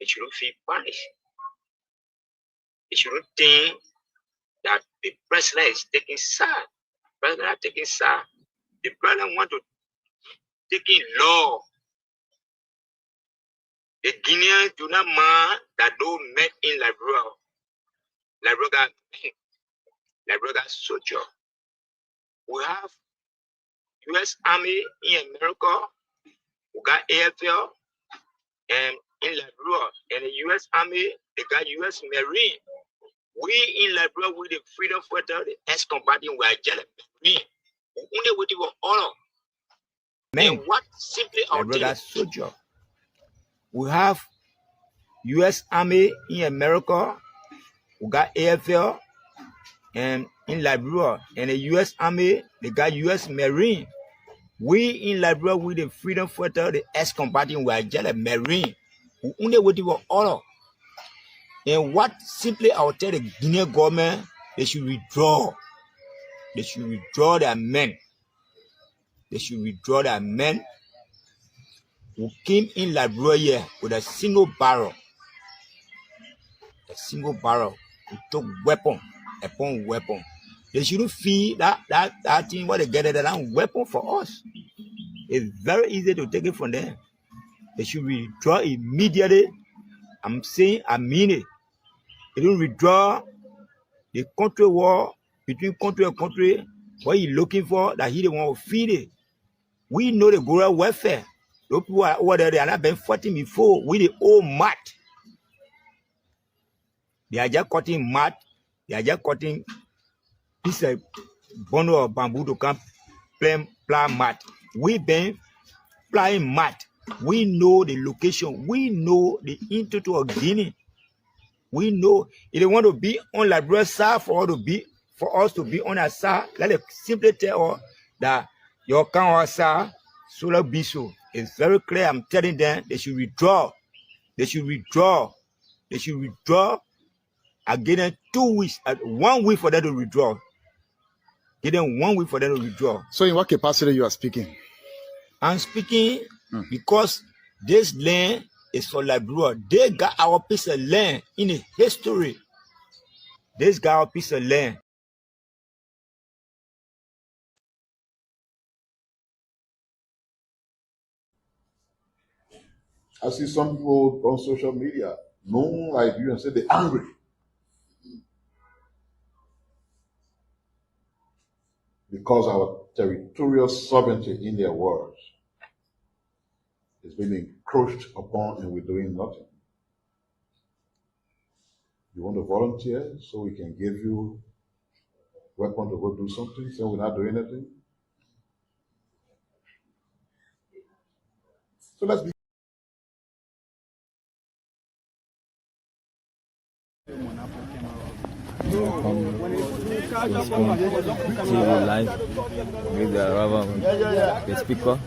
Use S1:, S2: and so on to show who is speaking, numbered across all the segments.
S1: They shouldn't feel punished. They shouldn't think that the president is taking side. The president is taking side. The president want to take in law. The Guineans do not mind that those men in Liberia. Liberia got men. Liberia got soldiers. We have U.S. Army in America. We got AFL. And in Liberia, and the U.S. Army, they got U.S. Marine. We in Liberia, with the freedom fighter, the ex-combatant, we are just Marine. We only waiting for honor. And what simply our
S2: Liberia soldier. We have U.S. Army in America. We got AFL. And in Liberia, and the U.S. Army, they got U.S. Marine. We in Liberia, with the freedom fighter, the ex-combatant, we are just a Marine. We only waiting for honor. And what simply I will tell the Guinean government, they should withdraw. They should withdraw their men. They should withdraw their men who came in Liberia with a single barrel. A single barrel. Who took weapon upon weapon. They shouldn't feel that thing what they get at that weapon for us. It's very easy to take it from them. They should withdraw immediately. I'm saying I mean it. They don't withdraw. The country war between country and country, what he's looking for, that he don't want to feed it. We know the guerrilla warfare. Those people are over there, they are not been fighting before. We the old mat. They are just cutting mat. They are just cutting piece of bundle of bamboo to come plant mat. We been flying mat. We know the location. We know the interior of Guinea. We know if they want to be on Liberia side for us to be on our side, let them simply tell us that your count side, solar be so. It's very clear. I'm telling them they should withdraw. They should withdraw. They should withdraw. I give them 2 weeks, 1 week for them to withdraw. Give them 1 week for them to withdraw.
S3: So in what capacity you are speaking?
S2: I'm speaking because this land is for Liberia. They got our piece of land in the history. This got our piece of land.
S4: I see some people on social media known like you and say they're angry because our territorial sovereignty, in their words, is being encroached upon and we're doing nothing. You want to volunteer so we can give you weapon to go do something, so we're not doing anything? So let's be
S5: live with the speaker,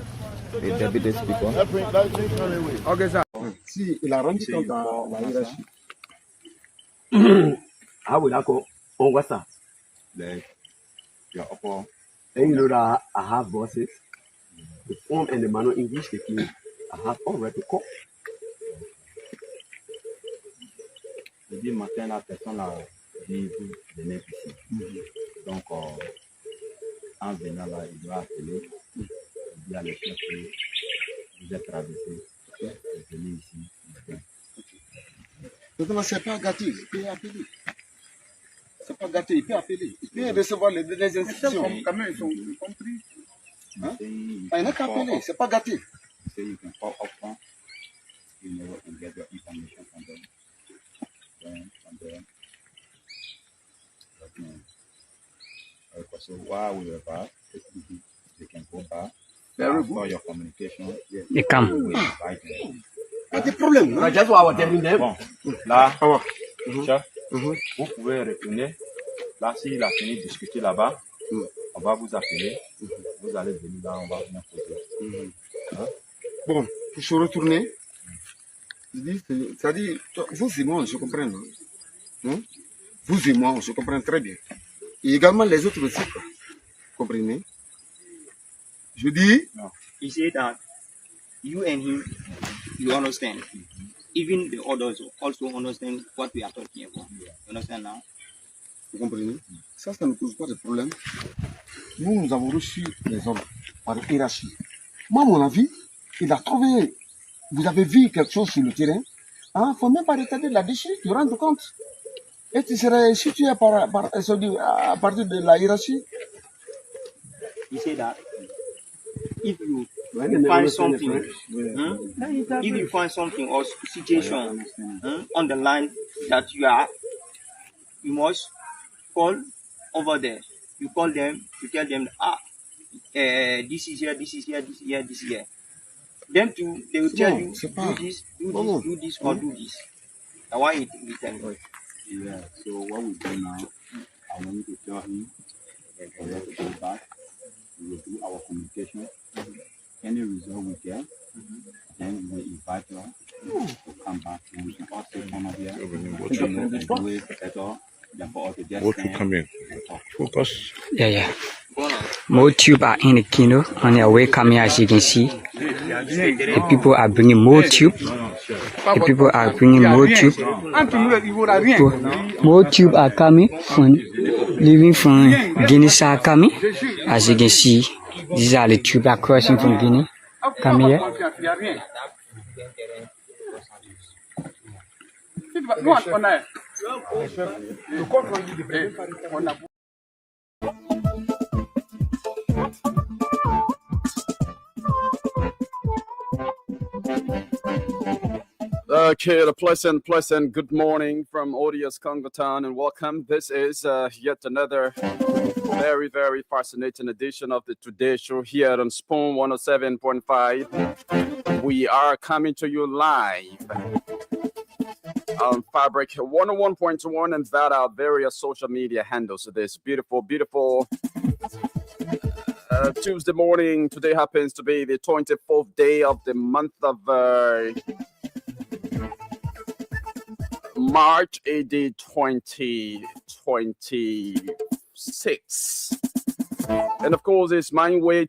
S5: the deputy speaker.
S3: Okay, sir. Si il a rendu compte à la hiérarchie.
S6: How would I go on what's that?
S4: your upper.
S6: And you know that I have bosses, the form and the manner in which they came. I have all right to call.
S7: Je dis matin, la personne a dit vous venez ici. Donc, en venant là, il doit appeler. Il dit à le chef que vous êtes traversé. Venez ici.
S3: Donc, c'est pas gâté, il peut appeler. C'est pas gâté, il peut appeler. Il peut recevoir les institutions. Quand même, ils sont compris. Hein? Il n'a qu'à appeler, c'est pas gâté.
S7: So you can call up front, you know, and get your information from them. So while we were back, they can go back. For your communication,
S6: They come.
S3: Pas de problème.
S6: But that's why I was telling them.
S7: Bon, là, chef, vous pouvez retourner. Là, s'il a fini de discuter là-bas, on va vous appeler. Vous allez venir là, on va venir poser. Hein?
S3: Bon, pour se retourner, c'est-à-dire, vous et moi, on se comprend. Hein? Vous et moi, on se comprend très bien. Et également les autres aussi, quoi. Comprenez? Je dis.
S8: He said that you and him, you understand. even the others also understand what we are talking about. You understand now?
S3: Vous comprenez? Ça ne pose pas de problème. Nous avons reçu les hommes par hiérarchie. Moi, à mon avis, il a trouvé. Vous avez vu quelque chose sur le terrain. Il ne faut même pas retarder là-dessus, tu te rends compte. Et tu serais situé à partir de la hiérarchie.
S8: You say that if you find something, if you find something or situation on the line that you must call over there. You call them, you tell them, this is here, this is here, this is here, this is here. Them too, they will tell you, do this, or do this. That's why we tell you.
S7: Yeah, so what we do now, I want you to tell him that for us to go back, we will do our communication. Any result we get, then we will invite you to come back and we can also come up here. Do it better than for us to just come in.
S9: Focus. Yeah. More tube are in the kino on their way coming, as you can see. The people are bringing more tube. The people are bringing more tube. More tube are coming from leaving from Guinea are coming. As you can see, these are the tube are crossing from Guinea. Come here.
S10: Okay, a pleasant good morning from Odious Congo Town and welcome. This is yet another very, very fascinating edition of the Today Show here on Spoon 107.5. We are coming to you live on Fabric 101.1 and that our various social media handles. This beautiful Tuesday morning. Today happens to be the 24th day of the month of March AD 2026. And of course, it's my way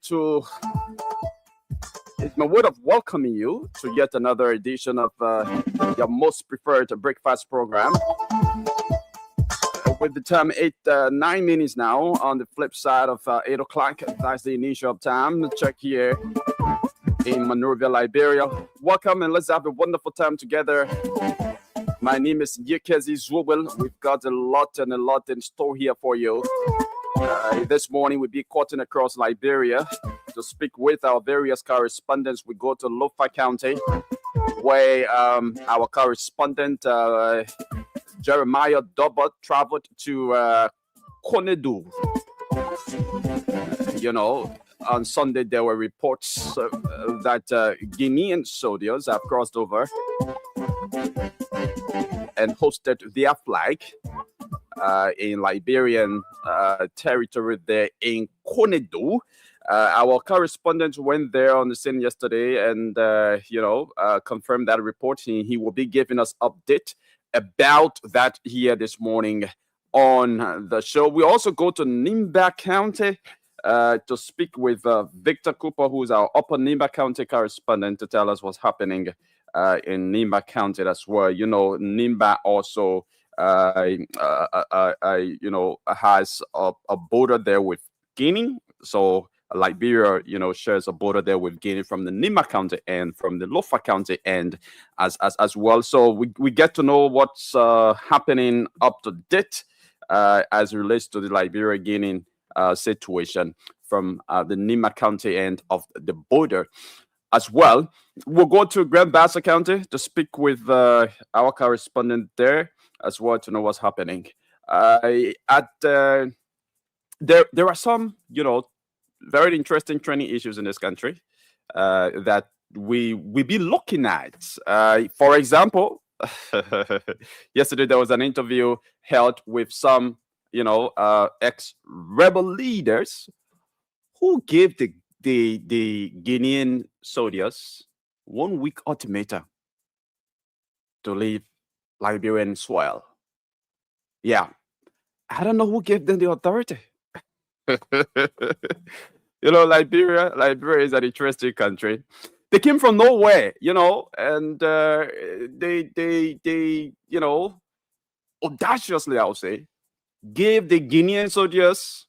S10: of welcoming you to yet another edition of your most preferred breakfast program. With the time 9 minutes now on the flip side of 8 o'clock. That's the initial time. Check here in Monrovia, Liberia. Welcome and let's have a wonderful time together. My name is Yekezi Zwobel. We've got a lot in store here for you. This morning we'll be cutting across Liberia to speak with our various correspondents. We go to Lofa County, where our correspondent Jeremiah Dobot traveled to Konedu. On Sunday there were reports that Guinean soldiers have crossed over and hosted their flag in Liberian territory there in Konedu. Our correspondent went there on the scene yesterday and, confirmed that report. He will be giving us update about that here this morning on the show. We also go to Nimba County to speak with Victor Cooper, who's our Upper Nimba County correspondent, to tell us what's happening in Nimba County. That's where, Nimba also, has a border there with Guinea. So Liberia, shares a border there with Guinea from the Nimba County and from the Lofa County end as well. So we get to know what's happening up to date as it relates to the Liberia-Guinea situation from the Nimba County end of the border as well. We'll go to Grand Bassa County to speak with our correspondent there as well to know what's happening. There are some, very interesting training issues in this country that we be looking at. For example, yesterday there was an interview held with some, ex-rebel leaders who gave the Guinean soldiers 1 week ultimatum to leave Liberian soil. Yeah, I don't know who gave them the authority. Liberia is an interesting country. They came from nowhere, and they audaciously, I would say, gave the Guinean soldiers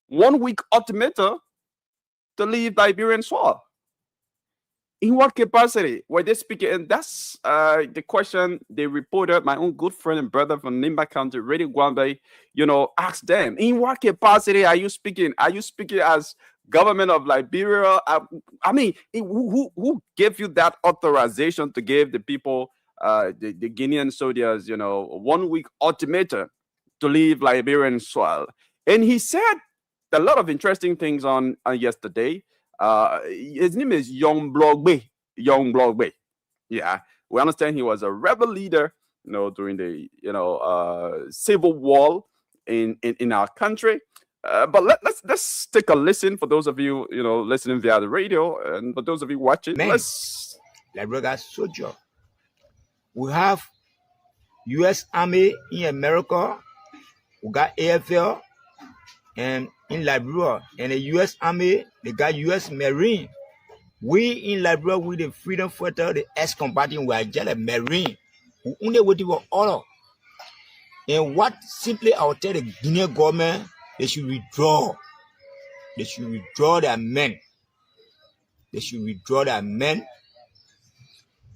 S10: 1 week ultimatum to leave Liberian soil. In what capacity were they speaking? And that's the question they reported. My own good friend and brother from Nimba County, Radio Gwambe, asked them, in what capacity are you speaking? Are you speaking as government of Liberia? I mean, who gave you that authorization to give the people, the Guinean soldiers, 1 week ultimatum to leave Liberian soil? And he said a lot of interesting things on yesterday. His name is Young Blogbe. Yeah, we understand he was a rebel leader, during the civil war in our country. But let's take a listen for those of you listening via the radio, and for those of you watching. Let's
S2: Liberia soldier. We have U.S. Army in America. We got AFL and in Liberia, and the U.S. Army, they got U.S. Marine. We in Liberia, with the freedom fighter, the ex-combatant, we are just a Marine. We only waiting for order. And what simply I will tell the Guinean government, they should withdraw. They should withdraw their men. They should withdraw their men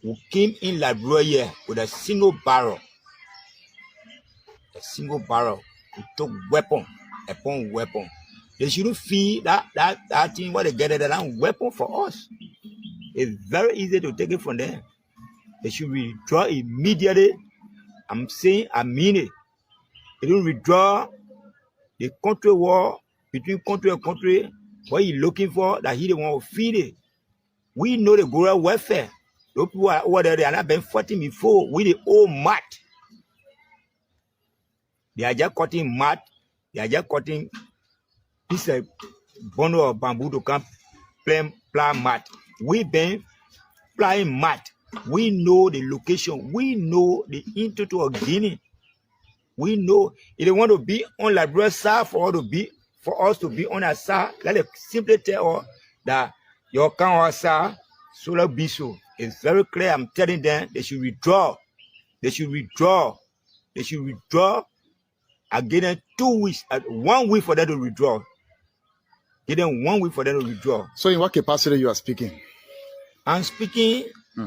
S2: who came in Liberia here with a single barrel. A single barrel. Who took weapon upon weapon. They shouldn't feel that thing what they get at that weapon for us. It's very easy to take it from them. They should withdraw immediately. I'm saying I mean it. They don't withdraw. The country war between country and country, what you looking for, that he don't want to feed it. We know the guerrilla warfare. Those people are over there, they are not been fighting before. We the old mat. They are just cutting mat. They are just cutting piece of bundle of bamboo to come plant mat. We been flying mat. We know the location. We know the institute of Guinea. We know if they want to be on Liberia side for us to be on our side, let them simply tell us that your count side, solar be so. It's very clear. I'm telling them they should withdraw. They should withdraw. They should withdraw. I give them 2 weeks, 1 week for them to withdraw. Give them 1 week for them to withdraw.
S11: So in what capacity you are speaking?
S2: I'm speaking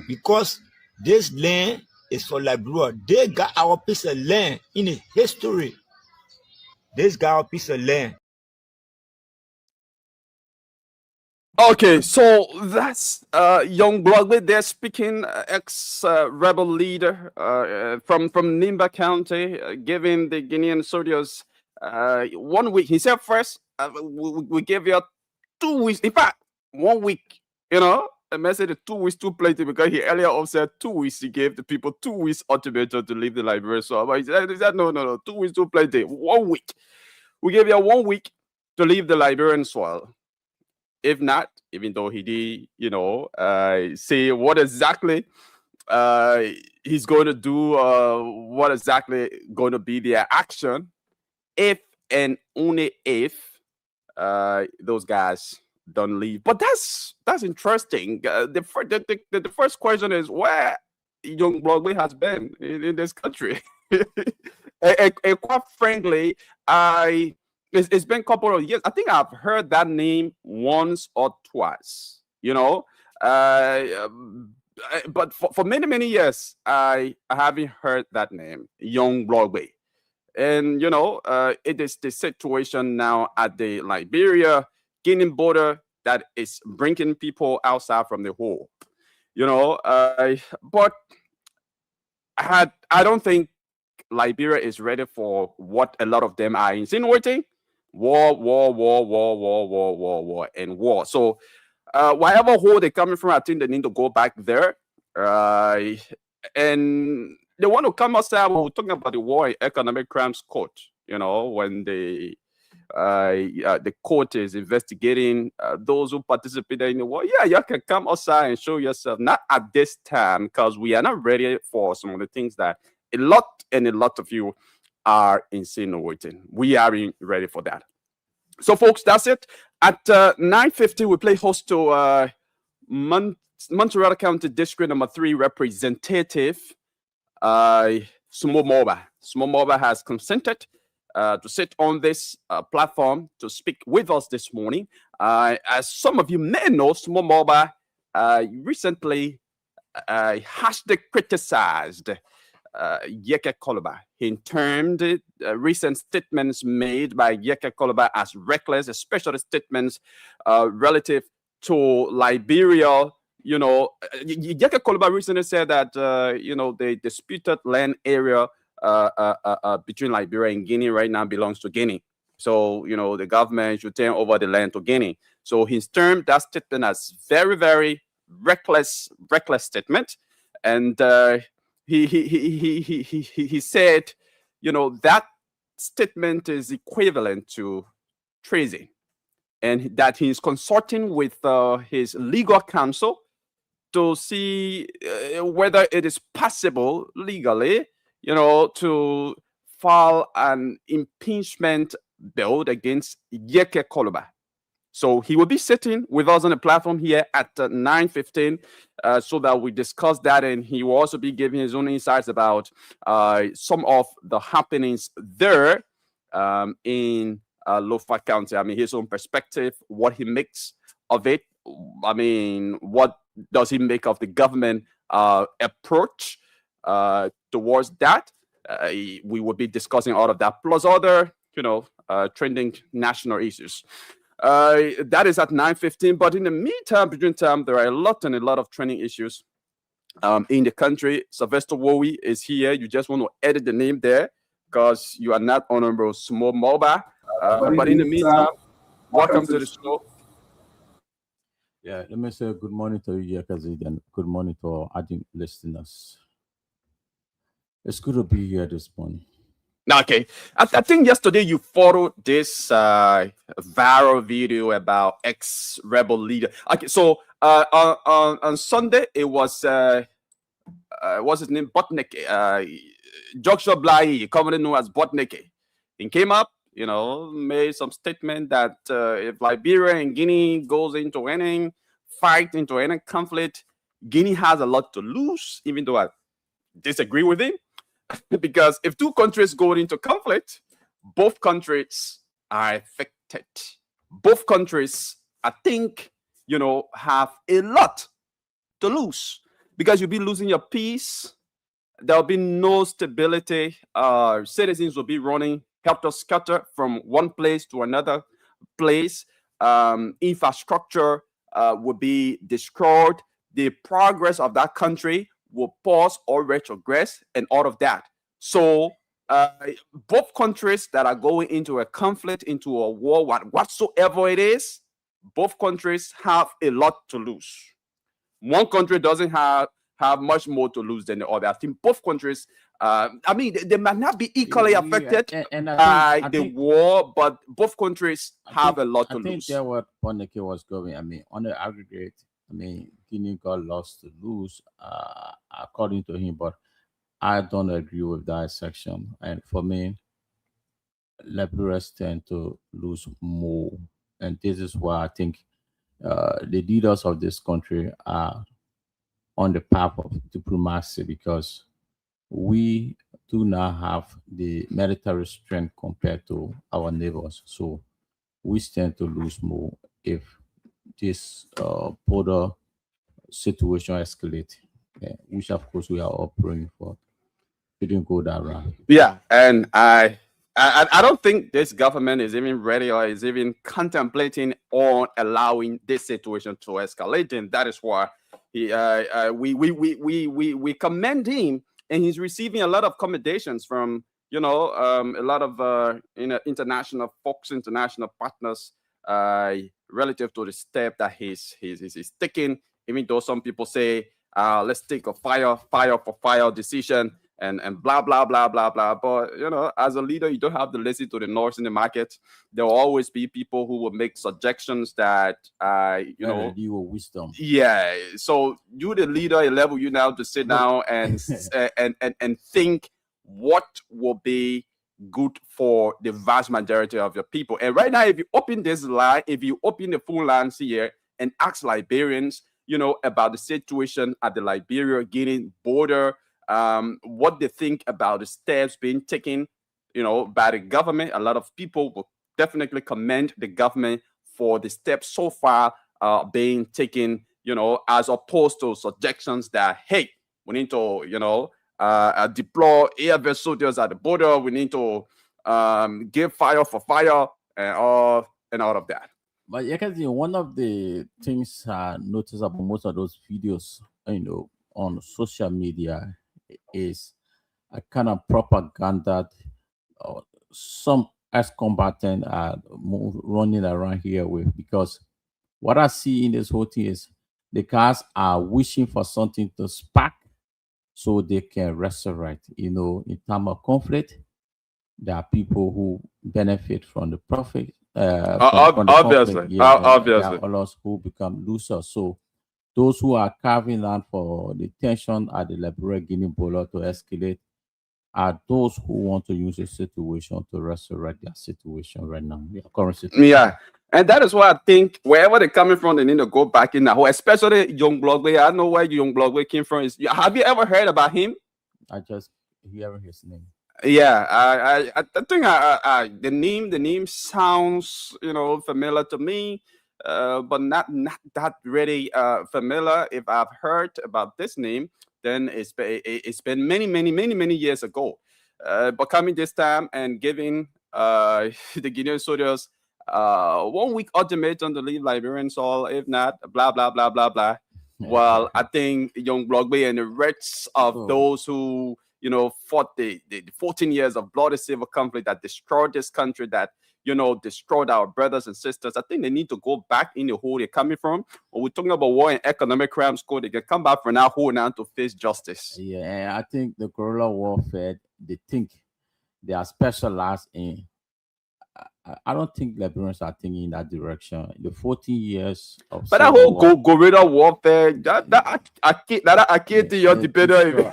S2: because this land is for Liberia. They got our piece of land in the history. This got our piece of land.
S10: Okay, so that's young Blogby. They're speaking, ex-rebel leader from Nimba County, giving the Guinean soldiers 1 week. He said first, we gave you 2 weeks. In fact, 1 week, a message 2 weeks too plenty, because he earlier also said 2 weeks. He gave the people 2 weeks ultimatum to leave the Liberia. So but he said no, 2 weeks too plenty. 1 week. We gave you 1 week to leave the Liberian soil. If not, even though he did, say what exactly he's going to do, what exactly going to be their action, if and only if those guys don't leave. But that's interesting. The first question is where young Blogby has been in this country. and quite frankly, it's been a couple of years. I think I've heard that name once or twice, but for many years, I haven't heard that name, Young Blogby. And, it is the situation now at the Liberia-Guinea border that is bringing people outside from the hole, but I don't think Liberia is ready for what a lot of them are insinuating. War, and war. So whatever hole they're coming from, I think they need to go back there. And they want to come outside when we're talking about the War and Economic Crimes Court, when the court is investigating those who participated in the war. Yeah, you can come outside and show yourself. Not at this time, because we are not ready for some of the things that a lot of you are insinuating. We aren't ready for that. So, folks, that's it. At 9:50, we play host to Montreal County District number 3 representative, Sumo Moba. Sumo Moba has consented to sit on this platform to speak with us this morning. As some of you may know, Sumo Moba recently harshly criticized Yeke Koloba. He termed recent statements made by Yeke Koloba as reckless, especially statements relative to Liberia. You know, Yeke Koloba recently said that, you know, the disputed land area between Liberia and Guinea right now belongs to Guinea. So, you know, the government should turn over the land to Guinea. So he's termed that statement as very, very reckless statement. And he said, you know, that statement is equivalent to treason, and that he's consulting with his legal counsel to see whether it is possible legally, you know, to file an impeachment bill against Yeke Koloba. So he will be sitting with us on the platform here at 9:15 so that we discuss that, and he will also be giving his own insights about some of the happenings there in Lofa County. I mean, his own perspective, what he makes of it. I mean, what does he make of the government approach towards that? We will be discussing all of that, plus other, you know, trending national issues. That is at 9:15. But in the meantime, between time, there are a lot of trending issues in the country. Sylvester Wowie is here. You just want to edit the name there because you are not Honorable Sumo Moba. But in the meantime, welcome to the show.
S12: Yeah, let me say good morning to you, Yakazi, and good morning to our adding listeners. It's good to be here this morning.
S10: Okay, I think yesterday you followed this viral video about ex-rebel leader. Okay, so on Sunday it was what's his name, Botneke, Joshua Blai, commonly known as Botneke. He came up, you know, made some statement that if Liberia and Guinea goes into any fight, into any conflict, Guinea has a lot to lose, even though I disagree with him. Because if two countries go into conflict, both countries are affected. Both countries, I think, you know, have a lot to lose because you'll be losing your peace. There'll be no stability. Citizens will be running helter-skelter from one place to another place. Infrastructure will be destroyed. The progress of that country will pause or retrogress and all of that. So both countries that are going into a conflict, into a war, whatsoever it is, both countries have a lot to lose. One country doesn't have much more to lose than the other. I think both countries, I mean, they might not be equally affected by the war, but both countries have a lot to lose.
S12: I think that's what Botneke was going. I mean, on the aggregate, I mean, Guinea got lost to lose, according to him, but I don't agree with that section. And for me, Liberians tend to lose more. And this is why I think the leaders of this country are on the path of diplomacy, because we do not have the military strength compared to our neighbors. So we stand to lose more if this border situation escalates, which of course we are all praying for. It didn't go that route.
S10: Yeah, and I don't think this government is even ready or is even contemplating on allowing this situation to escalate, and that is why we commend him, and he's receiving a lot of commendations from, you know, a lot of international folks, international partners, relative to the step that he's taking. Even though some people say, let's take a fire for fire decision and blah blah blah blah blah. But you know, as a leader, you don't have to listen to the noise in the market. There will always be people who will make suggestions that you know,
S12: your wisdom.
S10: Yeah. So you, the leader, level you now to sit down and and think what will be good for the vast majority of your people. And right now, if you open this line, if you open the full lines here and ask Liberians, about the situation at the Liberia-Guinea border, what they think about the steps being taken, by the government. A lot of people will definitely commend the government for the steps so far being taken, as opposed to suggestions that, hey, we need to, deploy air soldiers at the border. We need to give fire for fire and all of that.
S12: But you can see one of the things I notice about most of those videos, on social media is a kind of propaganda some ex-combatant are running around here with, because what I see in this whole thing is the guys are wishing for something to spark so they can resurrect. In time of conflict, there are people who benefit from the profit. From the
S10: Obviously,
S12: conflict. Yeah,
S10: obviously.
S12: there are others who become losers. So those who are carving out for the tension at the Liberia Guinea border to escalate are those who want to use the situation to resurrect their situation right now, their current situation.
S10: Yeah. And that is why I think wherever they're coming from, they need to go back in that hole, especially Young Blogway. I know where Young Blogway came from. Have you ever heard about him?
S12: I just hear his name.
S10: Yeah, I think the name sounds familiar to me, but not that really familiar. If I've heard about this name, then it's been many years ago. But coming this time and giving the Guinean soldiers 1 week ultimatum to leave Liberian soil, if not, blah blah blah blah blah. Well, I think Young Blogway and the rest of those who fought the 14 years of bloody civil conflict that destroyed this country, that destroyed our brothers and sisters. I think they need to go back in the hole they're coming from. When we're talking about war and economic crimes code, they can come back from that hole now to face justice.
S12: Yeah, and I think the guerrilla warfare, they think they are specialized in. I don't think Liberians are thinking in that direction. The 14 years of
S10: but that whole guerrilla warfare, I can't think you're debating.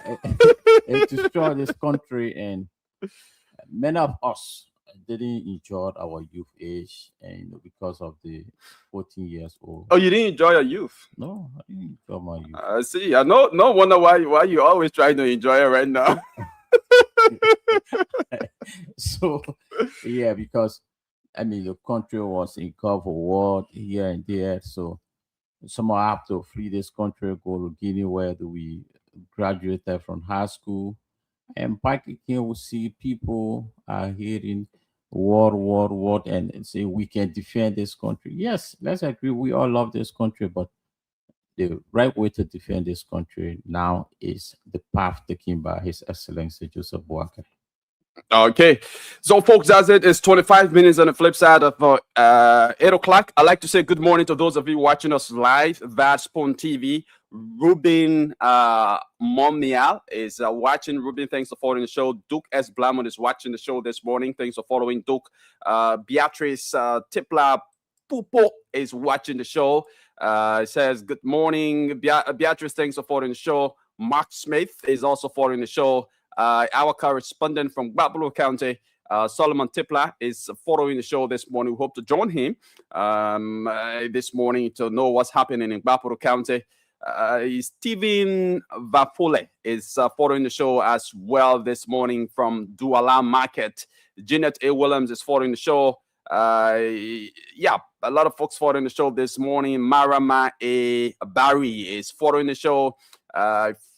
S12: It destroyed this country, and many of us didn't enjoy our youth age, and because of the 14 years old.
S10: Oh, you didn't enjoy your youth?
S12: No, I didn't enjoy my youth.
S10: I see. I no wonder why you always trying to enjoy it right now.
S12: So, yeah, because the country was in Gulf War here and there, so someone have to flee this country, go to Guinea, where we graduated from high school, and back again we see people are hearing war, and say we can defend this country. Yes, let's agree, we all love this country, but the right way to defend this country now is the path taken by His Excellency Joseph Boakai.
S10: Okay, so folks, that's it. It's 25 minutes on the flip side of 8 o'clock. I'd like to say good morning to those of you watching us live via Spoon TV. Ruben Momial is watching. Ruben, thanks for following the show. Duke S. Blamont is watching the show this morning. Thanks for following Duke. Beatrice Tipla Pupo is watching the show. It says good morning. Beatrice, thanks for following the show. Mark Smith is also following the show. Our correspondent from Lofa County, Solomon Tipla, is following the show this morning. We hope to join him this morning to know what's happening in Lofa County. Stephen Vapule is following the show as well this morning from Douala Market. Janet A. Williams is following the show. Yeah, a lot of folks following the show this morning. Marama A. Barry is following the show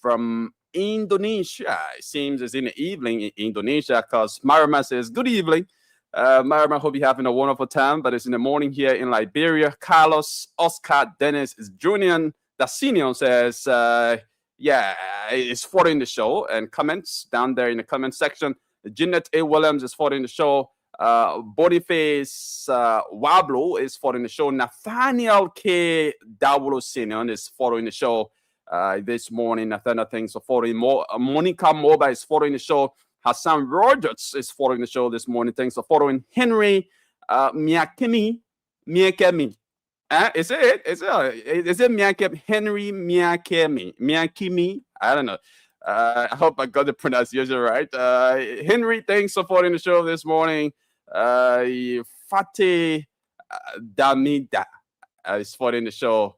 S10: from Indonesia. It seems it's in the evening in Indonesia, because Marama says good evening. Marama, hope you're having a wonderful time, but it's in the morning here in Liberia. Carlos Oscar Dennis is Junior. The senior says, yeah, is following the show, and comments down there in the comment section. Jeanette A. Williams is following the show. Boniface Wablo is following the show. Nathaniel K. Dawolo Senior is following the show this morning. Nathaniel, thanks for following. Monica Moba is following the show. Hassan Rogers is following the show this morning. Thanks for following. Henry Miakemi. Is it Miakemi? Henry Miakemi? I don't know. I hope I got the pronunciation right. Henry, thanks for following the show this morning. Fateh Damida is following the show.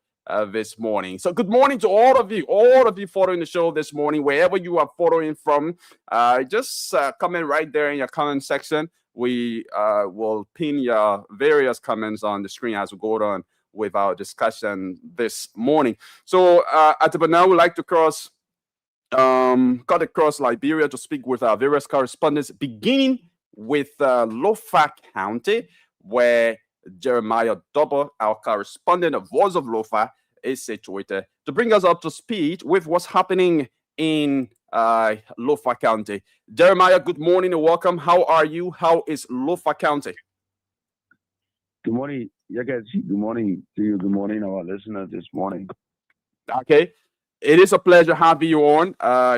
S10: this morning. So good morning to all of you following the show this morning, wherever you are following from. Just comment right there in your comment section. We will pin your various comments on the screen as we go on with our discussion this morning. So at the now, we'd like to cut across Liberia to speak with our various correspondents, beginning with Lofa County, where Jeremiah Double, our correspondent, the Voice of Lofa, is situated to bring us up to speed with what's happening in Lofa County. Jeremiah, good morning and welcome. How are you? How is Lofa County?
S13: Good morning, you guys. Good morning to you. Good morning, our listeners this morning.
S10: Okay. It is a pleasure having you on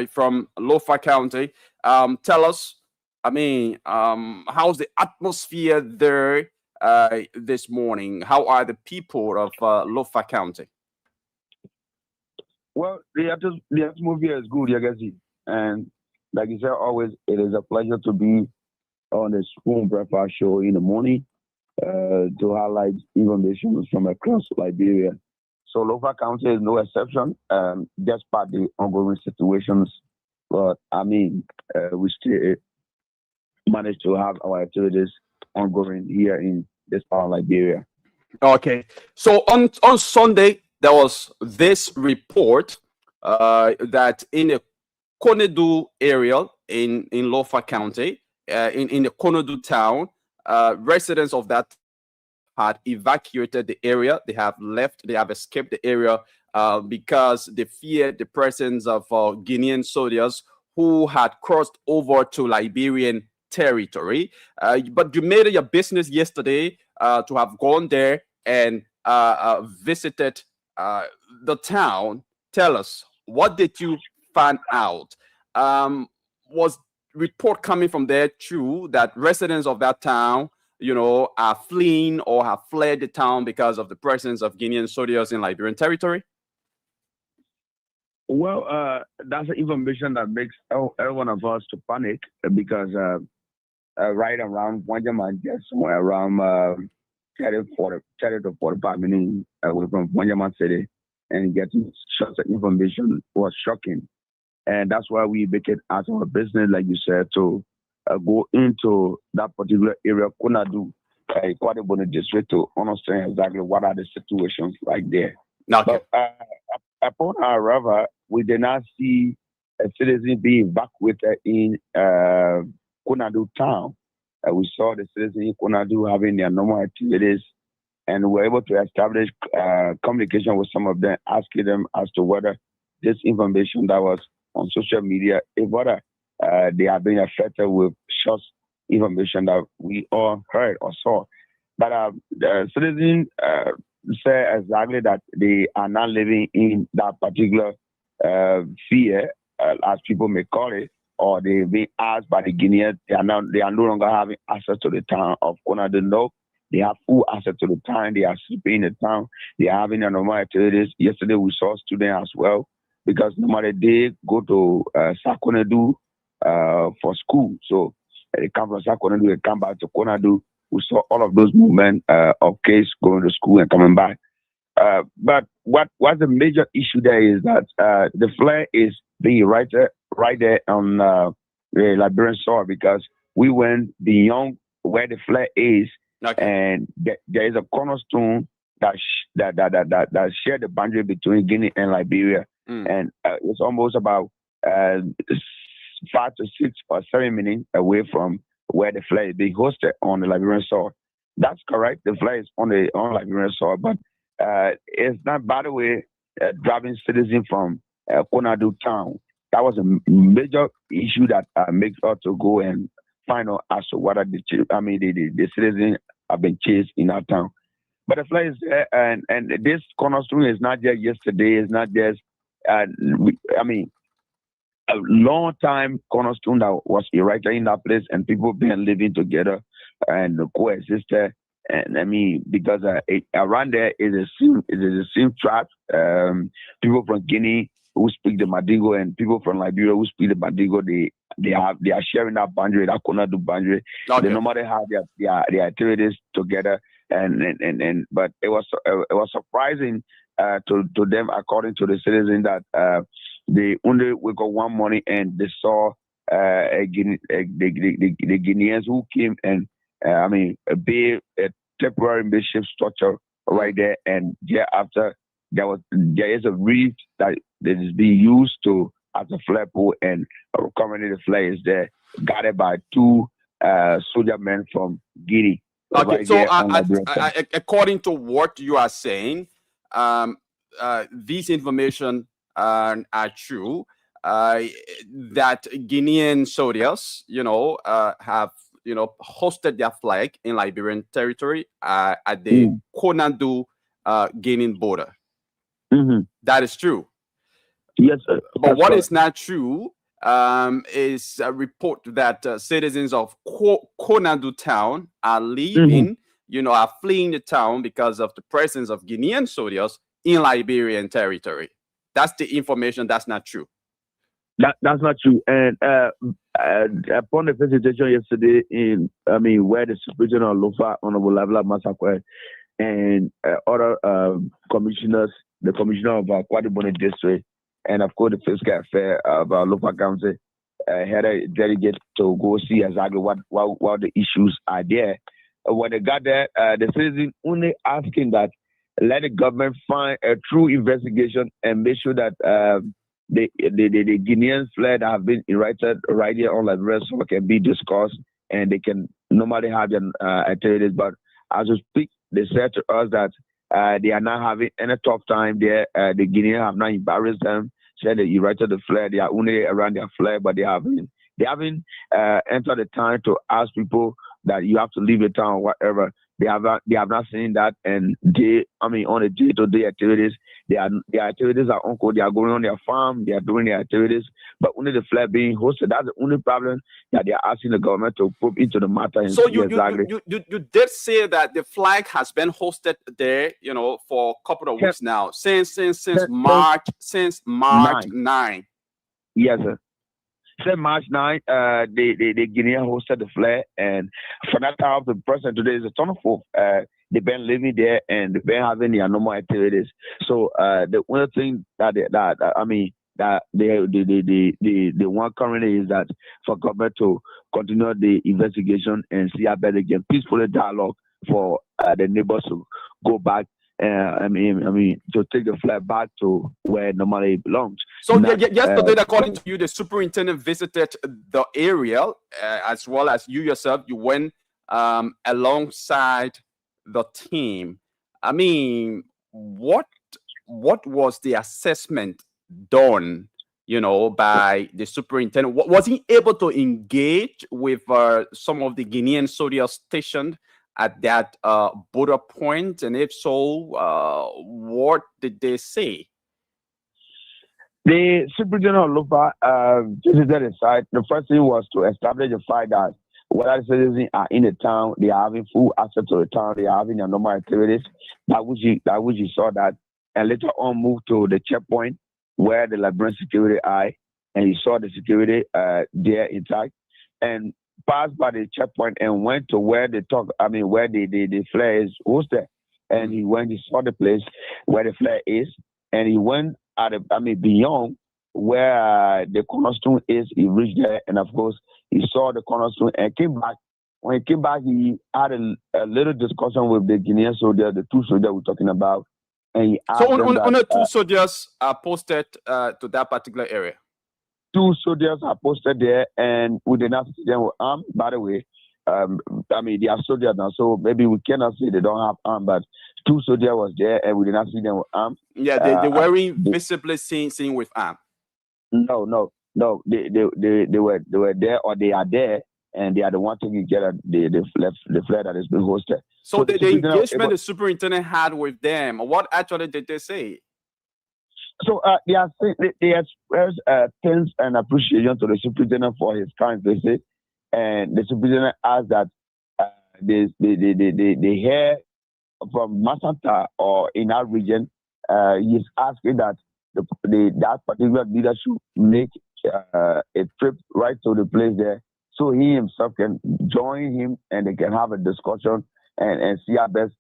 S10: from Lofa County. Tell us, how's the atmosphere there this morning? How are the people of Lofa County?
S13: Well, the atmosphere is good, you guys. And like you said, always, it is a pleasure to be on the Spoon Breakfast Show in the morning to highlight information from across Liberia. So Lofa County is no exception, despite the ongoing situations. But we still managed to have our activities ongoing here in this part of Liberia.
S10: Okay. So on Sunday, there was this report that in the Konedu area in Lofa County, in the Konedu town, residents of that had evacuated the area. They have escaped the area because they feared the presence of Guinean soldiers who had crossed over to Liberian territory. But you made it your business yesterday to have gone there and visited the town. Tell us, what did you find out? Was report coming from there true that residents of that town are fleeing or have fled the town because of the presence of Guinean soldiers in Liberian territory?
S13: Well, that's information that makes every one of us to panic because right around Wanjaman, just somewhere around 30 to 45 minutes away from Wanjaman City, and getting such information was shocking. And that's why we make it as our business, like you said, to go into that particular area, Konadu, Kwadebone district, to understand exactly what are the situations right there.
S10: Okay.
S13: But upon our arrival, we did not see a citizen being evacuated in Konadu town. We saw the citizens in Konadu having their normal activities, and we were able to establish communication with some of them, asking them as to whether this information that was on social media, if whether they are being affected with short information that we all heard or saw. But the citizens say exactly that they are not living in that particular fear, as people may call it, or they've been asked by the Guineans. They are no longer having access to the town of Konadu. No, they have full access to the town. They are sleeping in the town. They are having their normal activities. Yesterday we saw students as well, because normally they go to Sakonedu for school. So they come from Sakonedu, they come back to Konadu. We saw all of those movements of kids going to school and coming back. But what's the major issue there is that the flare is being right there on the Liberian soil, because we went beyond where the flare is, and there is a cornerstone that share the boundary between Guinea and Liberia. And it's almost about 5 to 6 or 7 minutes away from where the flag is being hosted on the Liberian soil. That's correct. The flag is on Liberian soil, but it's not, by the way, driving citizens from Konadu town. That was a major issue that makes us to go and find out as to whether the citizens have been chased in our town. But the flag is there, and this cornerstone is not just yesterday. It's not just a long time cornerstone that was erected in that place, and people been living together and coexisted. And because around there is a same tribe. People from Guinea who speak the Madigo and people from Liberia who speak the Madigo, they are sharing that boundary, that Konadu boundary. Okay. They normally have their activities together, but it was surprising to them, according to the citizen, that they only wake up one morning and they saw the Guineans who came and build a temporary makeshift structure right there, and thereafter there is a reef that is being used to as a flagpole, and currently the flag is there, guarded by two soldier men from Guinea.
S10: Okay,
S13: right
S10: so
S13: there on Liberian side.
S10: according to what you are saying, these information are true. That Guinean soldiers, have hosted their flag in Liberian territory at the Konadu Guinean border. That is true.
S13: Yes, sir.
S10: But what is not true is a report that citizens of Konadu town are leaving, are fleeing the town because of the presence of Guinean soldiers in Liberian territory. That's the information that's not true.
S13: That's not true. And upon the visitation yesterday where the Superintendent of Lofa, Honorable Lavla Masakwe, and other commissioners, the commissioner of Kwadibone District, and of course the fiscal affair of Lofa County, had a delegate to go see exactly what the issues are there. When they got there, the citizen only asking that let the government find a true investigation and make sure that the Guinean flag that have been erected right here on Liberia can be discussed, and they can normally have their activities. But as we speak, they said to us that they are not having any tough time there. The Guineans have not embarrassed them. Said they erected the flag. They are only around their flag, but they haven't entered the time to ask people that you have to leave the town or whatever. They have not seen that, and on the day-to-day activities, their activities are on code. They are going on their farm, they are doing their activities, but only the flag being hosted. That's the only problem that they are asking the government to put into the matter. And
S10: so you did say that the flag has been hosted there, for a couple of weeks now, since March 9.
S13: Yes, sir. Since March 9, the Guinean hosted the flag, and for that time of the present today is the 24th. They've been living there and they've been having their normal activities. So the only thing that the one currently is that for government to continue the investigation and see how better they can peacefully dialogue for the neighbors to go back. To take the flag back to where normally it belongs.
S10: So yesterday, according to you, the superintendent visited the area as well as you yourself. You went alongside the team. What was the assessment done? By the superintendent. Was he able to engage with some of the Guinean soldiers stationed at that border point? And if so, what did they say?
S13: The superintendent of Lofa visited the site. The first thing was to establish the fact that whether the citizens are in the town, they are having full access to the town, they are having their normal activities. That which he saw that, and later on moved to the checkpoint where the Liberian security are, and he saw the security there intact, and passed by the checkpoint and went to where the flag is hosted, and he saw the place where the flag is, and he went beyond where the cornerstone is. He reached there, and of course he saw the cornerstone and came back. When he came back, he had a little discussion with the Guinean soldier, the two soldiers we're talking about, and he asked them
S10: on the two soldiers are posted to that particular area.
S13: Two soldiers are posted there, and we did not see them with arms. By the way, they are soldiers now, so maybe we cannot say they don't have arms, but two soldiers was there, and we did not see them with arms.
S10: Yeah, they weren't visibly seen with arms.
S13: No. They were there, or they are there, and they are the one taking care of the flag that has been hosted.
S10: So the engagement the superintendent had with them, what actually did they say?
S13: So they expressed thanks and appreciation to the superintendent for his kind visit, and the superintendent asked that they hear from Masanta or in our region. He's asking that that particular leader should make a trip right to the place there, so he himself can join him and they can have a discussion and see how best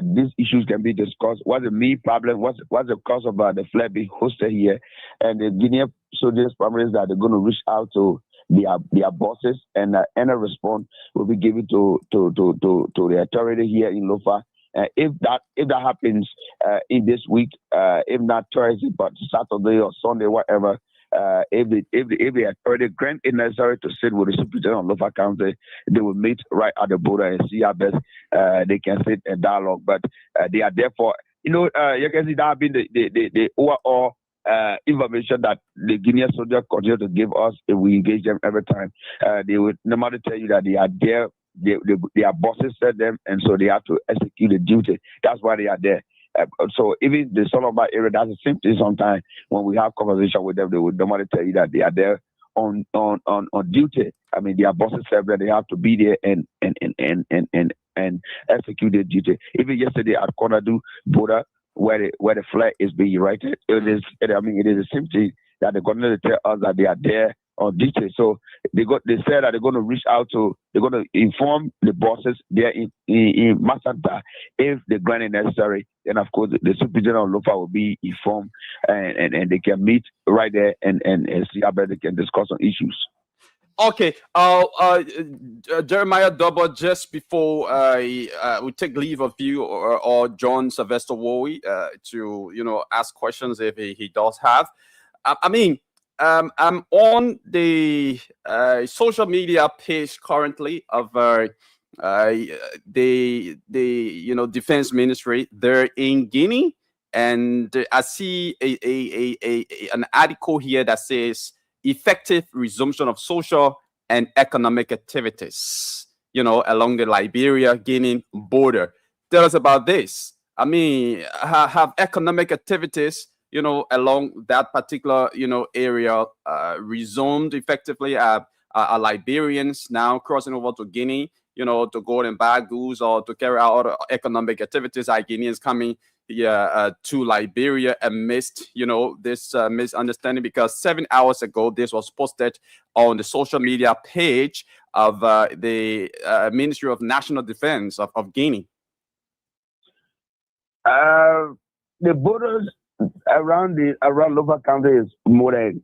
S13: these issues can be discussed. What's the main problem? What's the cause of the flare being hosted here? And the Guinean soldiers promise that they're going to reach out to their bosses, and a response will be given to the authority here in Lofa. If that happens in this week, if not Thursday, but Saturday or Sunday, whatever, if the authority grant it necessary to sit with the superintendent of Lofa County, they will meet right at the border and see how best they can sit and dialogue. But they are therefore, you can see that have been the overall information that the Guinean soldiers continue to give us if we engage them every time. They would normally tell you that they are there. Their bosses said them, and so they have to execute the duty. That's why they are there. So even the Solomon area, that's the same thing. Sometimes when we have conversation with them, they would normally tell you that they are there on duty. I mean, their bosses said that they have to be there and execute their duty. Even yesterday at Konadu border, where the flag is being erected, it is the same thing that they're going to tell us that they are there on duty. So they said that they're going to reach out to, they're going to inform the bosses there in Masanta if the grant is necessary. Then of course the superintendent of Lofa will be informed, and they can meet right there and see how they can discuss on issues.
S10: Okay, Jeremiah Double, just before we take leave of you or John Sylvester Wowie to ask questions if he does have. I'm on the social media page currently of the defense ministry. They're in Guinea, and I see an article here that says effective resumption of social and economic activities, along the Liberia-Guinea border. Tell us about this. I mean, have economic activities, along that particular, area resumed effectively? Are Liberians now crossing over to Guinea, to go and buy goods or to carry out other economic activities? Are Guineans coming to Liberia amidst, this misunderstanding? Because 7 hours ago, this was posted on the social media page of the Ministry of National Defense of Guinea.
S13: The borders around Lofa County is more than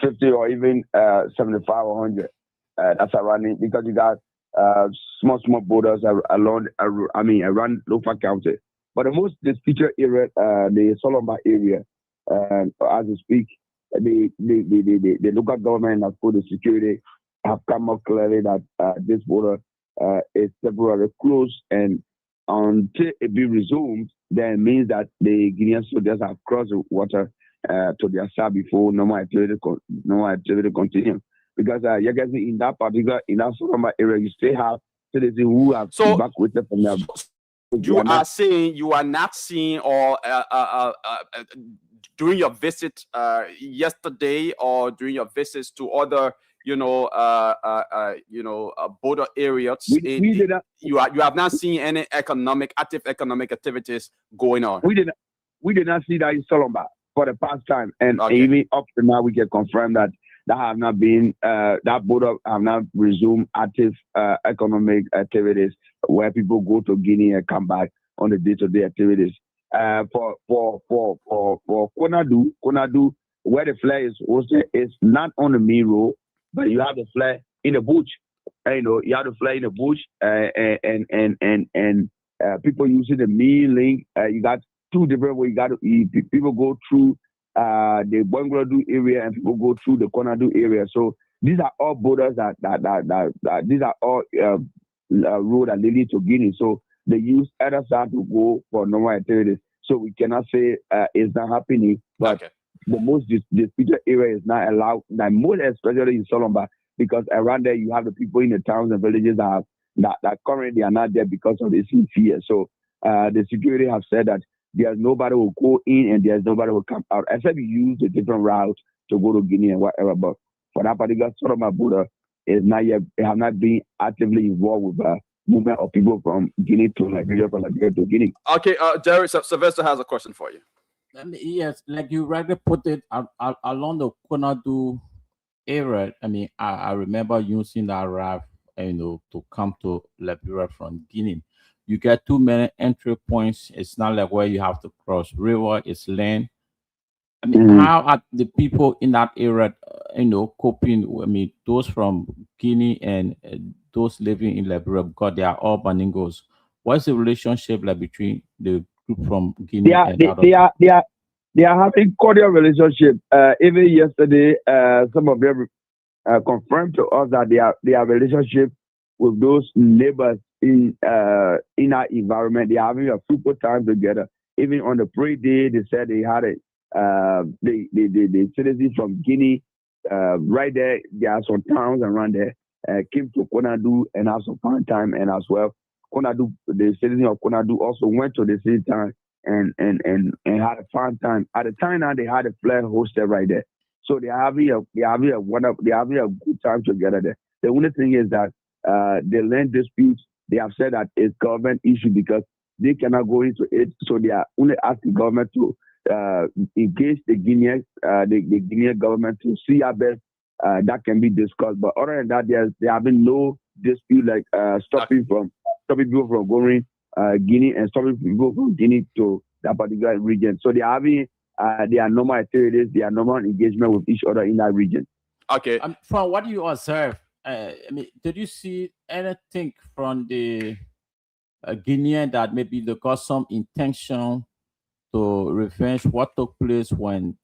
S13: 50 or even 75 or 100. That's around it, because you got small borders around Lofa County. But the most disputed area, the Solomon area, as we speak, the local government and for the security have come up clearly that this border is temporarily closed, and until it be resumed, then it means that the Guinean soldiers have crossed the water to their side before normal activity continue. Because you guys in that Solomon area, you still have citizens who have evacuated from their.
S10: You are saying you are not seeing, or during your visit yesterday, or during your visits to other border areas, you have not seen any active economic activities going on.
S13: We did not see that in Solomon for the past time, and even up to now we can confirm that have not been that border have not resumed active economic activities where people go to Guinea and come back on the day-to-day activities. For Konadu, where the flare is hosted, is not on the main road, but you have the flare in the bush. You have the flare in the bush, and people using the main link. You got two different ways. People go through the Bangalore area, and people go through the Konadu area. So these are all borders that these are all road that lead to Guinea. So they use either side to go for normal activities. So we cannot say it's not happening, but the most disputed area is not allowed, most especially in Solomon, because around there you have the people in the towns and villages that currently are not there because of this fear. So the security have said that there's nobody who will go in and there's nobody who will come out, except you use a different route to go to Guinea and whatever. But for that particular Solomon border, is not yet, they have not been actively involved with movement of people from Guinea to Liberia, from Liberia to Guinea.
S10: Okay, Jerry, Sylvester has a question for you.
S12: Yes, like you rightly put it, along the Konadu area. I remember using that route, to come to Liberia from Guinea. you get too many entry points. It's not like where you have to cross river, it's land. I mean, how are the people in that area, coping? I mean, those from Guinea and those living in Liberia, because they are all Baningos. What's the relationship like between the group from Guinea and
S13: they are having cordial relationship. Even yesterday, some of them confirmed to us that their relationship with those neighbors in our environment. They are having a super time together. Even on the pre-day, they said they had it. The citizens from Guinea, right there, there are some towns around there, came to Konadu and have some fun time, and as well, Konadu, the citizens of Konadu also went to the same town and had a fun time. At the time now, they had a flare hosted right there, so they are having a good time together there. The only thing is that the land disputes, they have said that it's government issue because they cannot go into it, so they are only asking government to engage the Guinean government to see how best that can be discussed. But other than that, there have been no dispute like stopping people from going Guinea and stopping people from Guinea to that particular region. So they are having their normal activities, their normal engagement with each other in that region.
S10: Okay.
S12: From what you observe, I mean, did you see anything from the Guinean that maybe they got some intention to revenge what took place when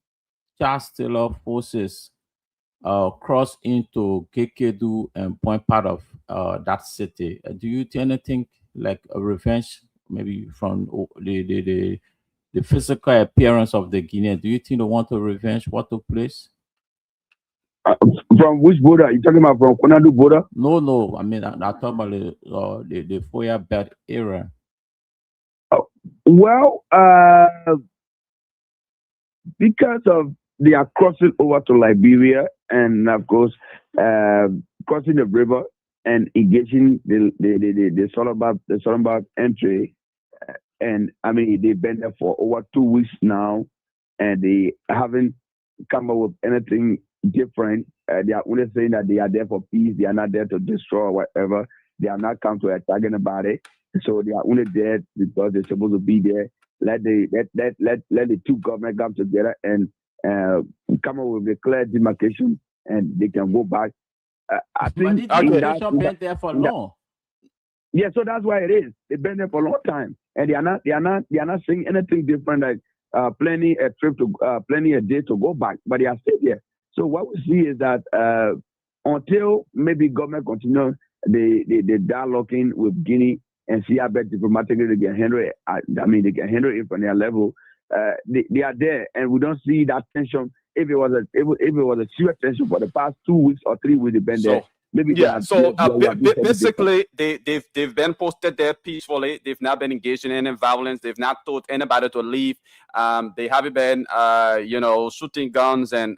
S12: Charles Taylor forces crossed into Kekedu and point part of that city? Do you see anything like a revenge, maybe from the physical appearance of the Guinean? Do you think they want to revenge what took place?
S13: From which border? You talking about from Konadu border?
S12: No. I mean, I'm talking about the Foya Belt area.
S13: Well, because of they are crossing over to Liberia and of course crossing the river and engaging the Solomba entry, and I mean they've been there for over 2 weeks now, and they haven't come up with anything different. They are only saying that they are there for peace. They are not there to destroy or whatever. They have not come to attack anybody. So they are only there because they're supposed to be there. Let the two governments come together and come up with a clear demarcation, and they can go back. I think
S12: been there for long.
S13: Yeah, so that's why it is. They've been there for a long time, and they are not saying anything different like planning a day to go back, but they are still there. So what we see is that until maybe government continue the dialoguing with Guinea and see how best diplomatically they can handle it. They can handle it from their level. They are there, and we don't see that tension. If it was a serious tension for the past 2 weeks or 3 weeks, they've been there. Maybe
S10: basically they've been posted there peacefully. They've not been engaged in any violence. They've not told anybody to leave. They haven't been shooting guns and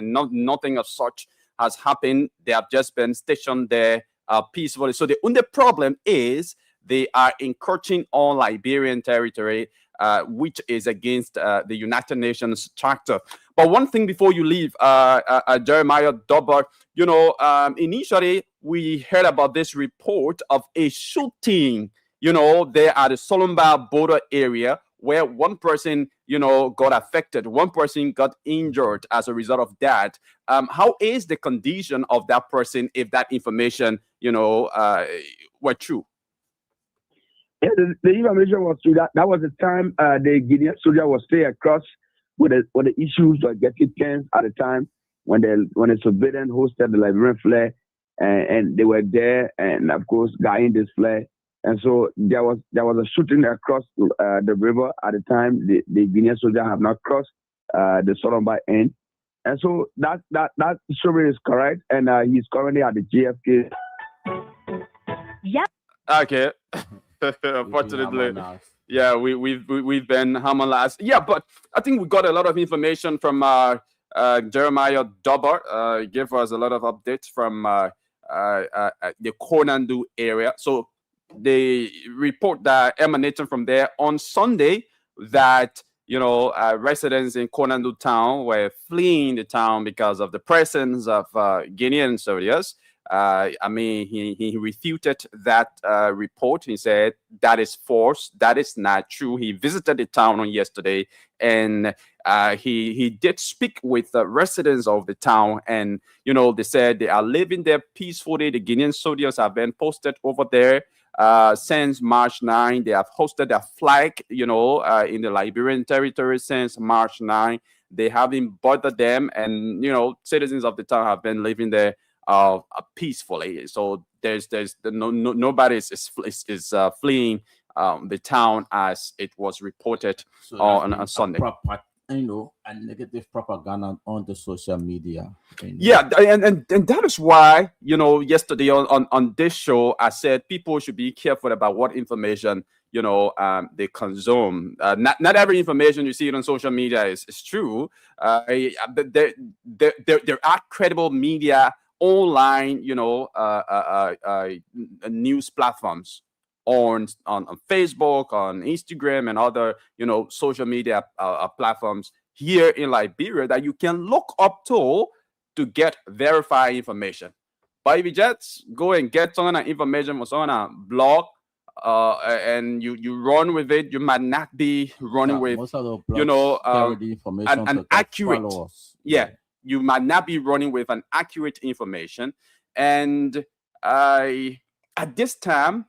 S10: nothing of such has happened. They have just been stationed there peacefully. So the only problem is they are encroaching on Liberian territory, which is against the United Nations Charter. But one thing before you leave, Jeremiah Dobber, initially we heard about this report of a shooting, there at the Solomba border area where one person, got affected, one person got injured as a result of that. How is the condition of that person if that information, were true?
S13: Yeah, the information was true. That was the time the Guinean soldier was staying across with the issues were getting tense at the time when the civilian hosted the Liberian flag, and they were there, and of course guiding this flag. And so there was a shooting across the river at the time. The Guinean soldier have not crossed the Solomba end, and so that story is correct, and he's currently at the JFK.
S10: Yep. Okay. Unfortunately, yeah, we've been harmonized. Yeah, but I think we got a lot of information from Jeremiah Dobber. He gave us a lot of updates from the Konadu area. So the report that emanated from there on Sunday that residents in Konadu town were fleeing the town because of the presence of Guinean soldiers. I mean, he refuted that report. He said that is false. That is not true. He visited the town on yesterday, and he did speak with the residents of the town, and they said they are living there peacefully. The Guinean soldiers have been posted over there since March 9. They have hosted a flag, in the Liberian territory since March 9. They haven't bothered them, and citizens of the town have been living there peacefully. So there's nobody is fleeing the town as it was reported on Sunday.
S12: A negative propaganda on the social media.
S10: Yeah, and that is why yesterday on this show I said people should be careful about what information they consume. Not every information you see on social media is true. There are credible media online, news platforms on Facebook, on Instagram, and other social media platforms here in Liberia that you can look up to get verified information. But if you just go and get some information from some blog and you run with it, you might not be running with an accurate you might not be running with an accurate information. And at this time,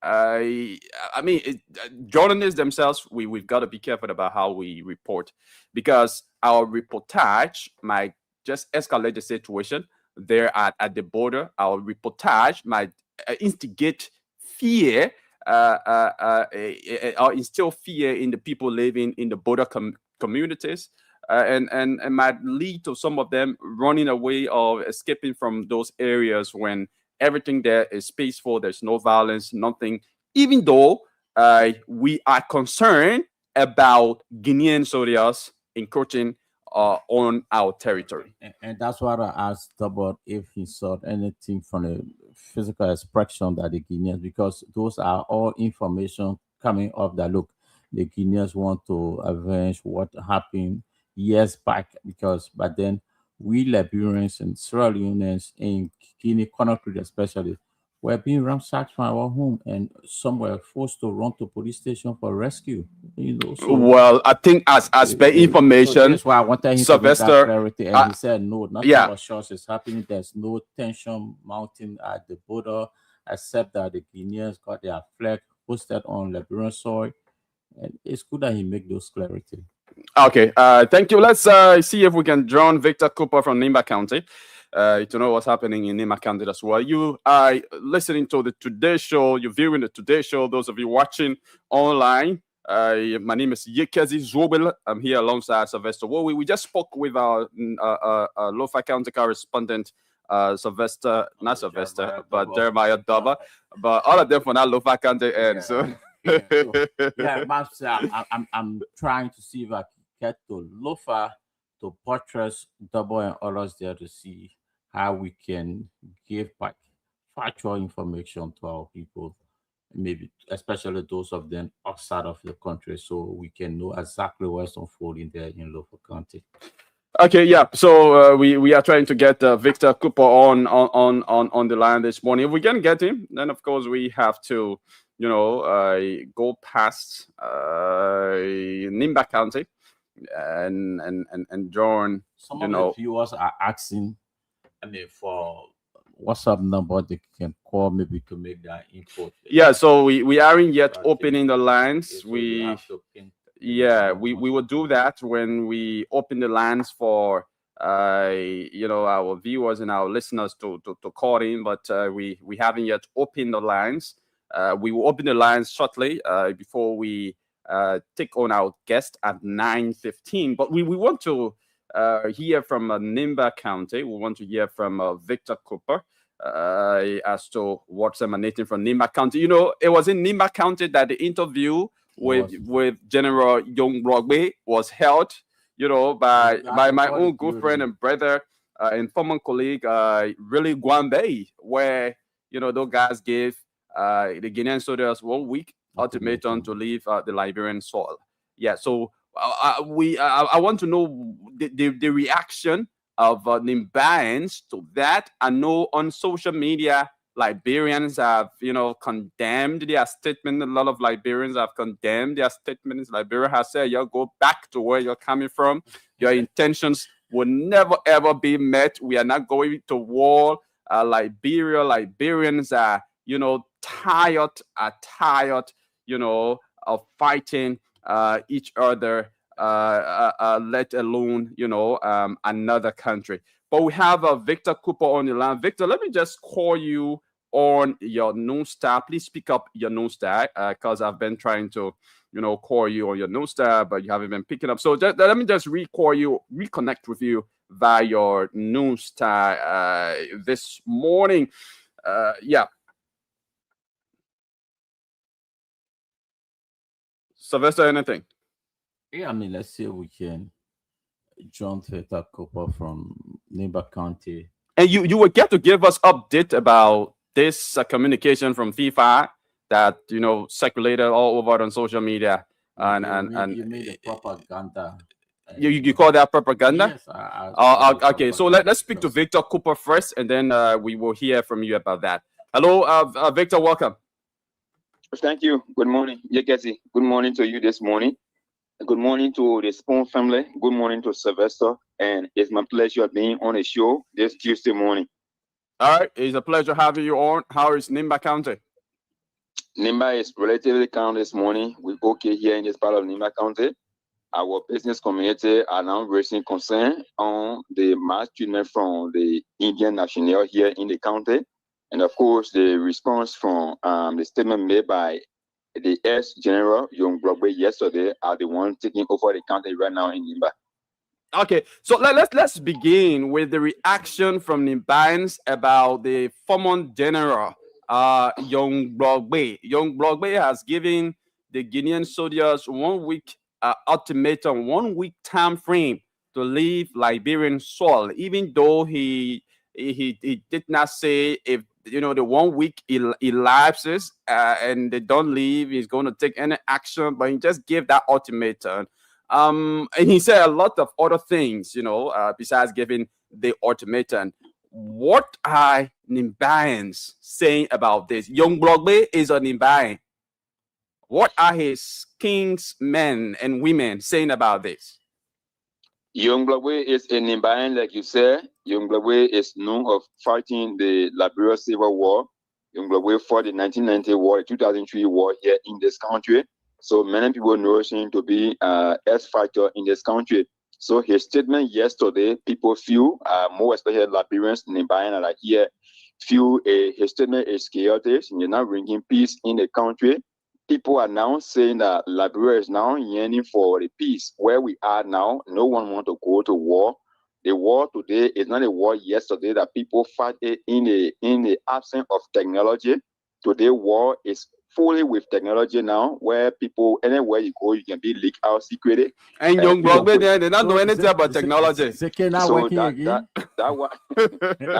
S10: I mean, journalists themselves, we've got to be careful about how we report, because our reportage might just escalate the situation there at the border. Our reportage might instigate fear or instill fear in the people living in the border communities. And might lead to some of them running away or escaping from those areas when everything there is peaceful. There's no violence, nothing. Even though we are concerned about Guinean soldiers encroaching on our territory.
S12: And that's why I asked about if he saw anything from the physical expression that the Guineans, because those are all information coming up that, look, the Guineans want to avenge what happened years back, but then we Liberians and Sierra Leoneans in Guinea Conakry especially were being ransacked from our home, and some were forced to run to police station for rescue. So,
S10: well, I think as per information,
S12: so that's why I wanted him
S10: Sylvester,
S12: to get that clarity, and he said no, nothing of such is happening. There's no tension mounting at the border, except that the Guineans got their flag posted on Liberian soil, and it's good that he make those clarity.
S10: Okay, thank you. Let's see if we can join Victor Cooper from Nimba County to know what's happening in Nimba County as well. You are listening to the Today Show. You're viewing the Today Show. Those of you watching online, my name is Yekezi Zobel. I'm here alongside Sylvester. Well, we just spoke with our Lofa County correspondent, Sylvester, not Sylvester, but Jeremiah Dubba. But all of them from that Lofa County end.
S12: I'm trying to see if I can get to Lofa to buttress Double and others there to see how we can give back factual information to our people, maybe especially those of them outside of the country, so we can know exactly what's unfolding there in Lofa County.
S10: Okay, yeah. So we are trying to get Victor Cooper on the line this morning. If we can get him, then of course we have to go past Nimba County and join.
S12: Some of the viewers are asking, for WhatsApp number they can call maybe to make that input.
S10: Yeah, so we aren't yet opening the lines. We will do that when we open the lines for our viewers and our listeners to call in, but we haven't yet opened the lines. We will open the lines shortly before we take on our guest at 9:15. But we want to hear from Nimba County. We want to hear from Victor Cooper as to what's emanating from Nimba County. It was in Nimba County that the interview with General Young Rogbe was held, by my own good friend and brother and former colleague, Really Guambe, where, those guys gave the Guinean soldiers 1 week ultimatum to leave the Liberian soil. Yeah, so I want to know the reaction of Nimbaans to that. I know on social media, Liberians have, condemned their statement. A lot of Liberians have condemned their statements. Liberia has said, you go back to where you're coming from. Your intentions will never, ever be met. We are not going to war. Liberians are, tired, of fighting each other, let alone, another country. But we have Victor Cooper on the line. Victor, let me just call you on your noon star. Please pick up your noon star because I've been trying to, call you on your noon star, but you haven't been picking up. So let me just reconnect with you via your noon star this morning. Yeah. Sylvester, anything?
S12: Yeah, I mean, let's see if we can John Victor Cooper from Nimba County.
S10: And you will get to give us update about this communication from FIFA that circulated all over on social media. And
S12: you mean the propaganda?
S10: You call that propaganda?
S12: Yes.
S10: Okay, so let's speak to Victor Cooper first, and then we will hear from you about that. Hello, Victor, welcome.
S14: Thank you. Good morning, Yekesi. Good morning to you this morning. Good morning to the Spoon family. Good morning to Sylvester. And it's my pleasure being on the show this Tuesday morning.
S10: All right. It's a pleasure having you on. How is Nimba County?
S14: Nimba is relatively calm this morning. We're okay here in this part of Nimba County. Our business community are now raising concern on the mass treatment from the Indian national here in the county. And of course, the response from the statement made by the ex-general Young Broadway yesterday are the ones taking over the county right now in Nimba.
S10: Okay, so let's begin with the reaction from Nimbaans about the former general Young Broadway. Young Broadway has given the Guinean soldiers 1 week ultimatum, 1 week time frame to leave Liberian soil, even though he did not say if the 1 week elapses and they don't leave, he's going to take any action, but he just gave that ultimatum. And he said a lot of other things, besides giving the ultimatum. What are Nimbaans saying about this? Young Broadway is a Nimbaan. What are his king's men and women saying about this?
S14: Young Broadway is a Nimbaan, like you said. Young Broadway is known of fighting the Liberia Civil War. Young Broadway fought the 1990 war, the 2003 war here in this country. So many people know him to be an ex-fighter in this country. So his statement yesterday, people feel, more especially Liberians, Nimbaan that are here, feel his statement is chaotic. You're not bringing peace in the country. People are now saying that Liberia is now yearning for the peace. Where we are now, no one wants to go to war. The war today is not a war yesterday that people fight it in the absence of technology. Today, war is fully with technology now, where people, anywhere you go, you can be leaked out secretly.
S10: And Young Broadway, they don't know anything about technology.
S14: So that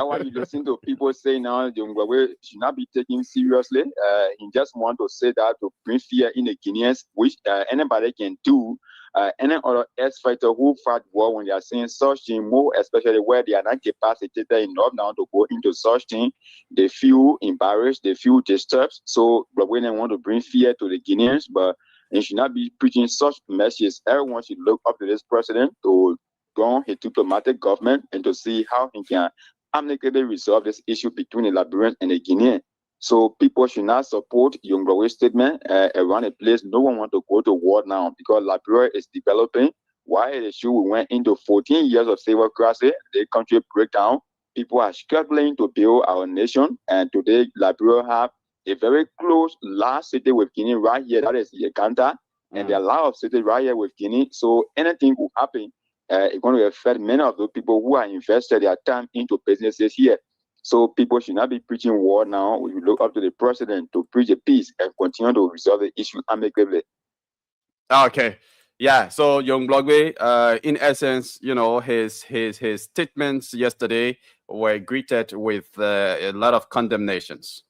S14: why you listen to people say now Young Broadway should not be taken seriously. He just want to say that to bring fear in the Guineans, which anybody can do. Any other ex-fighter who fight war, when they are saying such thing, more especially where they are not capacitated enough now to go into such thing, they feel embarrassed, they feel disturbed. So Broadway they want to bring fear to the Guineans, but they should not be preaching such messages. Everyone should look up to this president to go on his diplomatic government and to see how he can amicably resolve this issue between the Liberians and the Guineans. So people should not support Young Broadway's statement around a place. No one wants to go to war now because Liberia is developing. Why the issue we went into 14 years of civil crisis, the country breakdown. People are struggling to build our nation, and today Liberia have a very close last city with Guinea right here. That is Yakanta, and there are a lot of cities right here with Guinea. So anything will happen. It's going to affect many of the people who are invested their time into businesses here. So people should not be preaching war now. We look up to the president to preach a peace and continue to resolve the issue amicably.
S10: Okay. Yeah. So Young Broadway, in essence, his statements yesterday were greeted with a lot of condemnations.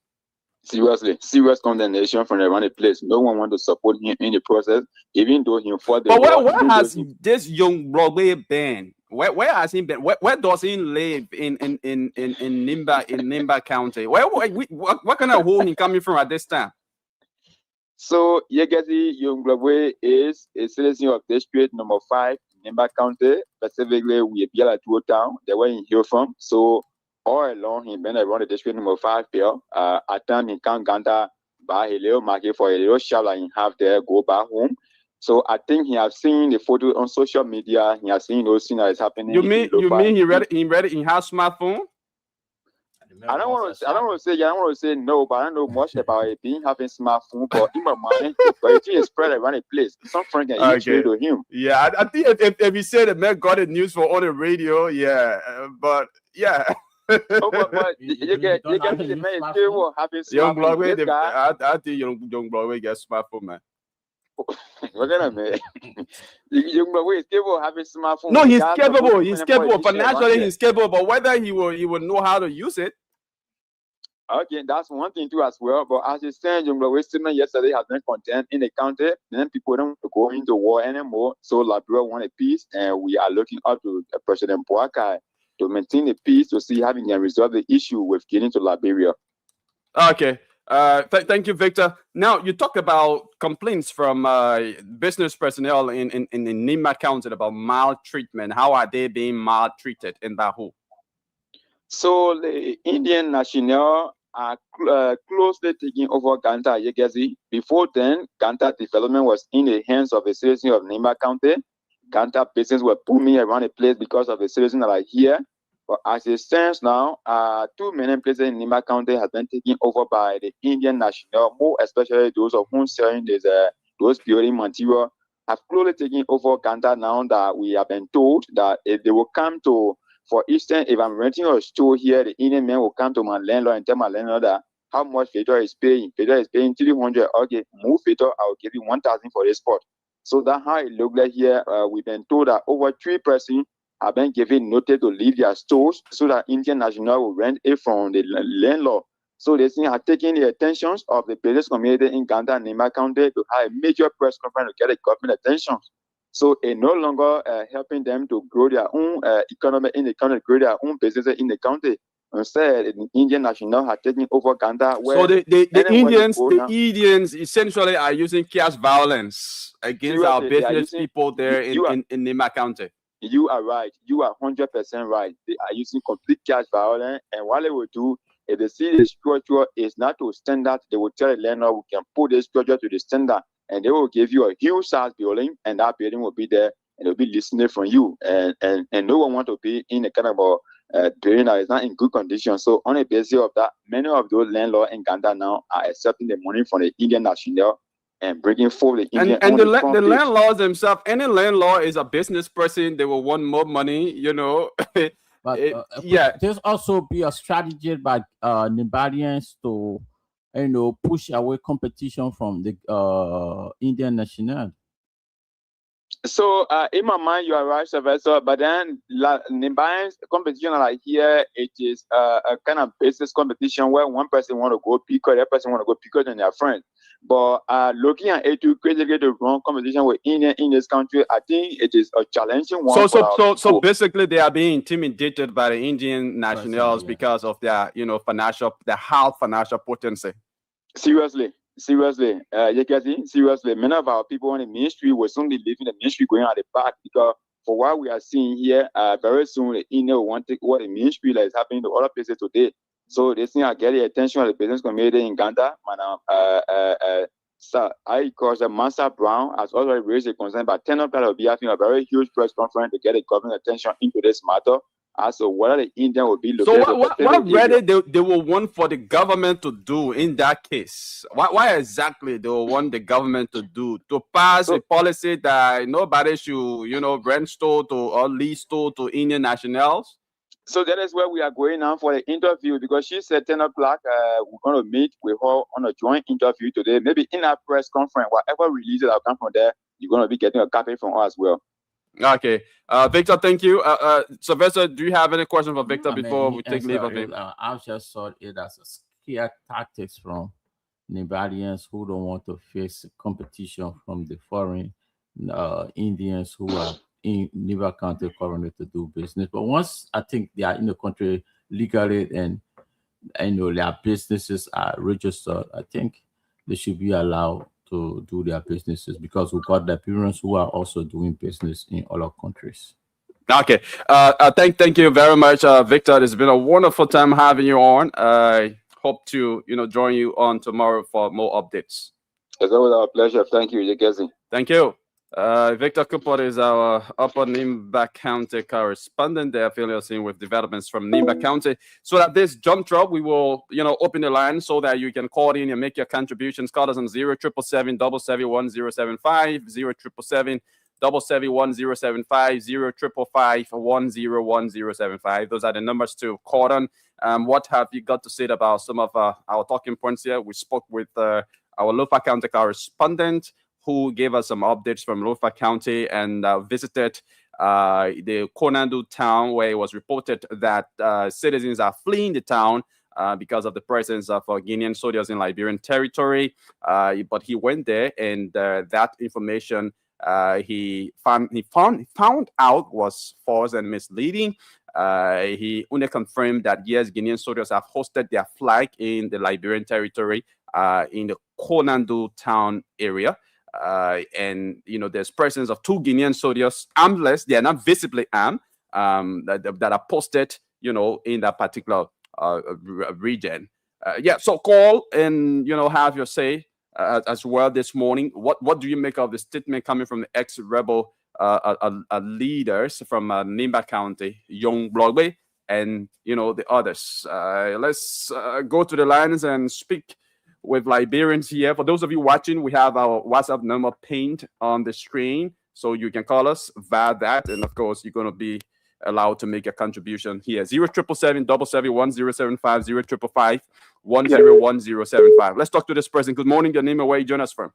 S14: Seriously, serious condemnation from around the place. No one wants to support him in the process, even though he fought the war.
S10: But what has this Young Broadway been? Where has he been? Where does he live in Nimba County? What kind of hole he coming from at this time?
S14: So Yegezi Yunglabwe is a citizen of district number 5, Nimba County. Specifically, we are at Two Town. They were in here from. So all along, he been around the district number 5 here. At time he can't ganda buy a little market for a little shop and have there go back home. So I think he has seen the photo on social media. He has seen those things that is happening.
S10: You mean he read it? He has smartphone?
S14: I don't want to say no, but I don't know much about it being having smartphone. But in my mind, but it is spread around a place. Some friend can eventually to him.
S10: Yeah, I think if he said the man got the news for on the radio, yeah, but yeah.
S14: But you get the man is still having smartphone.
S10: Young Broadway, I think young Broadway gets smartphone, man.
S14: We're gonna man. Young Broadway is still having smartphone.
S10: No, he's capable. He's capable. Financially, he's capable. But whether he will know how to use it.
S14: Okay, that's one thing too as well. But as you said, Young Broadway statement yesterday has been content in the county. Then people don't go into war anymore. So Liberia want a peace, and we are looking up to President Boakai to maintain the peace to see how we can resolve the issue with getting to Liberia.
S10: Okay. Thank you, Victor. Now, you talk about complaints from business personnel in Nimba County about maltreatment. How are they being maltreated in that hole?
S14: So the Indian national are closely taking over Ganta Yegezi. Before then, Ganta development was in the hands of the citizens of Nimba County. Ganta business were booming around the place because of the citizens that are here. But as it stands now, 2 million places in Nimba County have been taken over by the Indian national, more especially those of whom selling those building material have closely taken over Ganta now that we have been told that if they will come to, for instance, if I'm renting a store here, the Indian man will come to my landlord and tell my landlord that how much Victor is paying. Victor is paying 300. Okay, move Victor, I'll give you 1,000 for this spot. So that's how it looks like here. We've been told that over 3 persons have been given notice to leave their stores so that Indian national will rent it from the landlord. So they are taking the attentions of the business community in Ganta and Nimba County to have a major press conference to get the government attention. So it's no longer helping them to grow their own economy in the county, grow their own businesses in the county. Instead, the Indian national have taken over Ganta.
S10: So the Indians essentially are using cash violence against our business people there in Nimba County.
S14: You are right. You are 100% right. They are using complete cash violence. And what they will do, if they see the structure is not to standard, they will tell the landlord, we can put the structure to the standard. And they will give you a huge size building, and that building will be there, and they'll be listening from you. And no one want to be in a kind of building that is not in good condition. So on the basis of that, many of those landlords in Ganta now are accepting the money from the Indian national and bringing forward the Indian.
S10: And the landlords themselves, any landlord is a business person. They will want more money, you know.
S12: But there's also be a strategy by Nimbarians to, push away competition from the Indian national.
S14: So in my mind, you are right, Sylvester. But then Nimbarians competition like here, it is a kind of business competition where one person want to go picker, the other person want to go picker than their friend. But looking at it to create the wrong competition with India in this country, I think it is a challenging one.
S10: So basically, they are being intimidated by the Indian nationals because of their, financial potency.
S14: Seriously, you can see, seriously, many of our people in the ministry will soon be leaving the ministry going at the back because for what we are seeing here, very soon the India will want to take what the ministry that is happening to other places today. So this thing I get the attention of the business community in Uganda. So I call Master Brown has already raised a concern, but 10 of that will be having a very huge press conference to get the government attention into this matter. So what the Indian will be looking.
S10: So what really they will want for the government to do in that case? Why exactly they will want the government to do to pass a policy that nobody should rent store to or lease store to Indian nationals?
S14: So that is where we are going now for the interview because she said 10 o'clock we're going to meet with her on a joint interview today. Maybe in our press conference, whatever releases that come from there, you're going to be getting a copy from us as well.
S10: Okay. Victor, thank you. Sylvester, do you have any questions for Victor before we take leave of him?
S12: I just saw it as a scare tactics from Nibarians who don't want to face competition from the foreign Indians who are in Nimba County currently to do business. But once I think they are in the country legally and their businesses are registered, I think they should be allowed to do their businesses, because we've got the parents who are also doing business in other countries.
S10: Okay. Thank you very much, Victor. It's been a wonderful time having you on. I hope to join you on tomorrow for more updates.
S14: It's always our pleasure. Thank you, Jekezi.
S10: Thank you. Victor Cooper is our Upper Nimba County correspondent. They are affiliating with developments from Nimba County. So at this juncture, we will, open the line so that you can call in and make your contributions. Call us on 0777 771 0775 771 0555 101075. Those are the numbers to call on. What have you got to say about some of our talking points here? We spoke with our Lofa County correspondent, who gave us some updates from Lofa County and visited the Konadu town, where it was reported that citizens are fleeing the town because of the presence of Guinean soldiers in Liberian territory. But he went there, and that information he found out was false and misleading. He only confirmed that yes, Guinean soldiers have hosted their flag in the Liberian territory in the Konadu town area. And there's presence of 2 Guinean soldiers, armless. They are not visibly armed, that are posted, in that particular region. So call and have your say as well this morning. What do you make of the statement coming from the ex-rebel leaders from Nimba County, Young Broadway, and the others? Let's go to the lines and speak with Liberians here. For those of you watching, we have our WhatsApp number pinned on the screen, so you can call us via that. And of course, you're going to be allowed to make a contribution here. 0777 771 0555 101075. Let's talk to this person. Good morning. Your name and where you join us from?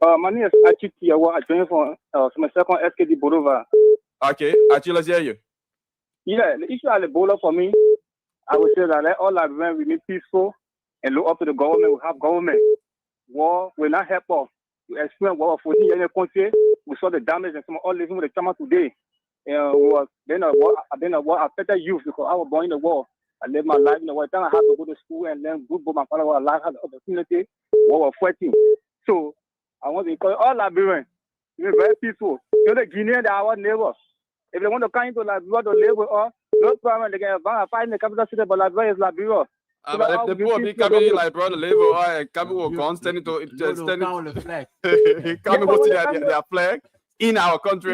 S15: My name is Achiki. I join from my second SKD Boulevard.
S10: Okay, Achiki, let's hear you.
S15: Yeah, the issue at the border for me, I would say that all Liberians remain peaceful and look up to the government. We have government. War will not help us. We experienced war for 14 years in the country. We saw the damage and some all living with the trauma today. Then a war affected youth because I was born in the war. I lived my life in the war. Then I had to go to school and learn good, but my father was alive, had the opportunity. War was fighting. So I want to encourage all Liberians to be very peaceful. The Guineans, they are our neighbors. If they want to come into Liberia to live with us, no problem. They can fight in the capital city, but Liberia is Liberia.
S10: But the people be coming in like brother level or coming will constant to coming with their flag in our country.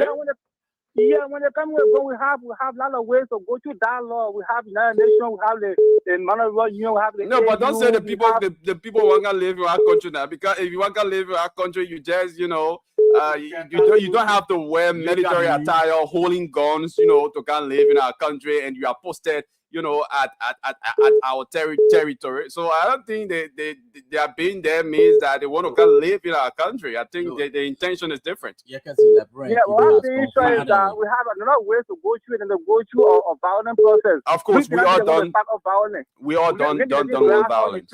S15: When they come, we have a lot of ways to go to dialogue. We have United Nations, we have the Monetary Union, we have the
S10: no, but don't
S15: AU,
S10: say the people want to live in our country now, because if you want to live in our country, you just you don't have to wear military attire, holding guns, to come live in our country, and you are posted at our territory. So I don't think they are being there means that they want to come live in our country. I think the intention is different.
S15: Yeah, what I'm saying is that we have another way to go through it and to go through a violent process.
S10: Of course, we are done. We are done with violence.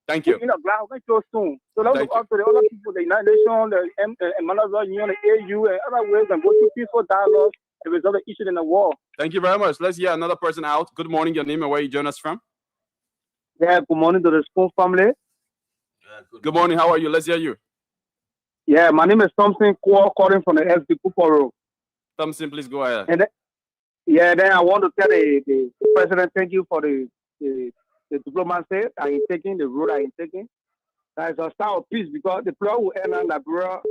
S10: Thank you.
S15: Soon. So let's look up to the other people, the United Nations, the Monetary Union, the AU, and other ways, and go through peaceful dialogue and resolve the issue in the war.
S10: Thank you very much. Let's hear another person out. Good morning. Your name and where you join us from?
S15: Yeah, good morning to the Spoon family.
S10: Good morning. How are you? Let's hear you.
S15: Yeah, my name is Thompson, calling from the SD Cooper Road.
S10: Thompson, please go ahead.
S15: And then I want to tell the president, thank you for the diplomacy I am taking, the road I am taking. That is a start of peace, because the plan will end on the bro.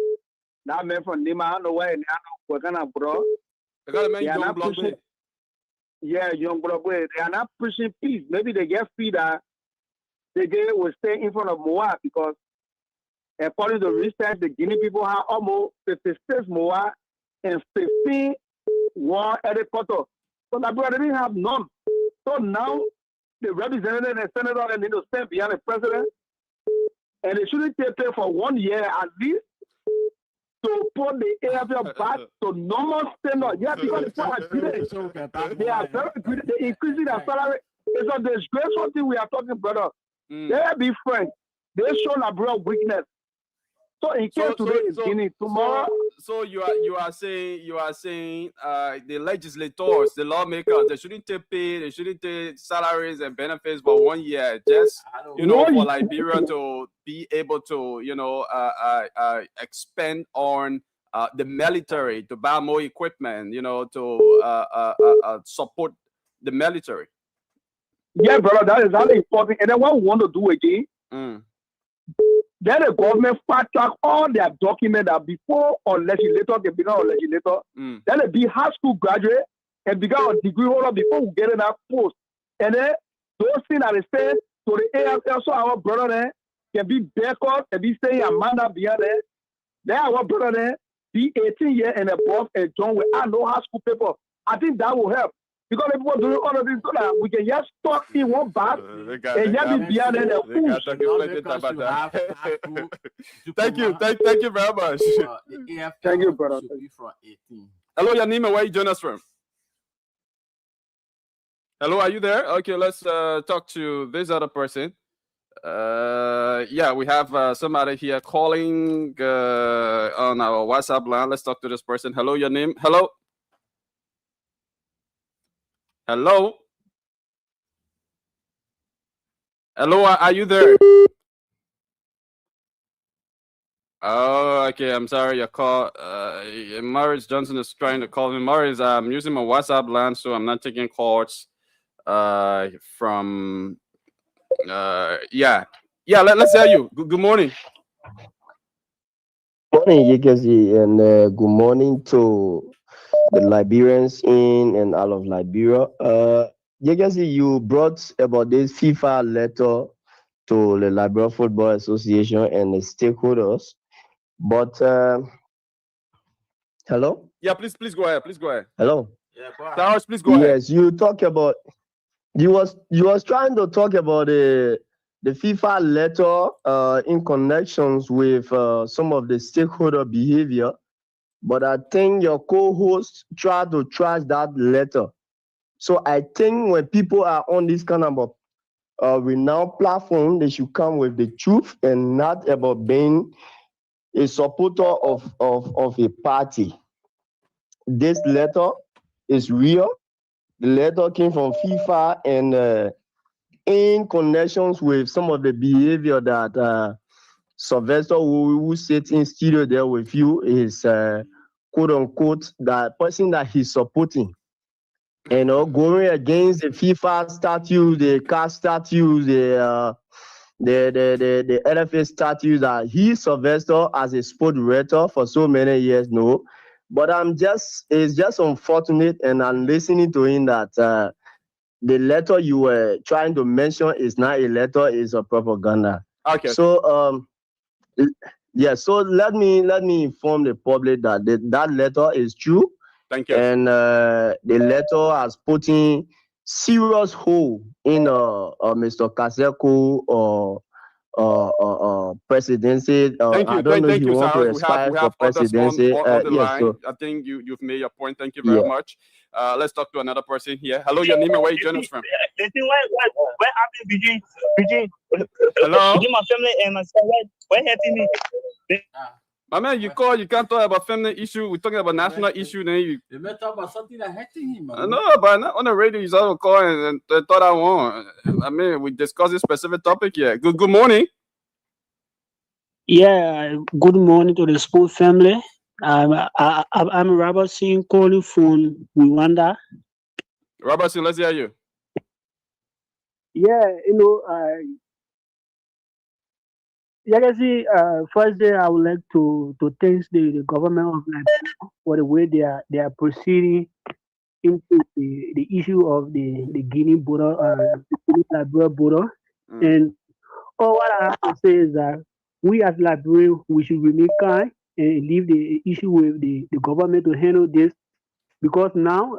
S15: That man from Nimba, I don't know where we're gonna bro.
S10: They got a man young blood.
S15: Yeah, young blood. They are not pushing peace. Maybe they get free that they will stay in front of Moab, because according to research, the Guinea people have almost 56 Moab and 15 war headquarters. So that brother didn't have none. So now the representative and senator they need to stand behind the president, and they shouldn't take place for 1 year at least to put the AFL back to normal standard. Yeah, because they are very good. They increasing their salary. It's a disgraceful thing we are talking, brother. They be friends. They show a real weakness.
S16: So in case today is Guinea, tomorrow.
S10: So you are saying the legislators, the lawmakers, they shouldn't take pay, they shouldn't take salaries and benefits for 1 year, just for Liberia to be able to expand on the military, to buy more equipment, to support the military.
S16: Yeah, brother, that is very important. And then what we want to do again, then the government fast track all their documents that before a legislator can become a legislator, then they be high school graduate and become a degree holder before we get in that post. And then those things that they say to the AFL, so our brother there can be backup and be staying Amanda beyond there. Then our brother there be 18 years and above and John with no high school paper. I think that will help. Because people doing all of this so that we can just talk in one bus and just be beyond the push.
S10: Thank you very much.
S16: Thank you, brother.
S10: Hello, Yanima, where you join us from? Hello, are you there? Okay, let's talk to this other person. Yeah, we have somebody here calling on our WhatsApp line. Let's talk to this person. Hello, your name? Hello. Hello? Hello, are you there? Oh, okay, I'm sorry, your call. Maurice Johnson is trying to call me. Maurice, I'm using my WhatsApp line, so I'm not taking calls from... yeah, let's hear you. Good morning.
S17: Good morning, Yekezi, and good morning to the Liberians in and out of Liberia. Yekezi, you brought about this FIFA letter to the Liberia Football Association and the stakeholders, but hello?
S10: Yeah, please go ahead.
S17: Hello?
S10: Yeah, Towers, please go ahead.
S17: Yes, you talk about... You was trying to talk about the FIFA letter in connections with some of the stakeholder behavior, but I think your co-host tried to trash that letter. So I think when people are on this kind of renowned platform, they should come with the truth and not about being a supporter of a party. This letter is real. The letter came from FIFA and in connections with some of the behavior that Sylvester, who sits in studio there with you, is quote unquote that person that he's supporting. You know, going against the FIFA statutes, the CAS statutes, the LFA statutes that he Sylvester as a sport director for so many years. No, but it's just unfortunate, and I'm listening to him that. The letter you were trying to mention is not a letter; it's a propaganda.
S10: Okay.
S17: So yeah. So let me inform the public that that letter is true.
S10: Thank you.
S17: And the letter has put in serious hole in Mr. Kaseko or presidency.
S10: Thank you.
S17: I don't know if you want to
S10: Cyrus.
S17: aspire
S10: We
S17: for
S10: have others
S17: presidency.
S10: on the
S17: Yes,
S10: line.
S17: so,
S10: I think you've made your point. Thank you very much. Let's talk to another person here. Hello, your name and where you join us from?
S18: What happened between
S10: Hello?
S18: between my family and my son? What happened to me?
S10: My man, you can't talk about family issue. We're talking about national issue. Then you
S12: may talk about something that hurting him.
S10: I know, but not on the radio. He's on call and thought I won. I mean, we discussed this specific topic here. Good morning.
S18: Yeah, good morning to the sport family. I'm Robert Singh calling from Rwanda.
S10: Robert Singh, let's hear you.
S18: Yeah, first day I would like to thank the government of Nigeria for the way they are proceeding into the issue of the Guinea border, the Liberia border. And all what I have to say is that we as Liberians, we should remain kind and leave the issue with the government to handle this, because now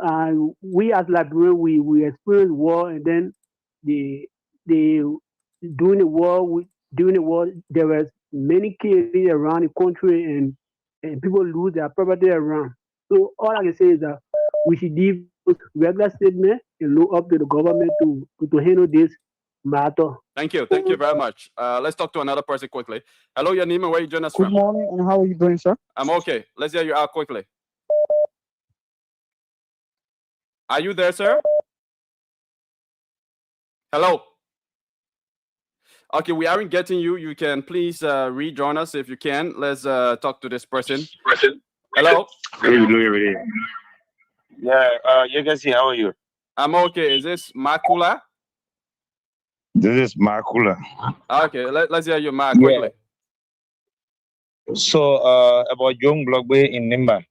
S18: we as Liberians, we experience war, and then during the war there was many killings around the country, and people lose their property around. So all I can say is that we should give regular statement and look up to the government to handle this matter.
S10: Thank you very much. Let's talk to another person quickly. Hello, your name and where you join us from?
S19: Good morning, and how are you doing, sir?
S10: I'm okay. Let's hear you out quickly. Are you there, sir? Hello. Okay, we aren't getting you. You can please rejoin us if you can. Let's talk to this person. Hello.
S13: Yeah, you can see, how are you?
S10: I'm okay. Is this Makula?
S13: This is Markula.
S10: Okay, let's hear you, Mark, quickly.
S13: So, about young blogway in Nimba,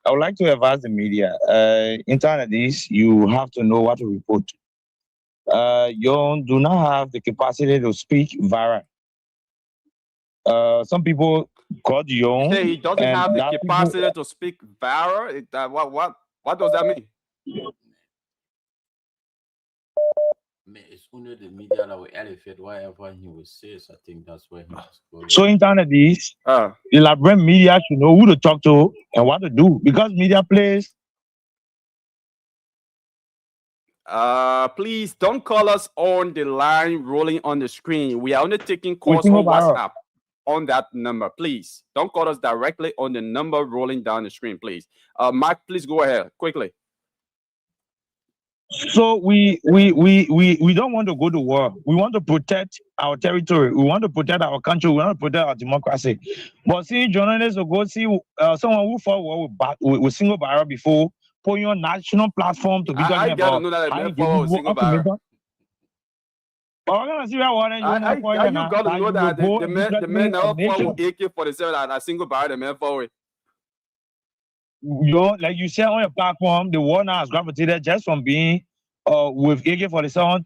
S13: I would like to advise the media. Internet is, you have to know what to report. You do not have the capacity to speak vara. Some people called young.
S10: Hey, he doesn't have the capacity to speak vara. What does that mean?
S12: Man, it's only the media that will elevate whatever he will say. So I think that's where he was going.
S13: So internet is, the elaborate media should know who to talk to and what to do, because media plays.
S10: Please don't call us on the line rolling on the screen. We are only taking calls on WhatsApp on that number. Please don't call us directly on the number rolling down the screen, please. Mark, please go ahead quickly.
S13: So we don't want to go to war. We want to protect our territory. We want to protect our country. We want to protect our democracy. But see, journalists will go see someone who fought war with single barrel before, put your national platform to be talking
S10: I gotta
S13: about
S10: know that
S13: how
S10: I
S13: you give people
S10: single barrel.
S13: But we're gonna see that one. You
S10: got to know that the men never fought with AK-47 and a single barrel. The men fought with.
S13: Like you said on your platform, the war now has gravitated just from being with AK-47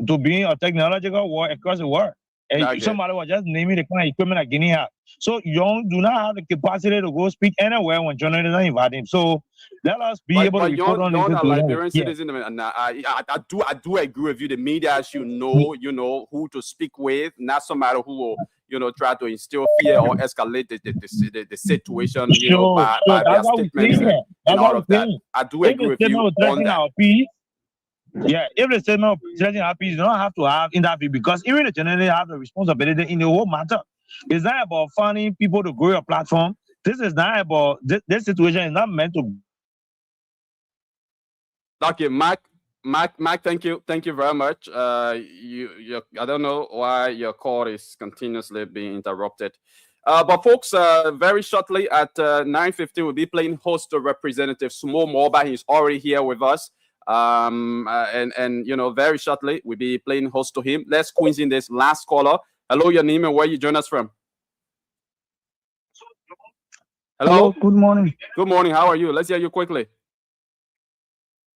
S13: to being a technological war across the world. And somebody was just naming the kind of equipment that Guinea has. So Young do not have the capacity to go speak anywhere when journalists invite him. So let us be able to report on this.
S10: Young, Liberian citizen, and I do agree with you. The media should know who to speak with, not somebody who will try to instill fear or escalate the situation, by their statements and all of that. I do agree with you on that.
S13: Yeah, if the statement of threatening our peace, you don't have to have interview, because even the journalists have the responsibility in the whole matter. It's not about finding people to grow your platform. This is not about this situation is not meant to.
S10: Okay, Mark, thank you very much. I don't know why your call is continuously being interrupted. But folks, very shortly at 9:50, we'll be playing host to Representative Sumo Moba. He's already here with us. And very shortly we'll be playing host to him. Let's squeeze in this last caller. Hello, your name and where you join us from? Hello.
S19: Good morning.
S10: Good morning. How are you? Let's hear you quickly.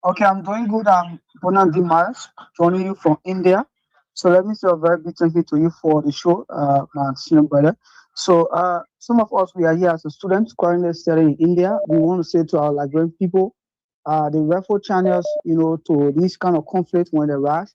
S19: Okay, I'm doing good. I'm Bonan Dimas, joining you from India. So let me say a very big thank you to you for the show, my senior brother. So some of us, we are here as a student currently studying in India. We want to say to our Liberian people, the referral channels, to this kind of conflict when they rise,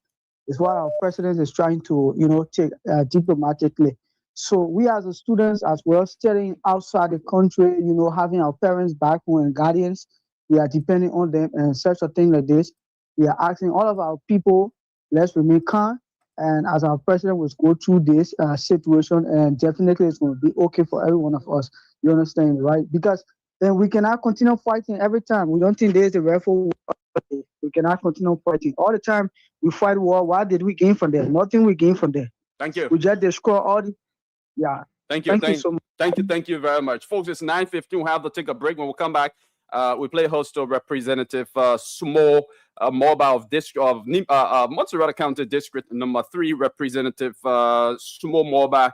S19: is what our president is trying to, take diplomatically. So we as a students, as well, studying outside the country, having our parents back home and guardians, we are depending on them, and such a thing like this. We are asking all of our people, let's remain calm. And as our president will go through this situation, and definitely it's going to be okay for every one of us. You understand, right? Because then we cannot continue fighting every time. We don't think there's a referral. We cannot continue fighting all the time. We fight war. What did we gain from there? Nothing we gain from there.
S10: Thank you.
S19: We just destroy all the. Yeah.
S10: Thank you so
S19: much.
S10: Thank you very much, folks. It's 9:15. We'll have to take a break. When we come back, we play host to Representative Sumo Moba of Montserrat County District number 3. Representative Sumo Moba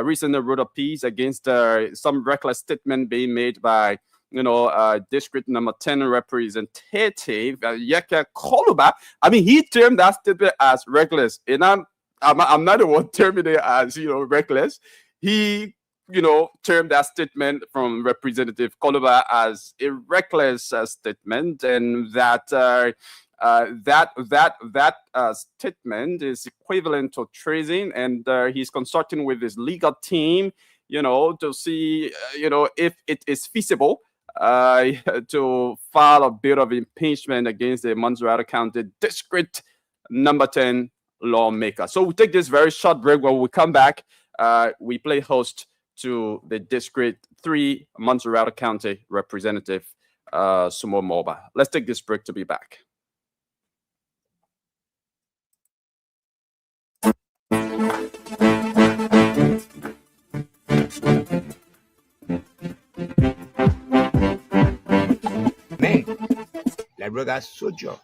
S10: recently wrote a piece against some reckless statement being made by District number 10 representative Yeke Koluba. I mean, he termed that statement as reckless, and I'm not the one terming it as reckless. He termed that statement from Representative Koluba as a reckless statement, and that statement is equivalent to treason, and he's consulting with his legal team, to see, if it is feasible to file a bit of impeachment against the Montserrat County District number 10 Lawmaker. So we take this very short break. When we come back, we play host to the District 3 Montserrat County Representative, Sumo Moba. Let's take this break to be back.
S2: Men, like brother soldier.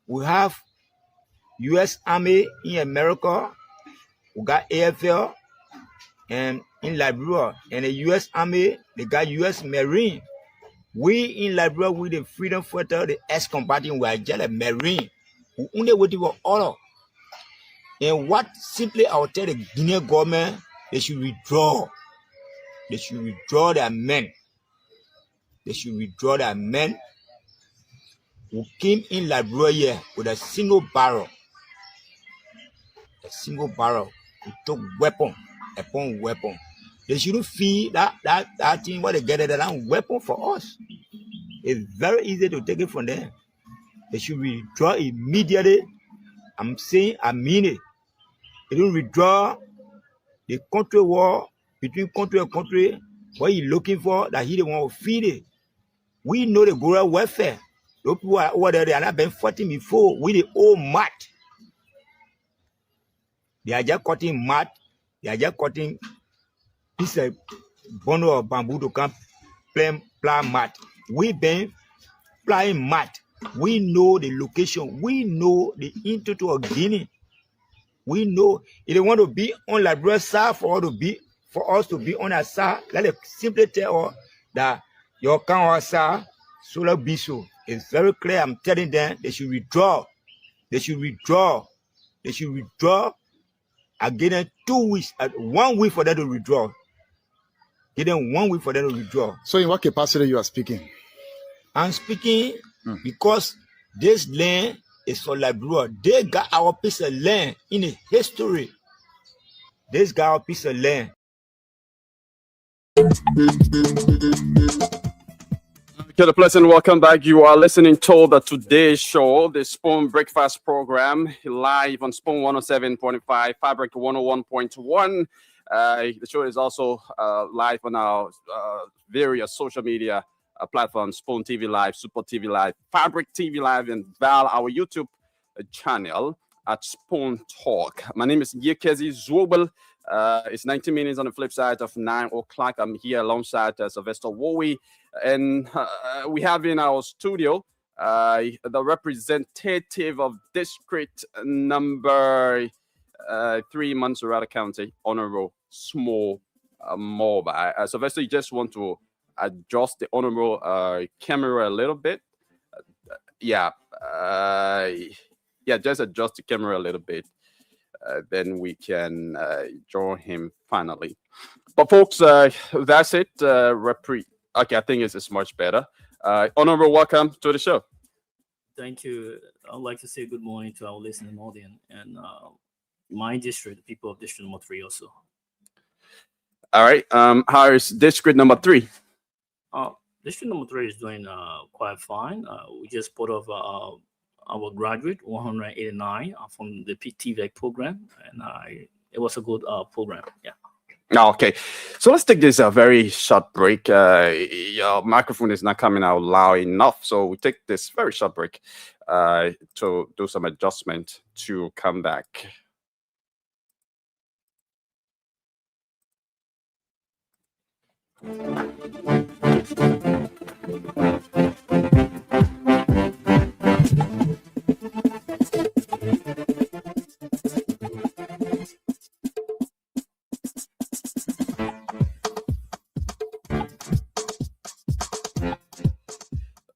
S2: We have U.S. Army in America. We got AFL and in Liberia, and the U.S. Army, they got U.S. Marine. We in Liberia, with the freedom fighter, the ex-combatant, we are just a Marine. We only waiting for order. And what simply I will tell the Guinean government, they should withdraw. They should withdraw their men. They should withdraw their men who came in Liberia with a single barrel. A single barrel. We took weapon upon weapon. They shouldn't feel that thing what they get that weapon for us. It's very easy to take it from them. They should withdraw immediately. I'm saying I mean it. They don't withdraw the country war between country and country. What you looking for that he don't want to feed it. We know the guerrilla warfare. Those people are over there, they are not been fighting before. We the old mat. They are just cutting mat. They are just cutting piece of bundle of bamboo to come plant mat. We been flying mat. We know the location. We know the institute of Guinea. We know if they want to be on Liberia side for us to be on our side, let us simply tell us that your count side, so be so. It's very clear. I'm telling them they should withdraw. They should withdraw. They should withdraw. I give them 2 weeks, 1 week for them to withdraw. Give them 1 week for them to withdraw.
S11: So in what capacity you are speaking?
S2: I'm speaking because this land is for Liberia. They got our piece of land in the history. This got our piece of land.
S10: Okay, pleasant welcome back. You are listening to the Today Show, the Spoon Breakfast Program, live on Spoon 107.5, Fabric 101.1. The show is also live on our various social media platforms, Spoon TV Live, Super TV Live, Fabric TV Live, and Val, our YouTube channel at Spoon Talk. My name is Yekezi Zwobel. It's 90 minutes on the flip side of 9 o'clock. I'm here alongside Sylvester Wowie. And we have in our studio the representative of District number 3, Montserrat County, Honorable Small Moba. Sylvester, you just want to adjust the honorable camera a little bit. Just adjust the camera a little bit. Then we can draw him finally. But folks, that's it. Okay, I think it's much better. Honorable, welcome to the show.
S20: Thank you. I'd like to say good morning to our listening audience and my district, the people of District number 3 also.
S10: All right. How is District number 3?
S20: District number 3 is doing quite fine. We just put off our graduate, 189 from the TVEC program, and it was a good program. Yeah.
S10: Okay, so let's take this very short break. Your microphone is not coming out loud enough, so we take this very short break to do some adjustment to come back.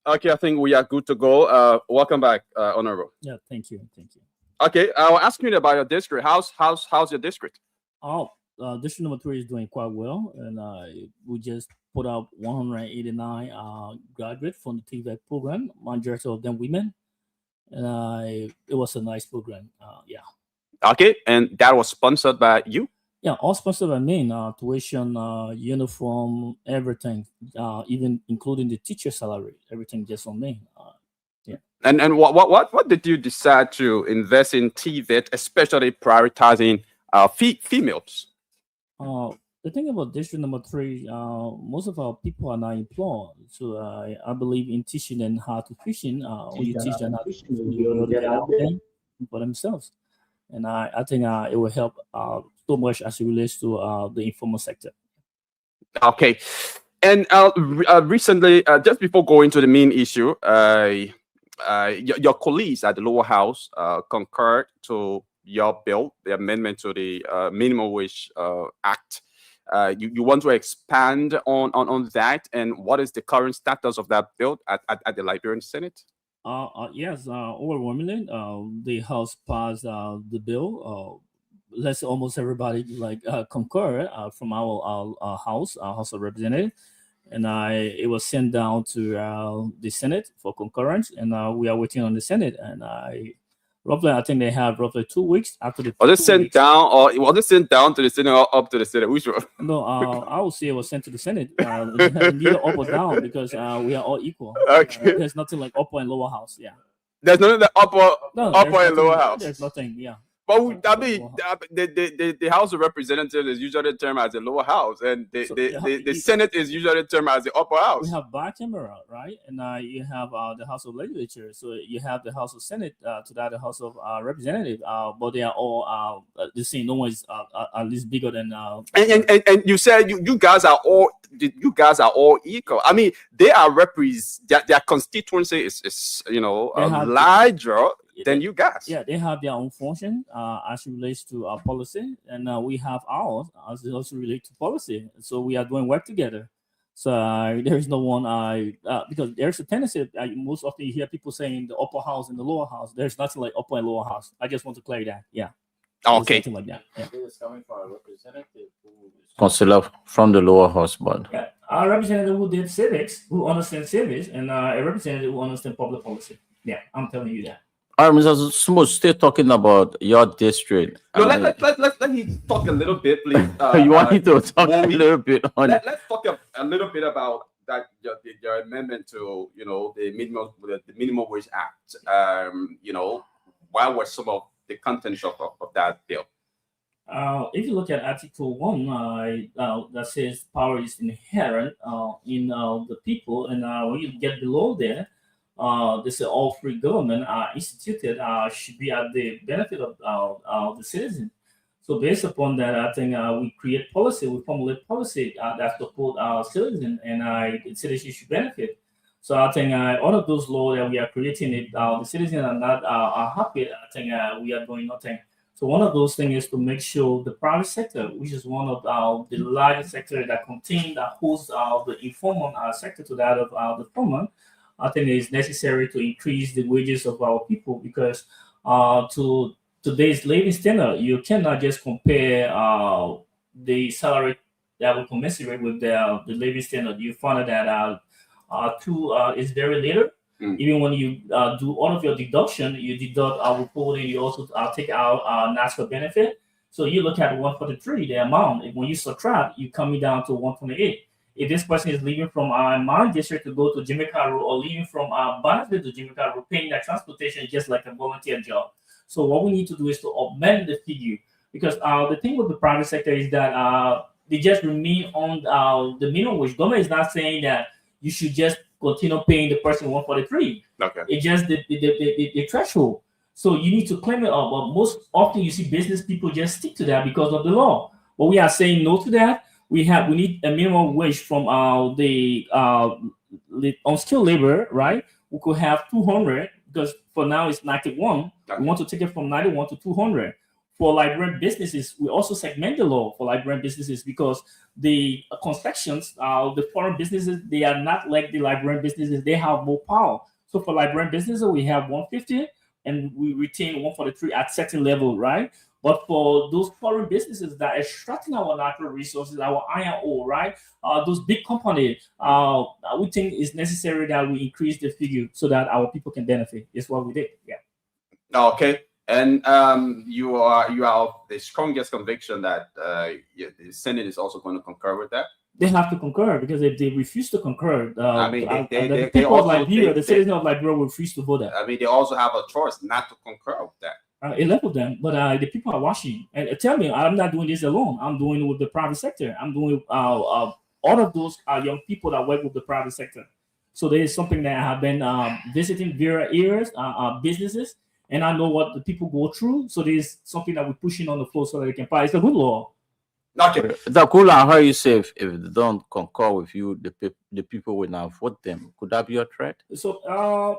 S10: Okay, I think we are good to go. Welcome back, Honorable.
S20: Yeah, thank you.
S10: Okay, I'll ask you about your district. How's your district?
S20: District number 3 is doing quite well, and we just put out 189 graduates from the TVEC program, majority of them women, and it was a nice program.
S10: Okay, and that was sponsored by you?
S20: Yeah, all sponsored by me. Tuition, uniform, everything, even including the teacher salary, everything just on me. Yeah.
S10: And what did you decide to invest in TVET, especially prioritizing females?
S20: The thing about district number 3, most of our people are not employed. So I believe in teaching them how to fishing. When you teach them how to fishing, they'll be able to get out there for themselves. And I think it will help so much as it relates to the informal sector.
S10: Okay. And recently, just before going to the main issue, your colleagues at the lower house concurred to your bill, the amendment to the minimum wage act. You want to expand on that, and what is the current status of that bill at the Liberian Senate?
S20: Yes, overwhelmingly, the House passed the bill. Let's almost everybody concur from our House of Representatives, and it was sent down to the Senate for concurrence, and we are waiting on the Senate. And I think they have roughly 2 weeks after the.
S10: Was it sent down, or was it sent down to the Senate or up to the Senate? Which one?
S20: No, I would say it was sent to the Senate. Neither up or down, because we are all equal.
S10: Okay.
S20: There's nothing like upper and lower house. Yeah.
S10: There's nothing the upper and lower house.
S20: There's nothing. Yeah.
S10: But I mean, the House of Representatives is usually termed as the lower house, and the Senate is usually termed as the upper house.
S20: We have bicameral, right? And you have the House of Legislature. So you have the House of Senate to that the House of Representatives, but they are all the same. No one is at least bigger than.
S10: And you said you guys are all equal. I mean, they are their constituency is larger than you guys.
S20: Yeah, they have their own function as it relates to our policy, and we have ours as it also relates to policy. So we are doing work together. So there is no one because there's a tendency most often you hear people saying the upper house and the lower house. There's nothing like upper and lower house. I just want to clear that. Yeah.
S10: Okay.
S20: Something like that. Yeah.
S12: It's coming from a representative consular from the lower house, but
S20: yeah, a representative who did civics, who understands civics, and a representative who understands public policy. Yeah, I'm telling you that.
S12: All right, Mr. Smooth, still talking about your district.
S10: No, let me talk a little bit, please.
S12: You want me to talk a little bit on it?
S10: Let's talk a little bit about that your amendment to the minimum wage act. Why were some of the contents of that bill?
S20: If you look at Article 1, that says power is inherent in the people, and when you get below there, they say all free government are instituted should be at the benefit of the citizen. So based upon that, I think we create policy, we formulate policy that support our citizen, and citizens should benefit. So I think all of those laws that we are creating, if the citizens are not happy, I think we are doing nothing. So one of those things is to make sure the private sector, which is one of the largest sector that holds the informal sector to that of the formal, I think it is necessary to increase the wages of our people, because to today's living standard, you cannot just compare the salary that will commensurate with the living standard. You find that two is very little. Even when you do all of your deduction, you deduct our withholding, you also take out national benefit. So you look at 143, the amount. When you subtract, you coming down to 128. If this person is leaving from my district to go to Jamaica Road, or leaving from Barnesville to Jamaica Road, paying that transportation is just like a volunteer job. So what we need to do is to augment the figure, because the thing with the private sector is that they just remain on the minimum wage. Government is not saying that you should just continue paying the person 143.
S10: Okay.
S20: It's just the threshold. So you need to claim it up. But most often you see business people just stick to that because of the law. But we are saying no to that. We need a minimum wage from the unskilled labor, right? We could have 200, because for now it's 91. Okay. We want to take it from 91 to 200. For Liberian businesses, we also segment the law for Liberian businesses, because the constructions, the foreign businesses, they are not like the Liberian businesses. They have more power. So for Liberian businesses, we have 150, and we retain 143 at certain level, right? But for those foreign businesses that are extracting our natural resources, our iron ore, right? Those big companies, we think it's necessary that we increase the figure so that our people can benefit. It's what we did. Yeah.
S10: Okay. And you are of the strongest conviction that the Senate is also going to concur with that?
S20: They have to concur, because if they refuse to concur, the
S10: they
S20: people of
S10: also
S20: Liberia, the citizens of Liberia will refuse to vote that.
S10: I mean, they also have a choice not to concur with that.
S20: 11 of them, but the people are watching. And tell me, I'm not doing this alone. I'm doing it with the private sector. I'm doing all of those young people that work with the private sector. So there is something that I have been visiting various areas, businesses, and I know what the people go through. So there's something that we're pushing on the floor so that they can pass. It's a good law.
S12: Okay. The cool and how you say if they don't concur with you, the people will now vote them. Could that be a threat?
S20: So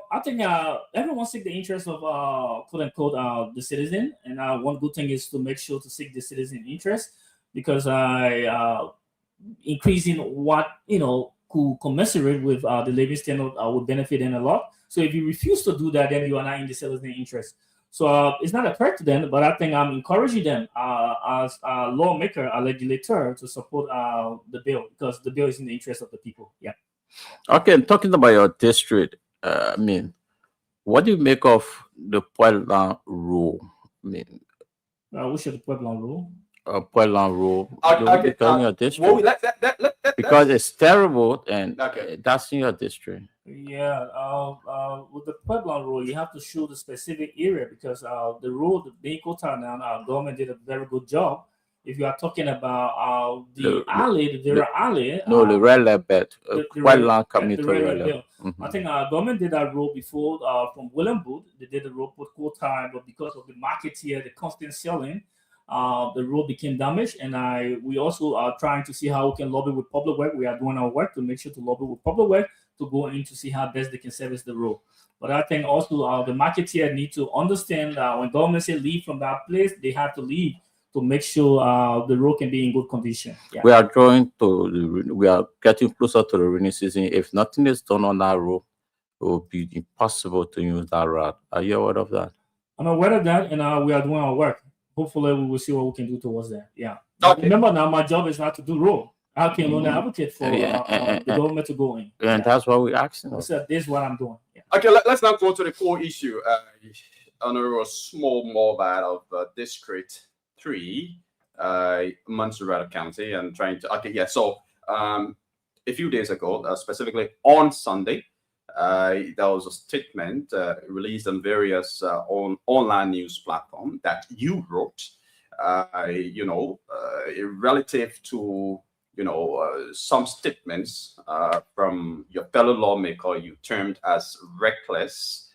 S20: I think everyone seek the interest of quote unquote the citizen, and one good thing is to make sure to seek the citizen interest, because increasing what could commensurate with the living standard would benefit them a lot. So if you refuse to do that, then you are not in the citizen interest. So it's not a threat to them, but I think I'm encouraging them as a lawmaker, a legislator, to support the bill, because the bill is in the interest of the people. Yeah.
S12: Okay, and talking about your district, I mean, what do you make of the Puebla rule? I mean,
S20: which is the Puebla rule?
S12: Puebla rule.
S10: Okay,
S12: in your district. Because it's terrible, and that's in your district.
S20: Yeah, with the Puebla rule, you have to show the specific area, because the rule, the Dakota now, our government did a very good job. If you are talking about the alley, the Vera alley,
S12: no, the red bed, quite long coming to
S20: red. I think our government did that rule before from William Booth. They did the rule put cool time, but because of the market here, the constant selling, the road became damaged, and we also are trying to see how we can lobby with public work. We are doing our work to make sure to lobby with public work to go in to see how best they can service the road. But I think also the marketeer need to understand that when government say leave from that place, they have to leave to make sure the road can be in good condition. Yeah.
S12: We are getting closer to the rainy season. If nothing is done on that road, it will be impossible to use that route. Are you aware of that?
S20: I'm aware of that, and we are doing our work. Hopefully, we will see what we can do towards that. Yeah.
S10: Okay.
S20: Remember now, my job is not to do road. I can only advocate for the government to go in.
S12: And that's what we're asking.
S20: So this is what I'm doing. Yeah.
S10: Okay, let's now go to the core issue. On a small mobile of District 3, Montserrat County, and trying to. Okay, yeah. So a few days ago, specifically on Sunday, there was a statement released on various online news platforms that you wrote, relative to some statements from your fellow lawmaker you termed as reckless,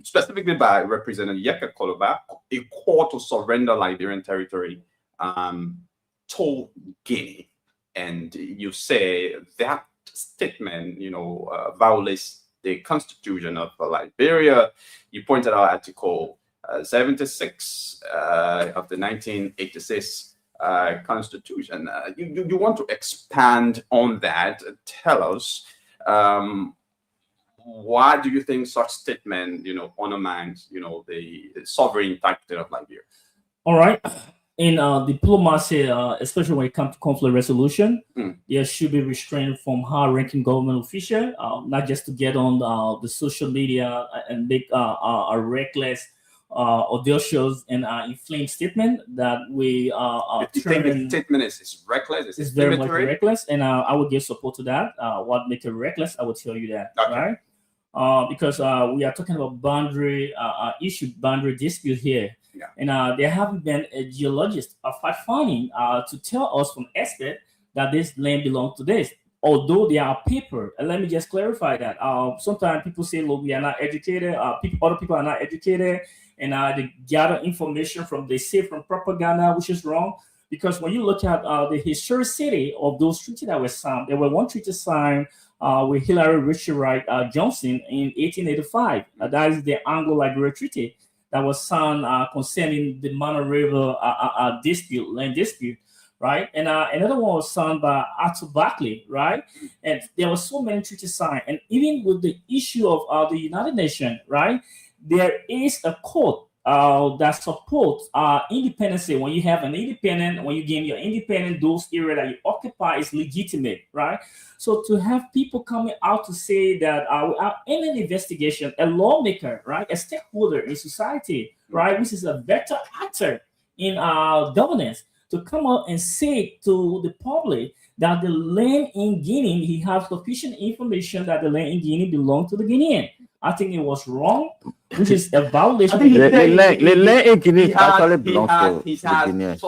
S10: specifically by Representative Yeka Koloba, a call to surrender Liberian territory to Guinea. And you say that statement, violates the Constitution of Liberia. You pointed out Article 76 of the 1986 Constitution. You want to expand on that? Tell us, why do you think such statement, undermines, the sovereign title of Liberia?
S20: All right. In diplomacy, especially when it comes to conflict resolution, there should be restraint from high-ranking government official, not just to get on the social media and make a reckless, audacious, and inflamed statement that we are.
S10: You think the statement is reckless?
S20: It's very much reckless, and I would give support to that. What makes it reckless? I will tell you that, right? Because we are talking about boundary dispute here.
S10: Yeah.
S20: And there haven't been a geologist, a fact finding to tell us from expert that this land belongs to this. Although they are paper, and let me just clarify that. Sometimes people say, "Look, we are not educated. Other people are not educated, and they gather information from propaganda, which is wrong." Because when you look at the historicity of those treaties that were signed, there were one treaty signed with Hillary Richard Wright Johnson in 1885. That is the Anglo-Liberia Treaty that was signed concerning the Mana River land dispute, right? And another one was signed by Arthur Buckley, right? And there were so many treaties signed. And even with the issue of the United Nations, right, there is a court that supports independence. When you have an independent, when you gain your independence, those areas that you occupy is legitimate, right? So to have people coming out to say that without any investigation, a lawmaker, right, a stakeholder in society, right, which is a better actor in governance, to come out and say to the public that the land in Guinea, he has sufficient information that the land in Guinea belongs to the Guinean. I think it was wrong, which is a violation.
S10: I think
S12: The land in Guinea actually
S10: he
S12: belongs to the
S10: has
S12: Guineans.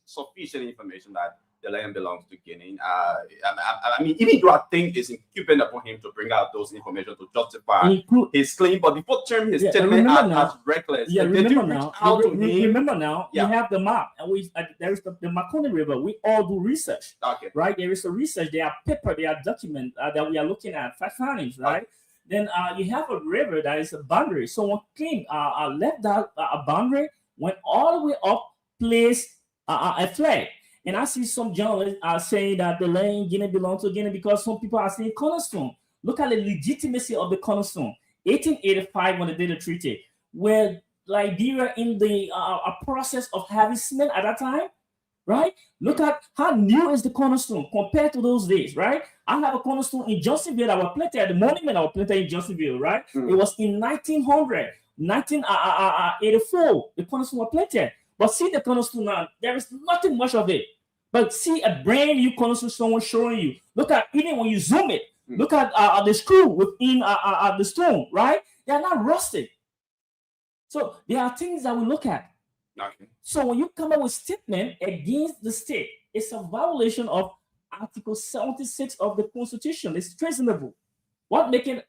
S10: sufficient information that the land belongs to Guinea. I mean, even though I think it's incumbent upon him to bring out those information to justify his claim, but before turning his statement as reckless,
S20: Remember now,
S10: Yeah.
S20: we have the map, and there is the Maconi River. We all do research,
S10: Okay.
S20: right? There is a research. There are paper, there are documents that we are looking at, fact findings, right?
S10: Okay.
S20: Then you have a river that is a boundary. Someone claimed left that a boundary, went all the way up, placed a flag. And I see some journalists are saying that the land in Guinea belongs to Guinea because some people are saying cornerstone. Look at the legitimacy of the cornerstone. 1885, when they did the treaty, where Liberia in the a process of having cement at that time, right? Look at how new is the cornerstone compared to those days, right? I have a cornerstone in Johnsonville that was planted at the monument that was planted in Johnsonville, right? It was in 1900, 1984, the cornerstone was planted. But see the cornerstone now, there is nothing much of it. But see a brand new cornerstone someone showing you. Look at, even when you zoom it, look at the screw within the stone, right? They are not rusted. So there are things that we look at.
S10: Okay.
S20: So when you come up with statement against the state, it's a violation of Article 76 of the Constitution. It's treasonable. What makes it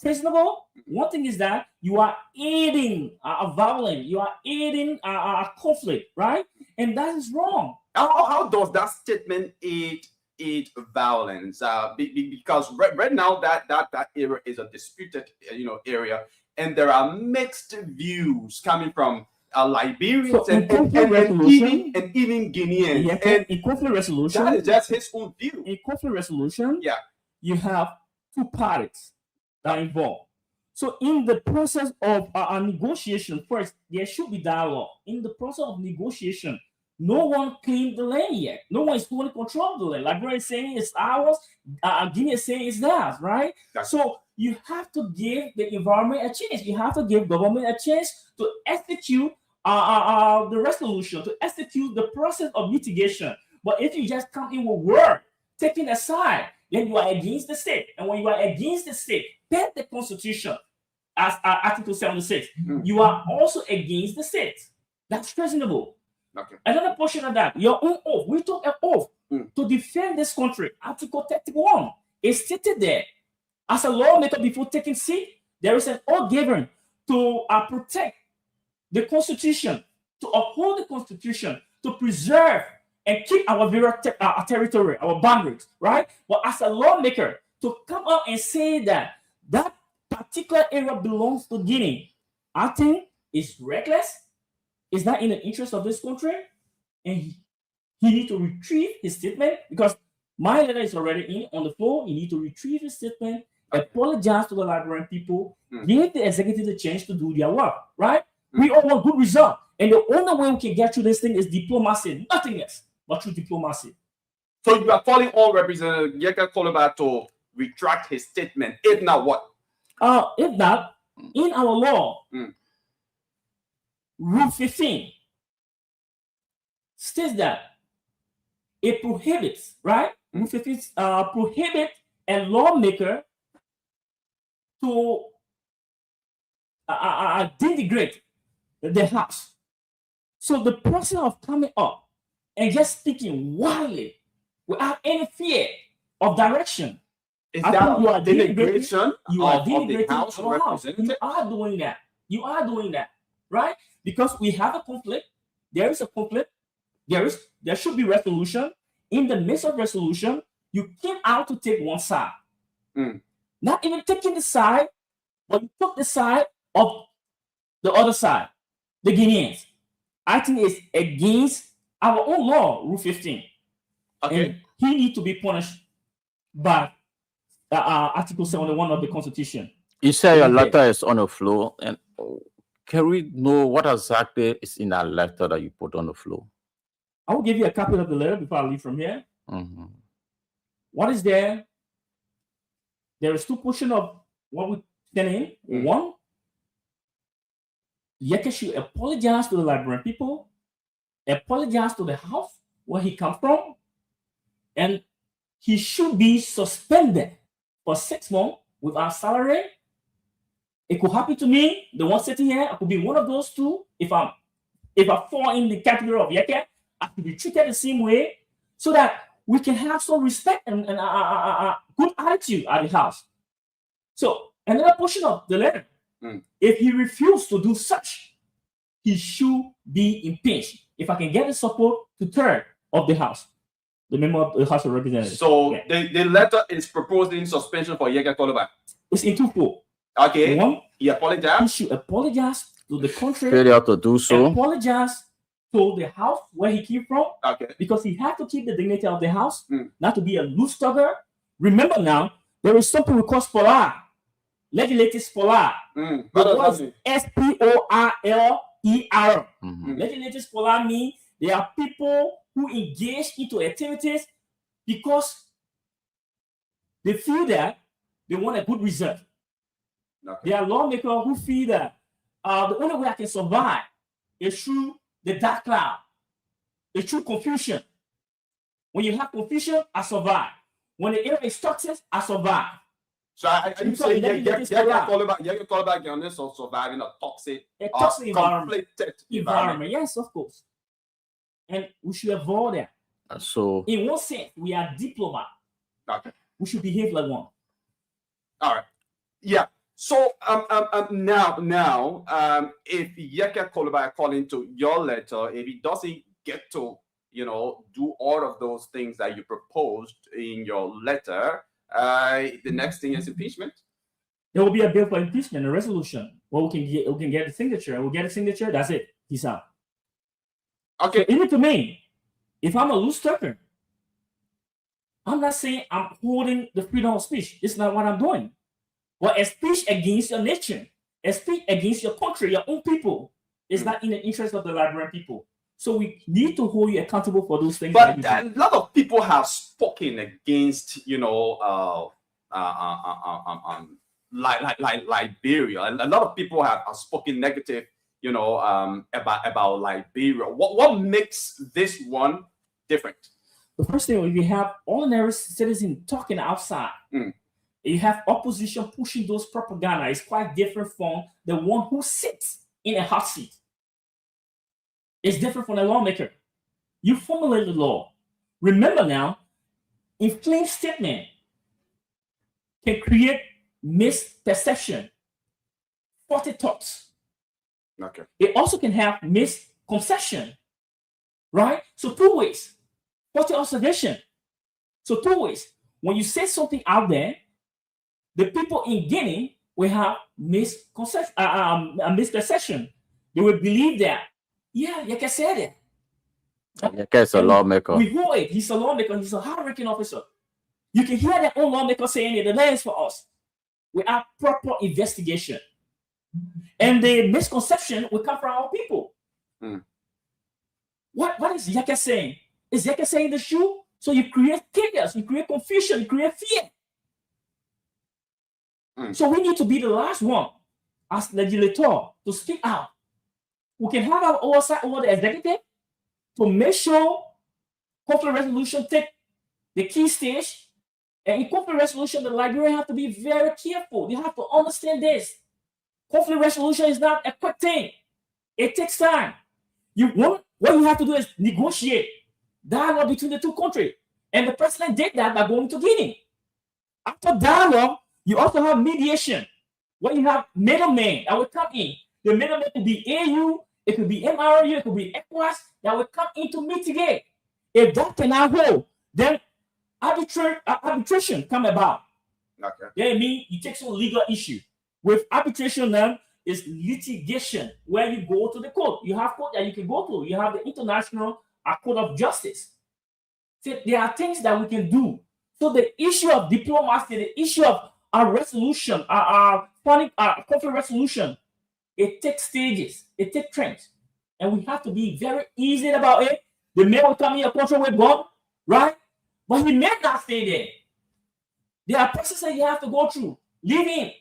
S20: treasonable? One thing is that you are aiding a violence, you are aiding a conflict, right? And that is wrong.
S10: How does that statement aid violence? Because right now that area is a disputed area, and there are mixed views coming from Liberians and even Guineans.
S20: Yeah,
S10: and
S20: in conflict resolution,
S10: that is just his own view.
S20: In conflict resolution,
S10: yeah,
S20: you have two parties that are involved. So in the process of a negotiation, first, there should be dialogue. In the process of negotiation, no one claimed the land yet. No one is fully control the land. Liberia is saying it's ours. Guinea is saying it's theirs, right? So you have to give the environment a chance. You have to give government a chance to execute the resolution, to execute the process of mitigation. But if you just come in with word, taking a side, then you are against the state. And when you are against the state, pet the Constitution as Article 76, you are also against the state. That's treasonable.
S10: Okay.
S20: Another portion of that, your own oath. We took an oath to defend this country. Article 31 is stated there. As a lawmaker, before taking seat, there is an oath given to protect the Constitution, to uphold the Constitution, to preserve and keep our very territory, our boundaries, right? But as a lawmaker, to come out and say that that particular area belongs to Guinea, I think is reckless. It's not in the interest of this country, and he need to retrieve his statement, because my letter is already in on the floor. He need to retrieve his statement, apologize to the Liberian people, give the executive the chance to do their work, right? We all want good result, and the only way we can get through this thing is diplomacy, nothing else but through diplomacy.
S10: So you are calling on Representative Yeka Koloba to retract his statement. If not, what?
S20: If not, in our law, Rule 15 states that it prohibits, right? Rule 15 prohibits a lawmaker to denigrate the house. So the process of coming up and just speaking wildly without any fear of direction,
S10: is that you are denigration
S20: of
S10: the House of Representatives?
S20: You are doing that. You are doing that, right? Because we have a conflict. There is a conflict. There should be resolution. In the midst of resolution, you came out to take one side. Not even taking the side, but you took the side of the other side, the Guineans. I think it's against our own law, Rule 15.
S10: Okay.
S20: And he needs to be punished by Article 71 of the Constitution.
S12: You say your letter is on the floor, and can we know what exactly is in that letter that you put on the floor?
S20: I will give you a copy of the letter before I leave from here. What is there? There is two portions of what we send in. One, Yeka should apologize to the Liberian people apologize to the house where he come from, and he should be suspended for 6 months without salary. It could happen to me, the one sitting here. I could be one of those two. If I fall in the category of Yeke, I could be treated the same way, so that we can have some respect and good attitude at the house. So another portion of the letter, if he refused to do such, he should be impeached. If I can get the support to third of the house, the member of the House of Representatives.
S10: So the letter is proposing suspension for Yeke Koloba.
S20: It's in twofold.
S10: Okay.
S20: One,
S10: he apologized.
S20: He should apologize to the country.
S12: Failure to do so.
S20: Apologize to the house where he came from.
S10: Okay.
S20: Because he had to keep the dignity of the house, not to be a loose talker. Remember now, there is something we call spolar. Legislative spolar. What is SPORLER? Legislative spolar means they are people who engage into activities because they feel that they want a good result. They are lawmakers who feel that the only way I can survive is through the dark cloud, it's through confusion. When you have confusion, I survive. When the area is toxic, I survive.
S10: So are you saying Yeke Koloba can also survive in a toxic
S20: environment? Yes, of course. And we should avoid that.
S12: So
S20: in one sense, we are diplomats.
S10: Okay.
S20: We should behave like one.
S10: All right. Yeah. So now, if Yeke Koloba, according to your letter, if he doesn't get to, do all of those things that you proposed in your letter, the next thing is impeachment.
S20: There will be a bill for impeachment, a resolution. Well, we can get the signature. We'll get a signature. That's it. He's out.
S10: Okay.
S20: So even to me, if I'm a loose talker, I'm not saying I'm holding the freedom of speech. It's not what I'm doing. But a speech against your nation, a speech against your country, your own people, is not in the interest of the Liberian people. So we need to hold you accountable for those things.
S10: But a lot of people have spoken against, Liberia. A lot of people have spoken negative, about Liberia. What makes this one different?
S20: The first thing, you have ordinary citizens talking outside. You have opposition pushing those propaganda. It's quite different from the one who sits in a hot seat. It's different from a lawmaker. You formulate the law. Remember now, inflamed statement can create misperception, faulty thoughts.
S10: Okay.
S20: It also can have misconception, right? So two ways. Faulty observation. So two ways. When you say something out there, the people in Guinea will have misperception. They will believe that, Yeke said it.
S12: Yeke is a lawmaker.
S20: We know it. He's a lawmaker. He's a high-ranking officer. You can hear their own lawmaker saying it. The land is for us. We have proper investigation. And the misconception will come from our people. What is Yeke saying? Is Yeke saying the truth? So you create chaos, you create confusion, you create fear. So we need to be the last one as legislator to speak out. We can have our oversight over the executive to make sure conflict resolution take the key stage. And in conflict resolution, the Liberians have to be very careful. They have to understand this. Conflict resolution is not a quick thing. It takes time. What you have to do is negotiate dialogue between the two countries. And the president did that by going to Guinea. After dialogue, you also have mediation, where you have middlemen that will come in. The middlemen could be AU, it could be MRU, it could be ECOWAS that will come in to mitigate. If that cannot hold, then arbitration come about.
S10: Okay.
S20: That means you take some legal issue. With arbitration now, is litigation, where you go to the court. You have court that you can go to. You have the International Court of Justice. So there are things that we can do. So the issue of diplomacy, the issue of our resolution, our conflict resolution, it takes stages, it takes trends. And we have to be very easy about it. The man will come in your country with God, right? But he may not stay there. There are processes you have to go through. Live in.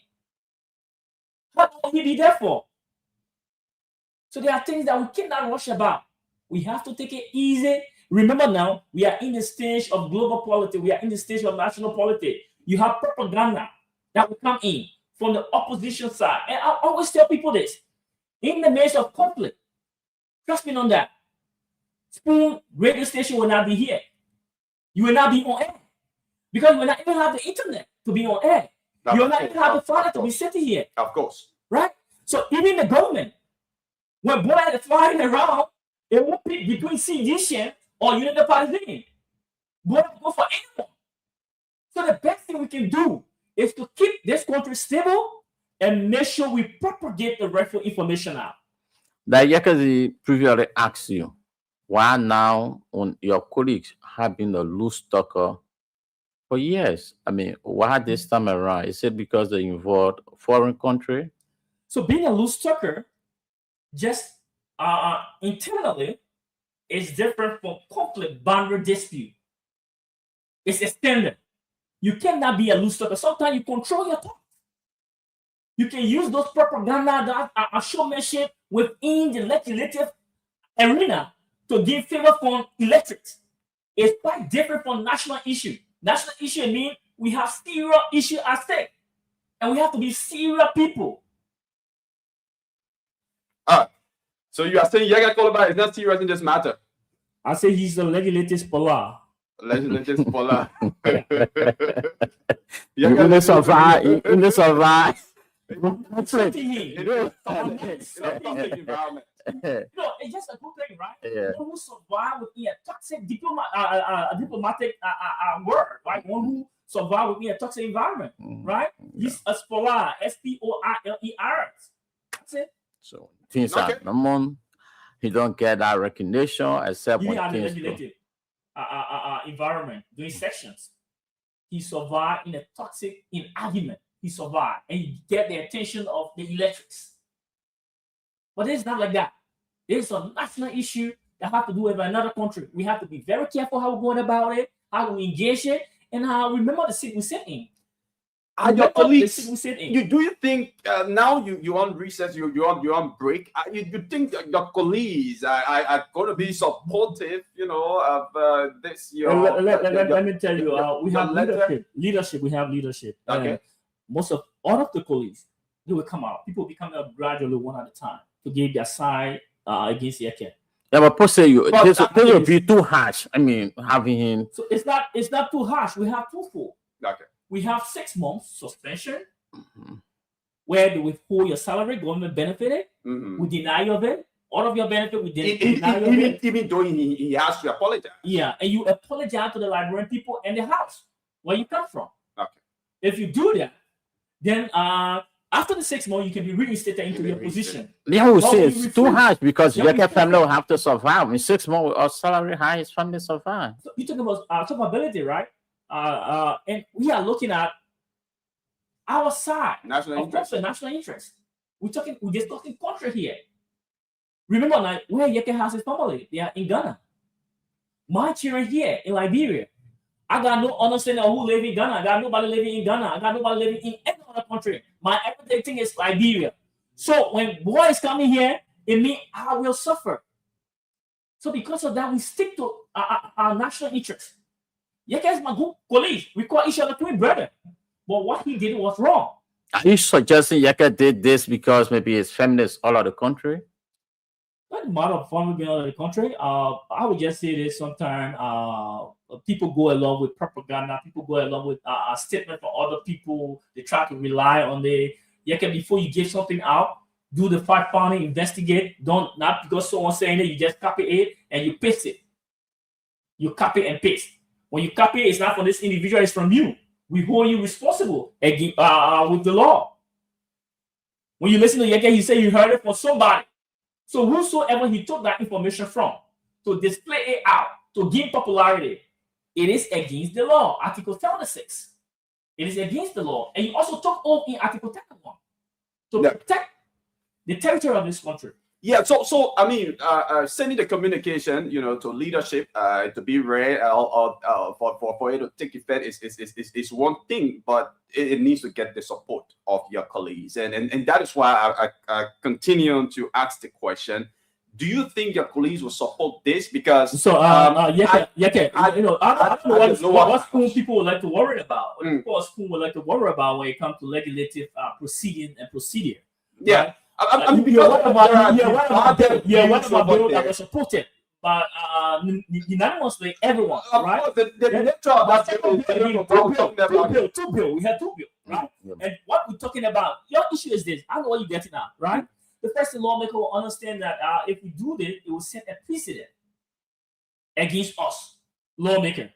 S20: How long will he be there for? So there are things that we cannot rush about. We have to take it easy. Remember now, we are in the stage of global politics. We are in the stage of national politics. You have propaganda that will come in from the opposition side. And I always tell people this. In the midst of conflict, trust me on that, Spoon radio station will not be here. You will not be on air. Because you will not even have the internet to be on air. You will not even have the father to be sitting here.
S10: Of course.
S20: Right? So even the government, when boy is flying around, it won't pick between sedition or unity party. Boy go for anyone. So the best thing we can do is to keep this country stable and make sure we propagate the rightful information out.
S12: That Yakazi previously asked you, why now when your colleagues have been a loose talker for years? I mean, why this time around? Is it because they involved foreign country?
S20: So being a loose talker, just internally, is different from conflict boundary dispute. It's extended. You cannot be a loose talker. Sometimes you control your thoughts. You can use those propaganda that showmanship within the legislative arena to give favor from electorates. It's quite different from national issue. National issue means we have serious issue at stake, and we have to be serious people.
S10: So you are saying Yaga Koloba is not serious in this matter?
S20: I say he's the legislative polar.
S10: Legislative polar.
S12: In the survive. In the survive.
S20: Environment. It's just a good thing, right?
S12: Yeah.
S20: One who survive within a toxic diplomatic word, right? One who survive within a toxic environment, right? He's a spoiler, SPOILER. That's it.
S12: So things are normal. He don't get that recognition except
S20: He
S12: when
S20: had a
S12: things
S20: legislative environment doing sections. He survived in a toxic argument. He survived and he get the attention of the electorates. But it's not like that. There's a national issue that have to do with another country. We have to be very careful how we're going about it, how we engage it, and how remember the seat we sit in.
S10: Your colleagues, do you think now you on recess, you on break? You think that your colleagues are going to be supportive, of this?
S20: Let me tell you, we have leadership. We have leadership.
S10: Okay.
S20: Most of all of the colleagues, they will come out. People will be coming up gradually one at a time to give their side against the account.
S12: Yeah, but per se, this will be too harsh. I mean, having him.
S20: So it's not too harsh. We have twofold.
S10: Okay.
S20: We have 6 months suspension, where they withhold your salary, government benefited. We deny you of it. All of your benefit, we deny you of it.
S10: Even though he has to apologize.
S20: Yeah, and you apologize to the Liberian people and the house where you come from.
S10: Okay.
S20: If you do that, then after the 6 months, you can be reinstated into your position.
S12: Yeah, we say it's too harsh because your family will have to survive. In 6 months, our salary high, his family survive.
S20: So you talk about survivability, right? And we are looking at our side.
S10: National
S20: interest. We're just talking country here. Remember now, where Yeke has his family, they are in Ghana. My children here in Liberia. I got no understanding of who live in Ghana. I got nobody living in Ghana. I got nobody living in any other country. My everything is Liberia. So when boys coming here, it means I will suffer. So because of that, we stick to our national interest. Yeke is my good colleague. We call each other twin brother. But what he did was wrong.
S12: Are you suggesting Yeke did this because maybe his family is all over the country?
S20: Not a matter of family being all over the country. I would just say this sometimes people go along with propaganda. People go along with a statement from other people. They try to rely on Yeke, before you give something out, do the fact-finding, investigate. Don't, not because someone's saying it, you just copy it and you paste it. You copy and paste. When you copy it, it's not from this individual, it's from you. We hold you responsible with the law. When you listen to Yeke, he say you heard it from somebody. So whosoever he took that information from to display it out, to gain popularity, it is against the law. Article 76. It is against the law. And you also took oath in Article 31 to protect the territory of this country.
S10: Yeah, so I mean, sending the communication, to leadership, to be rare, or for it to take effect is one thing, but it needs to get the support of your colleagues, and that is why I continue to ask the question: Do you think your police will support this? Because
S20: so you know, I don't know what school people would like to worry about. What people at school would like to worry about when it comes to legislative proceeding and procedure.
S10: Yeah.
S20: Right? What about bill that was supported by unanimously everyone, right?
S10: The nature of that bill is
S20: two bill. We had two bill, right? And what we're talking about, your issue is this. I know what you're getting at, right? The first lawmaker will understand that if we do this, it will set a precedent against us, lawmaker.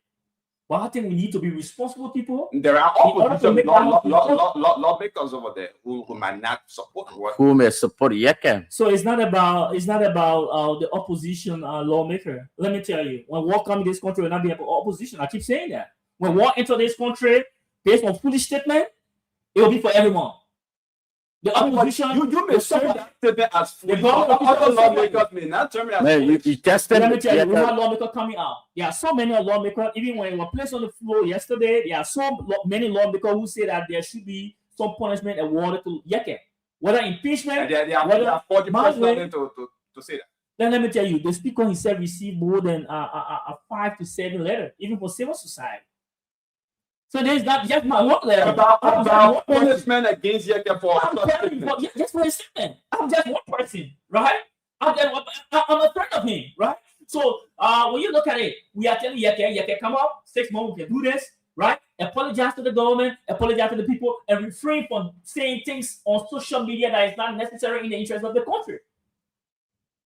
S20: But I think we need to be responsible people.
S10: There are opposition lawmakers over there who might not support what.
S12: Who may support Yeke.
S20: So it's not about the opposition lawmaker. Let me tell you, when war comes in this country, will not be about opposition. I keep saying that. When war enter this country, based on foolish statement, it will be for everyone. The opposition,
S10: you may say that statement as foolish. Other lawmakers may not turn me as foolish.
S12: You tested.
S20: Let me tell you, we have lawmakers coming out. There are so many lawmakers. Even when we were placed on the floor yesterday, there are so many lawmakers who say that there should be some punishment awarded to Yeke, whether impeachment,
S10: they are 40% to say that.
S20: Then let me tell you, the speaker himself received more than 5 to 7 letters, even for civil society. So there's not just my one letter
S10: about punishment against Yeke for
S20: just for a statement. I'm just one person, right? I'm a friend of him, right? So when you look at it, we are telling Yeke, come up, 6 months, we can do this, right? Apologize to the government, apologize to the people, and refrain from saying things on social media that is not necessary in the interest of the country.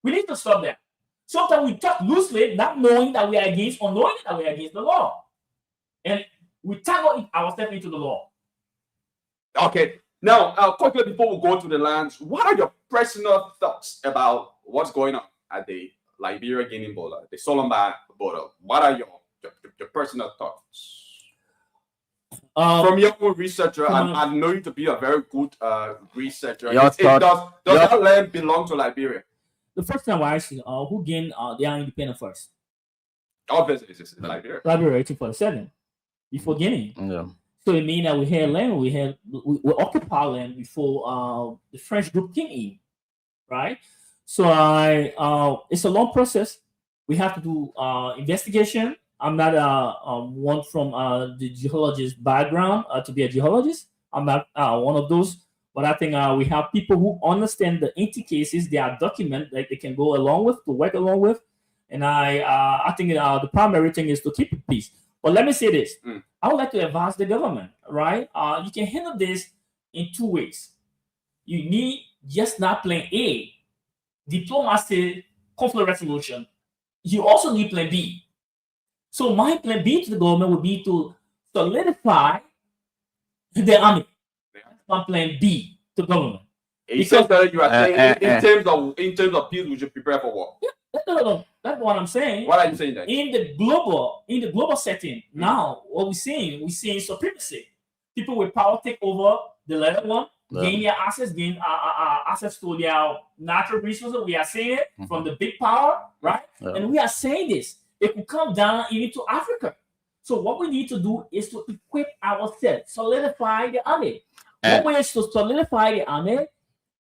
S20: We need to stop that. Sometimes we talk loosely, not knowing that we are against or knowing that we are against the law. And we tackle ourselves into the law.
S10: Okay. Now, quickly before we go to the lands, what are your personal thoughts about what's going on at the Liberia-Guinea border, the Solomba border? What are your personal thoughts? From your own researcher, I know you to be a very good researcher. Does that land belong to Liberia?
S20: The first time I asked who gained their independence first?
S10: Obviously, it's Liberia.
S20: Liberia, 1847. Before Guinea.
S12: Yeah.
S20: So it means that we had land, we occupy land before the French group came in, right? So it's a long process. We have to do investigation. I'm not one from the geologist background to be a geologist. I'm not one of those, but I think we have people who understand the cases. They are documented that they can go along with, to work along with, and I think the primary thing is to keep peace. But let me say this. I would like to advise the government, right? You can handle this in 2 ways. You need just not plan A, diplomacy, conflict resolution. You also need plan B. So my plan B to the government would be to solidify the army. That's my plan B to government.
S10: You said that you are saying in terms of peace, we should prepare for war.
S20: No. That's what I'm saying.
S10: What are you saying then?
S20: In the global setting, now what we're seeing supremacy. People with power take over the latter one, gain their access, access to their natural resources. We are seeing it from the big power, right? And we are saying this. It will come down even to Africa. So what we need to do is to equip ourselves, solidify the army. One way is to solidify the army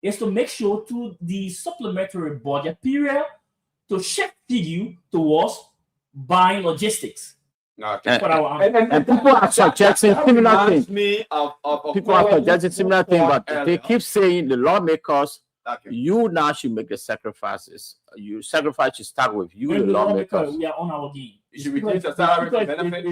S20: is to make sure to the supplementary budget period to shift you towards buying logistics.
S12: And people are suggesting similar things. People are suggesting similar things, but they keep saying the lawmakers, you now should make the sacrifices. You sacrifice should start with you, the lawmakers.
S20: We are on our game. The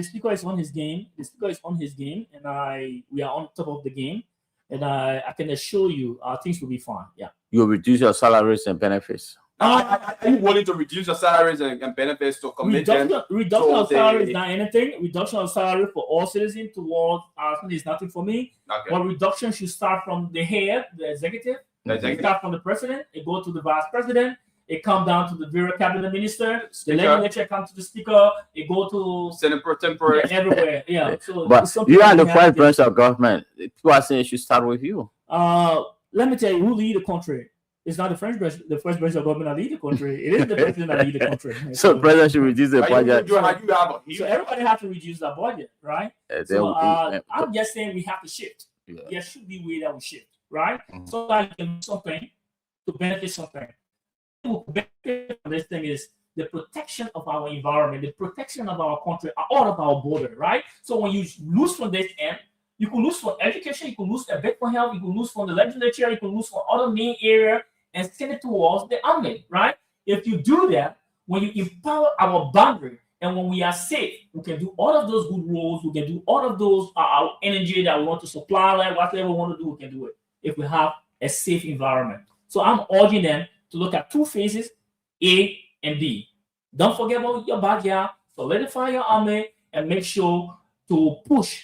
S20: speaker is on his game. The speaker is on his game, and we are on top of the game. And I can assure you, things will be fine. Yeah.
S12: You'll reduce your salaries and benefits.
S10: Are you willing to reduce your salaries and benefits to commit
S20: reduction of salary is not anything. Reduction of salary for all citizens towards is nothing for me. Okay. But reduction should start from the head, the executive. It start from the president. It go to the vice president. It come down to the various cabinet minister. The legislature come to the speaker. It go to
S10: Senate pro tempore.
S20: Everywhere. Yeah. So
S12: but you are the first branch of government. People are saying it should start with you.
S20: Let me tell you who lead the country. It's not the first branch of government that lead the country. It is the president that lead the country.
S12: So president should reduce the budget.
S20: So everybody has to reduce their budget, right? I'm just saying we have to shift. Yeah. There should be a way that we shift, right? So that you can do something to benefit something. will benefit from this thing is the protection of our environment, the protection of our country, all of our border, right? So when you lose from this end, you can lose from education, you can lose a bit from health, you can lose from the legislature, you can lose from other main area and send it towards the army, right? If you do that, when you empower our boundary and when we are safe, we can do all of those good roads, we can do all of those our energy that we want to supply, like whatever we want to do, we can do it if we have a safe environment. So I'm urging them to look at two phases, A and B. Don't forget about your backyard, solidify your army, and make sure to push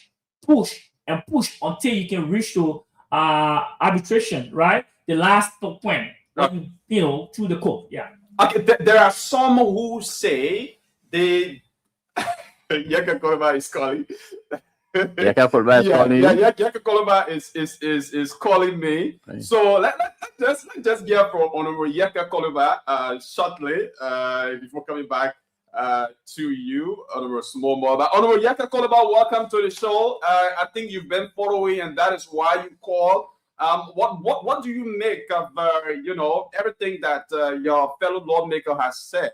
S20: until you can reach to arbitration, right? The last point, through the court. Yeah.
S10: Okay, there are some who say they. Yaka Koloma is calling.
S12: Yaka Koloma is calling.
S10: Yeah, Yaka Koloma is calling me. Right. So let's just hear from Honorable Yaka Koloma shortly before coming back to you, Honorable Small Mother. Honorable Yaka Koloma, welcome to the show. I think you've been following, and that is why you call. What do you make of everything that your fellow lawmaker has said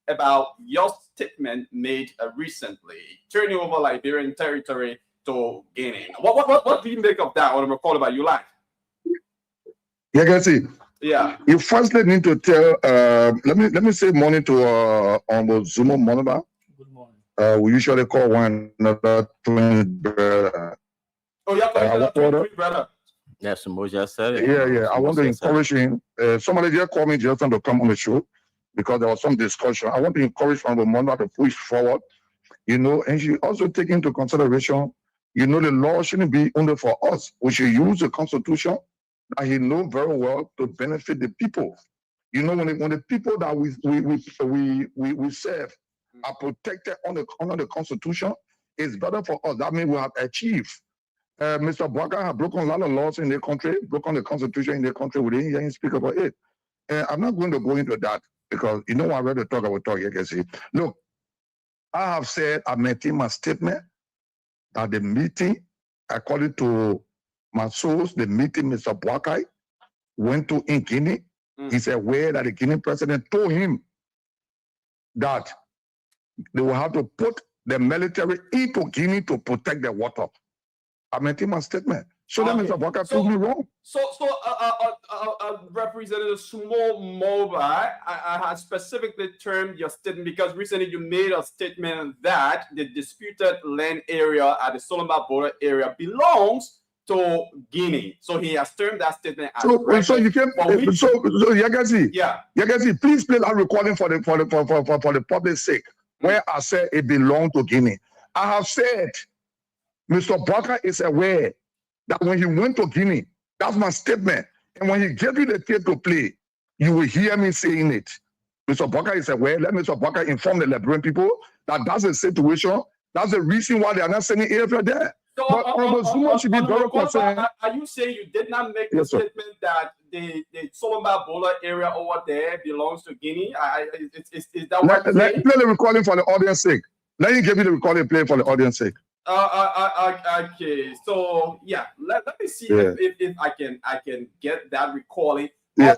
S10: about your statement made recently, turning over Liberian territory to Guinea? What do you make of that, Honorable Koloma? You like?
S21: Yeah, can see.
S10: Yeah.
S21: You firstly need to tell. Let me say morning to Honorable Zumo Monaba.
S20: Good morning.
S21: We usually call one another twin brother.
S10: Oh, yeah, twin brother.
S12: Yes, Moja said it.
S21: Yeah. I want to encourage him. Somebody just called me just to come on the show because there was some discussion. I want to encourage Honorable Monaba to push forward, and she also take into consideration, the law shouldn't be only for us. We should use the Constitution that he knows very well to benefit the people. When the people that we serve are protected under the Constitution, it's better for us. That means we have achieved. Mr. Bwaka has broken a lot of laws in the country, broken the Constitution in the country. We didn't hear him speak about it. I'm not going to go into that because I'm ready to talk about you can see. Look, I have said, I maintain my statement that the meeting, according to my source, the meeting Mr. Bwaka went to in Guinea. He's aware that the Guinean president told him that they will have to put the military into Guinea to protect the water. I maintain my statement. So that Mr. Bwaka proved me wrong.
S10: So, Representative Sumo Moba, I had specifically termed your statement because recently you made a statement that the disputed land area at the Solomba border area belongs to Guinea. So he has termed that statement as
S21: so you can so Yagazi,
S10: yeah.
S21: Yagazi, please play that recording for the public sake, where I said it belonged to Guinea. I have said Mr. Bwaka is aware that when he went to Guinea, that's my statement. And when he gave you the tape to play, you will hear me saying it. Mr. Bwaka is aware. Let Mr. Bwaka inform the Liberian people that that's the situation. That's the reason why they are not sending AFL there.
S10: So,
S21: but Zuma should be very concerned.
S10: Are you saying you did not make the statement that the Solomba Bola area over there belongs to Guinea? Is that what you're saying?
S21: Play the recording for the audience sake. Let me give you the recording, play for the audience sake.
S10: Okay, so yeah, let me see if I can get that recording.
S21: Yes.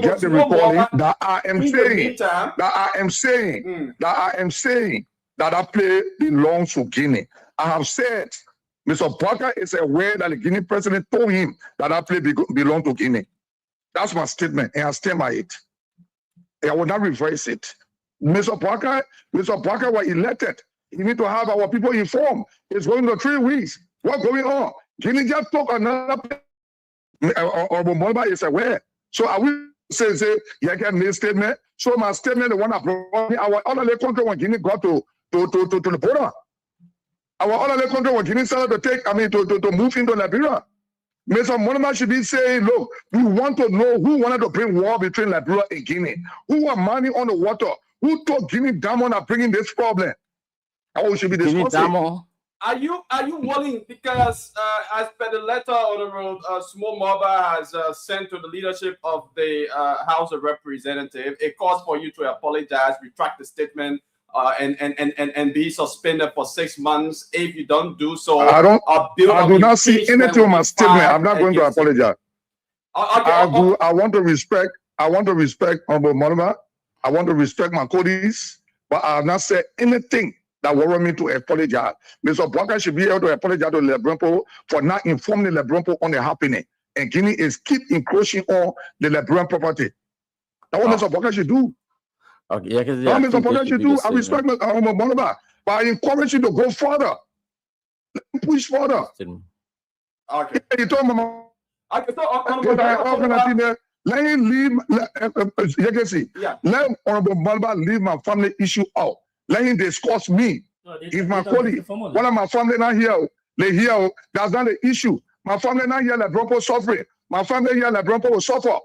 S21: Get the recording that I am saying that I play belongs to Guinea. I have said Mr. Bwaka is aware that the Guinea president told him that I play belongs to Guinea. That's my statement, and I stand by it. I will not reverse it. Mr. Bwaka was elected. You need to have our people informed. It's going to 3 weeks. What's going on? Guinea just took another. Or Monaba is aware. So I will say, you can make a statement. So my statement, the one I brought me, our other country when Guinea got to the border. Our other country when Guinea started to move into Liberia. Mr. Monaba should be saying, look, we want to know who wanted to bring war between Liberia and Guinea. Who are mining on the water? Who told Guinea Diamond are bringing this problem? How should be discussing?
S10: Are you willing, because as per the letter Honorable Small Moba has sent to the leadership of the House of Representatives, it calls for you to apologize, retract the statement, and be suspended for 6 months. If you don't do so,
S21: I do not see anything in my statement. I'm not going to apologize. I want to respect I want to respect Honorable Monoma. I want to respect my colleagues, but I have not said anything that warrant me to apologize. Mr. Blanca should be able to apologize to Lebronpo for not informing Lebronpo on the happening. And Guinea is keep encroaching on the Lebron property. That's what Mr. Blanca should do.
S12: Okay, yeah, because
S21: That's what Mr. Blanca should do. I respect Honorable Monoma, but I encourage you to go further. Let him push further.
S10: Okay.
S21: You told me,
S10: okay, so
S21: let him leave. You can see.
S10: Yeah.
S21: Let Honorable Malba leave my family issue out. Let him discuss me. If my colleague, one of my family not here, they here. That's not the issue. My family not here. Like Bronco suffering. My family here. Like Bronco will suffer.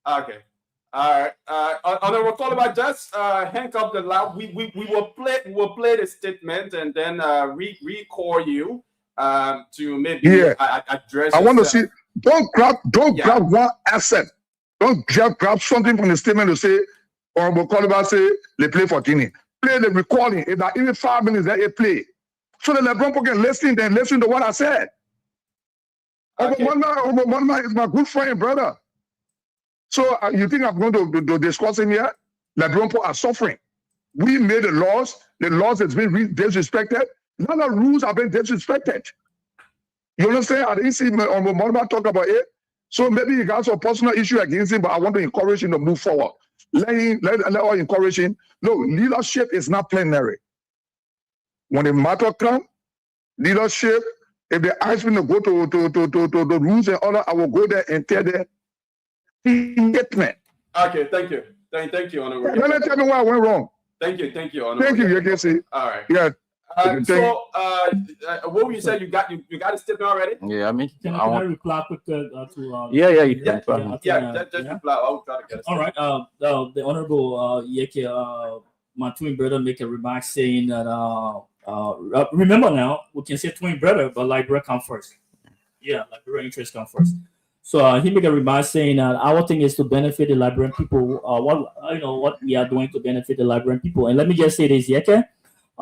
S10: Okay. All right. Honorable Coliba, just hang up the loud. We will play the statement and then recall you to maybe address.
S21: I want to see. Don't grab one asset. Don't grab something from the statement to say, Honorable Coliba say they play for Guinea. Play the recording. If that even 5 minutes that they play, so that LeBron can listen to what I said.
S10: Okay.
S21: Honorable Monoma is my good friend, brother. So you think I'm going to discuss him here? LeBron are suffering. We made the laws. The laws has been disrespected. None of the rules have been disrespected. You understand? I didn't see Honorable Monoma talk about it. So maybe he got some personal issue against him, but I want to encourage him to move forward. Let us encourage him. No, leadership is not plenary. When the matter comes, leadership, if they ask me to go to the rules and order, I will go there and tell them statement.
S10: Okay, thank you. Thank you, Honorable.
S21: Don't tell me where I went wrong.
S10: Thank you, Honorable.
S21: Thank you, you can see.
S10: All right.
S21: Yeah.
S10: So, what were you saying? You got a statement already?
S12: Yeah, I mean,
S20: Can I reply quick to
S12: yeah, you can.
S10: Just reply. I will try to get it.
S20: All right. The Honorable Yeke, my twin brother, make a remark saying that remember now, we can say twin brother, but Liberia come first. Yeah, Liberia interest come first. So he made a remark saying that our thing is to benefit the Liberian people. What we are doing to benefit the Liberian people. And let me just say this, Yeke.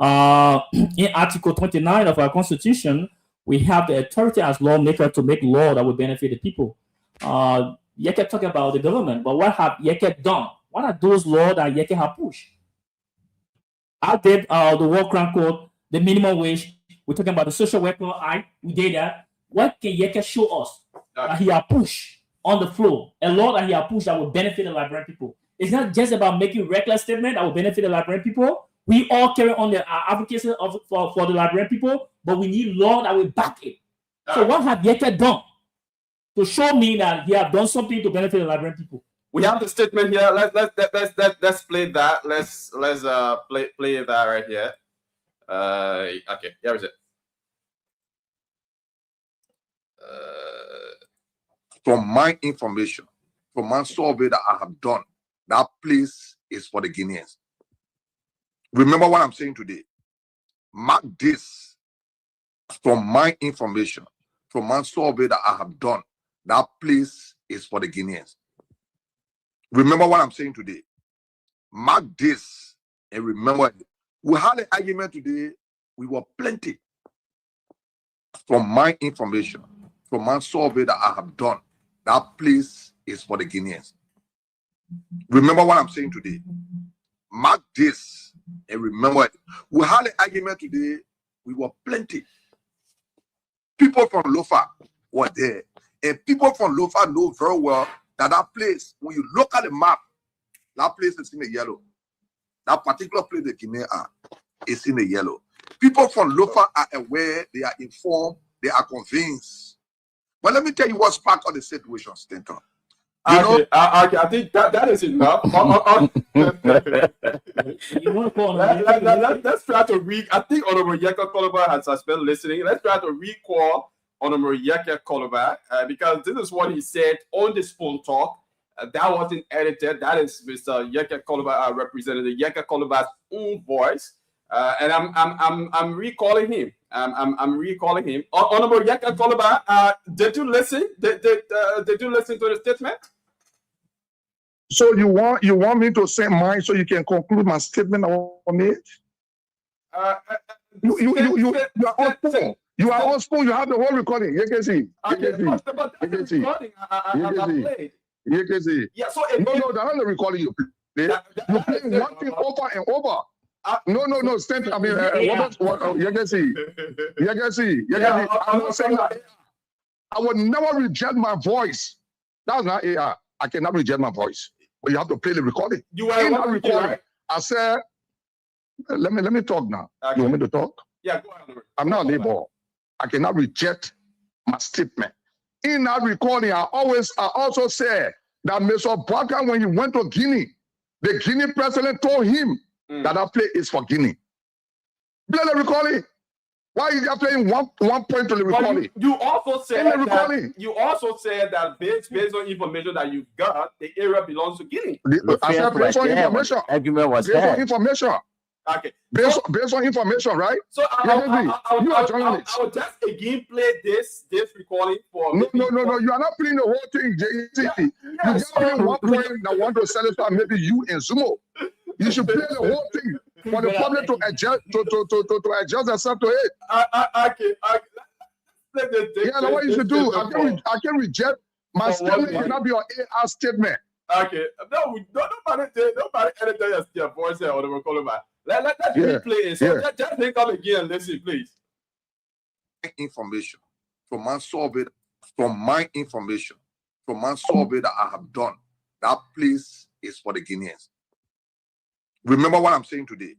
S20: In Article 29 of our Constitution, we have the authority as lawmaker to make law that will benefit the people. Yeke talk about the government, but what have Yeke done? What are those laws that Yeke have pushed? I did the World Crime Code, the minimum wage. We're talking about the Social Welfare Act. We did that. What can Yeke show us that he has pushed on the floor? A law that he has pushed that will benefit the Liberian people. It's not just about making reckless statements that will benefit the Liberian people. We all carry on the advocacy for the Liberian people, but we need law that will back it. So what have Yeke done to show me that he has done something to benefit the Liberian people?
S10: We have the statement here. Let's play that. Let's play that right here. Okay, here is it.
S21: From my information, from my survey that I have done, that place is for the Guineans. Remember what I'm saying today. Mark this. From my information, from my survey that I have done, that place is for the Guineans. Remember what I'm saying today. Mark this and remember. We had an argument today. We were plenty. From my information, from my survey that I have done, that place is for the Guineans. Remember what I'm saying today. Mark this and remember. We had an argument today. We were plenty. People from Lofa were there. And people from Lofa know very well that place, when you look at the map, that place is in the yellow. That particular place the Guinea are is in the yellow. People from Lofa are aware, they are informed, they are convinced. But let me tell you what's part of the situation, Stanton.
S10: I think that is enough. Let's try to I think Honorable Yeke Coliba has been listening. Let's try to recall Honorable Yeke Coliba because this is what he said on the Spoon Talk. That wasn't edited. That is Mr. Yeke Coliba, Representative Yeke Coliba's own voice. And I'm recalling him. I'm recalling him. Honorable Yeke Coliba, did you listen? Did you listen to the statement?
S21: So you want me to say mine so you can conclude my statement on it? You are on spoon. You are on spoon. You have the whole recording. You can see.
S10: Okay, but the recording I played.
S21: You can see.
S16: Yeah, so
S21: no, they're not recording you. You're playing one thing over and over. No, stand. I mean, you can see. You can see. I'm not saying that. I would never reject my voice. That's not AI. I cannot reject my voice. But you have to play the recording.
S16: You are not recording.
S21: Right? I said, let me talk now. Okay. You want me to talk?
S16: Yeah, go ahead.
S21: I'm not a labor. I cannot reject my statement. In that recording, I also said that Mr. Barker, when he went to Guinea, the Guinea president told him that place is for Guinea. Play the recording. Why is he playing one point to the recording?
S16: You also said that based on information that you got, the area belongs to Guinea.
S21: I said based on information.
S12: Argument was
S21: based on information.
S16: Okay.
S21: Based on information, right?
S16: So
S21: you are journalist.
S16: I will just again play this recording for.
S21: No. You are not playing the whole thing, JT. You just playing one point that want to satisfy maybe you and Zumo. You should play the whole thing for the public to adjust to adjust themselves to it.
S16: Okay.
S21: Yeah, that's what you should do. I can reject my statement. Cannot be your AI statement.
S16: Okay. Nobody edit your voice here or the recording. Let's replay it. So just think up again and listen, please.
S21: Information from my survey, that I have done, that place is for the Guineans. Remember what I'm saying today.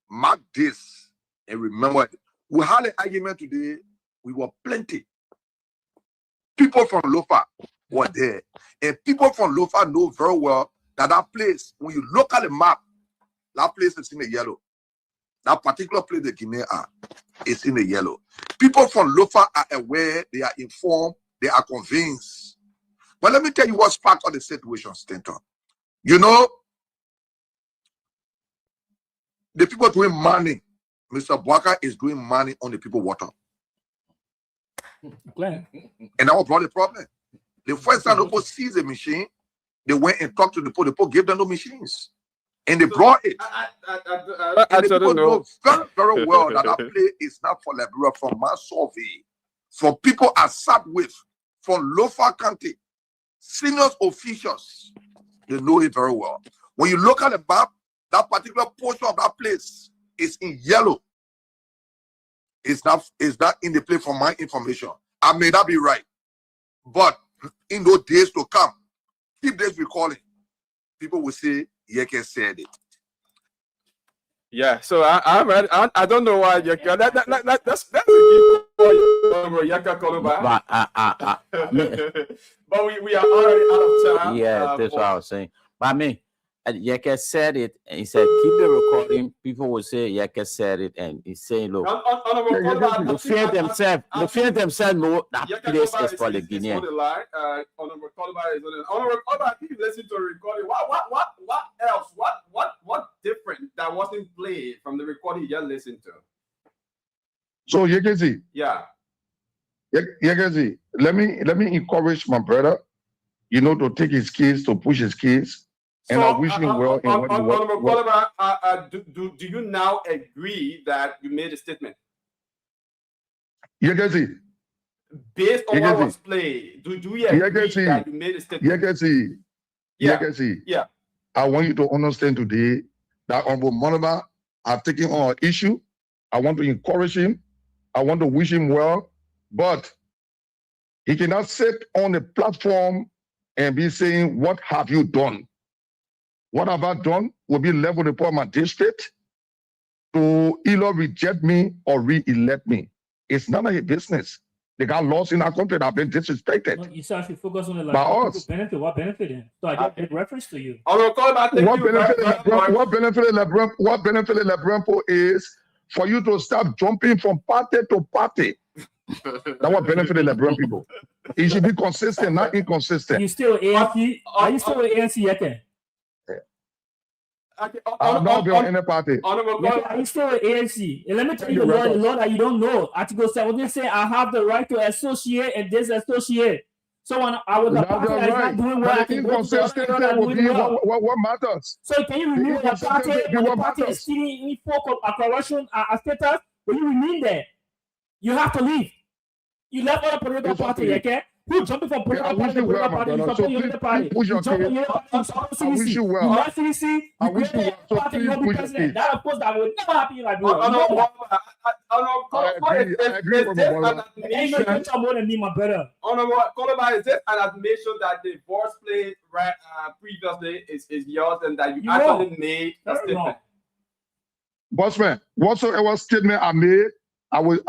S21: Mark this and remember it. We had an argument today. We were plenty. People from Lofa were there. And people from Lofa know very well that place, when you look at the map, that place is in the yellow. That particular place the Guinea are is in the yellow. People from Lofa are aware, they are informed, they are convinced. But let me tell you what's part of the situation, Stanton. You know, the people doing money, Mr. Bwaka is doing money on the people water. And that was probably the problem. The first time the people sees the machine, they went and talked to the people gave them the machines. And they brought it. And the people know very, very well that place is not for Liberia. From my survey, from people I sat with, from Lofa County, senior officials, they know it very well. When you look at the map, that particular portion of that place is in yellow. It's not in the place for my information. I may not be right. But in those days to come, keep this recalling. People will say, Yeke said it.
S10: Yeah, so I don't know why Yeke. That's a good call, Yeke Koluba. But we are already out of time.
S12: Yeah, that's what I was saying. But I mean, Yeke said it, and he said, keep the recording. People will say Yeke said it, and he's saying, look, they fear themselves know that place is for the Guinean.
S16: Honorable Koluba is on it. Honorable Koluba, if you listen to a recording, what else? What different that wasn't played from the recording you just listened to?
S21: So Yekezi.
S16: Yeah.
S21: Yekezi, let me encourage my brother, to take his case, to push his case. And I wish him well.
S16: Do you now agree that you made a statement?
S21: Yekezi.
S16: Based on what was played, do you agree that you made a statement?
S21: Yekezi.
S16: Yeah.
S21: I want you to understand today that Honorable Monaba are taking on an issue. I want to encourage him. I want to wish him well. But he cannot sit on the platform and be saying, what have you done? What have I done will be left with the poor my district to either reject me or re-elect me. It's none of his business. They got laws in our country that have been disrespected.
S20: No, you should focus on the
S21: by us.
S20: What benefited? So I just made reference to you.
S21: What benefited Lebron is for you to stop jumping from party to party. That's what benefited Lebron people. It should be consistent, not inconsistent.
S20: You still ANC? Are you still ANC yet?
S21: I'm not on any party.
S20: Are you still an ANC? And let me tell you the law that you don't know. Article 17 say I have the right to associate and disassociate. So when I was a party that is not doing well, I can go to the other doing well.
S21: What matters?
S20: So can you remain in the party when the party is stealing for corruption status? When you remain there, you have to leave. You left other political party, okay? You jumping from political party to political party. You support Unity Party.
S21: Push
S20: You
S21: your
S20: jump on
S21: case.
S20: Unity Party. You support
S21: I wish
S20: CDC.
S21: you
S20: You
S21: well.
S20: left CDC.
S21: I
S20: You
S21: wish you
S20: created
S21: well. So
S20: party. You
S21: please
S20: will be
S21: push your
S20: president.
S21: case.
S20: That of course that will never happen in Liberia.
S21: I agree with my brother.
S20: Ain't no country more than me, my brother.
S10: Honorable Coloba, is this an admission that the divorce played previously is yours and that you actually made a statement?
S21: Bossman, whatsoever statement I made, I will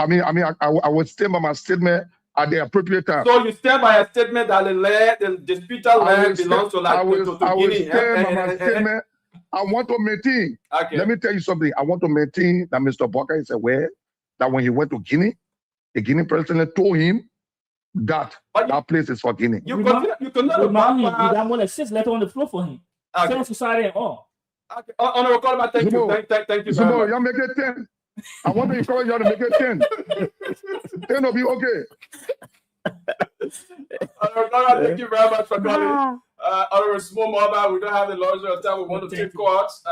S21: stand by my statement at the appropriate time.
S10: So you stand by a statement that the disputed land belongs to Guinea.
S21: Stand by my statement. I want to maintain.
S10: Okay.
S21: Let me tell you something. I want to maintain that Mr. Barker is aware that when he went to Guinea, the Guinea president told him that that place is for Guinea.
S10: You cannot
S20: remind him. That more than 6 letters on the floor for him. Civil society and all.
S10: Okay. Honorable Coloba, thank you. Thank you very much.
S21: Y'all make it 10. I want to encourage y'all to make it 10. 10 will be okay.
S10: Honorable Coloba, thank you very much for calling. Honorable Small Mobile, we don't have the luxury of time. We want to take calls.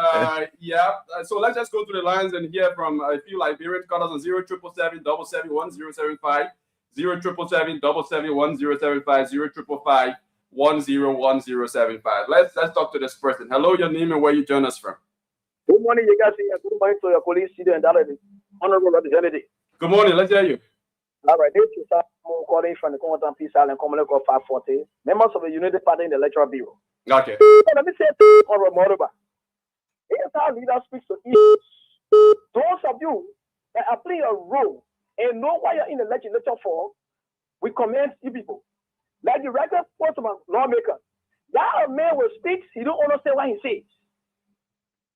S10: So let's just go through the lines and hear from a few Liberian callers on 0777 771 075, 0777 771 075, 0555 101075. Let's talk to this person. Hello, your name and where you join us from.
S1: Good morning, you guys. Good morning to your colleagues, and honorable representative.
S10: Good morning. Let's hear you.
S1: All right, this is calling from the Commandant Peace Island, Commonwealth 540, members of the United Party in the Electoral Bureau.
S10: Okay.
S1: So let me say, Honorable Moruba, here's how leaders speak to issues. Those of you that are playing a role and know why you're in the legislature for, we commend you people. Like the record sportsman, Lawmaker, that man will speak, he don't understand what he says.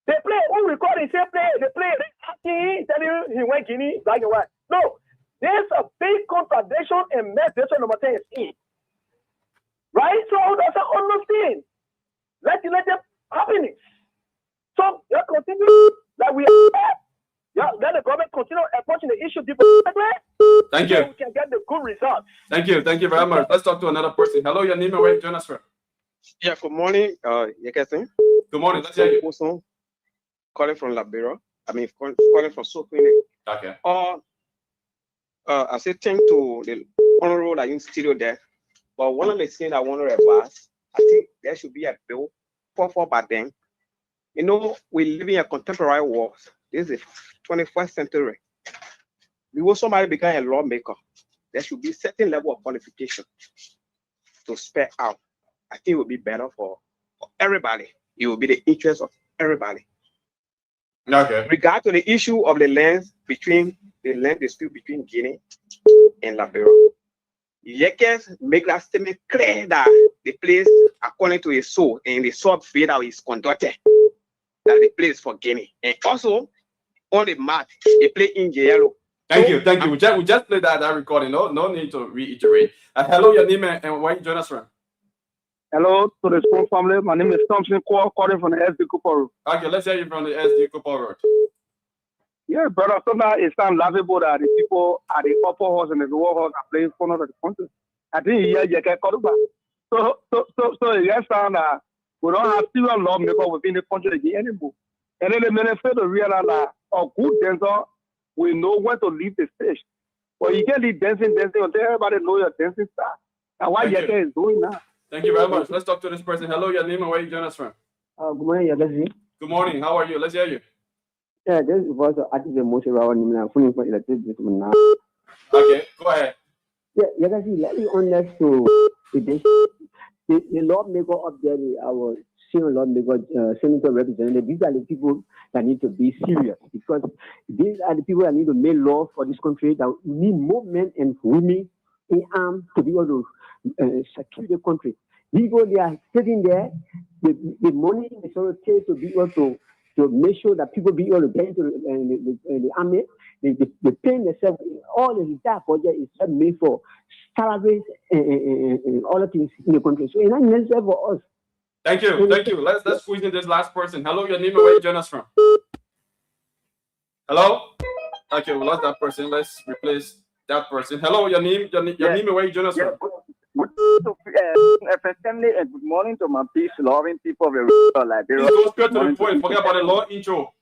S1: They play, who recording, they play, telling you he went Guinea, black and white. No, there's a big contradiction and meditation number 10 is in. Right? So that's an understand. Let them happiness. So you continue like we are. Let the government continue approaching the issue deeper.
S10: Thank you.
S1: So we can get the good results.
S10: Thank you. Thank you very much. Let's talk to another person. Hello, your name and where you join us from.
S22: Yeah, good morning.
S10: Good morning. Let's hear you.
S22: Calling from Liberia. Calling from Sokene.
S10: Okay.
S22: I say thank to the honorable that in studio there. But one of the things I want to advise, I think there should be a bill for by then. You know, we live in a contemporary world. This is the 21st century. Before somebody become a lawmaker, there should be a certain level of qualification to spare out. I think it would be better for everybody. It will be the interest of everybody.
S10: Okay.
S22: Regard to the issue of the land dispute between Guinea and Liberia, Yekes make that statement clear that the place, according to his soul, and the soul bid that is conducted, that the place for Guinea. And also on the map, they play in yellow.
S10: Thank you. We just played that recording. No need to reiterate. Hello, your name and where you join us from.
S15: Hello to the school family. My name is Thompson calling from the SD Cooper Road.
S10: Okay, let's hear you from the SD Cooper Road.
S15: Yeah, brother. Sometimes it sounds laughable that the people at the upper house and the lower house are playing fun of the country. I think you can call back. So yes, we don't have serious lawmakers within the country again anymore. And then the minister to realize that a good dancer will know when to leave the stage. But you can't leave dancing until everybody knows your dancing style. And what Yeke is doing now.
S10: Thank you very much. Let's talk to this person. Hello, your name and where you join us from.
S22: Good morning, Yagazi.
S10: Good morning. How are you? Let's hear you.
S22: Yeah, this was actually the most around electricity now.
S10: Okay, go ahead.
S22: Yeah, Yagazi, let me honest to the lawmaker up there, our senior lawmaker, senator representative. These are the people that need to be serious because these are the people that need to make law for this country. That we need more men and women in arms to be able to secure the country. People, they are sitting there, the money they sort of take to be able to make sure that people be able to get into the army. They pay themselves. All the entire project is made for salaries and other things in the country. So it's not necessary for us.
S10: Thank you. Let's squeeze in this last person. Hello, your name and where you join us from. Hello? Okay, we lost that person. Let's replace that person. Hello, your name and where you join us from.
S1: Family, and good morning to my peace-loving people of the Liberia.
S10: Please go straight to the point. Forget about the long intro.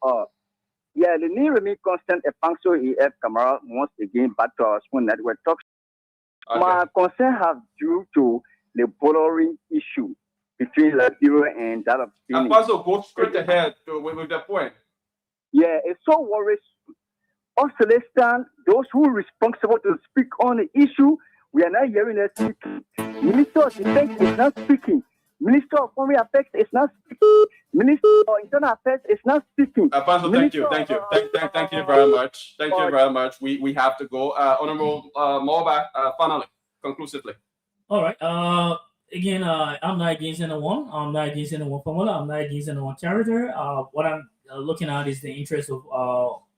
S1: Yeah, the new remain constant a function EF camera once again back to our spoon network talk
S4: My concern have due to the bordering issue between Liberia and that of Guinea.
S10: Apostle, go straight ahead with the point.
S4: Yeah, it's so worrisome. Us Celestian, those who are responsible to speak on the issue, we are not hearing them speaking. Minister of Defense is not speaking. Minister of Foreign Affairs is not speaking. Minister of Internal Affairs is not speaking.
S10: Apostle, thank you very much. Thank you very much. We have to go. Honorable Morba, finally, conclusively.
S20: All right. Again, I'm not against anyone. I'm not against anyone formula. I'm not against anyone character. What I'm looking at is the interest of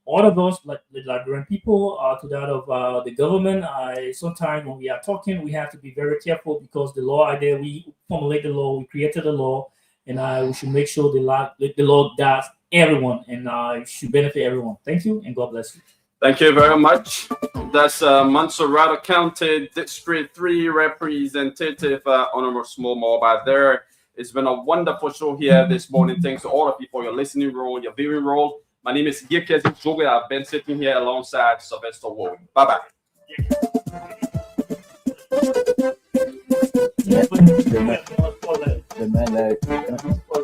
S20: all of us, like the Liberian people, to that of the government. Sometimes when we are talking, we have to be very careful because the law idea, we formulate the law, we created the law, and we should make sure the law does everyone and should benefit everyone. Thank you, and God bless you.
S10: Thank you very much. That's Montserrat County District 3 Representative Honorable Small Mobile there. It's been a wonderful show here this morning. Thanks to all of you for your listening role, your viewing role. My name is Yekezi Joge. I've been sitting here alongside Sylvester Ward. Bye-bye. The man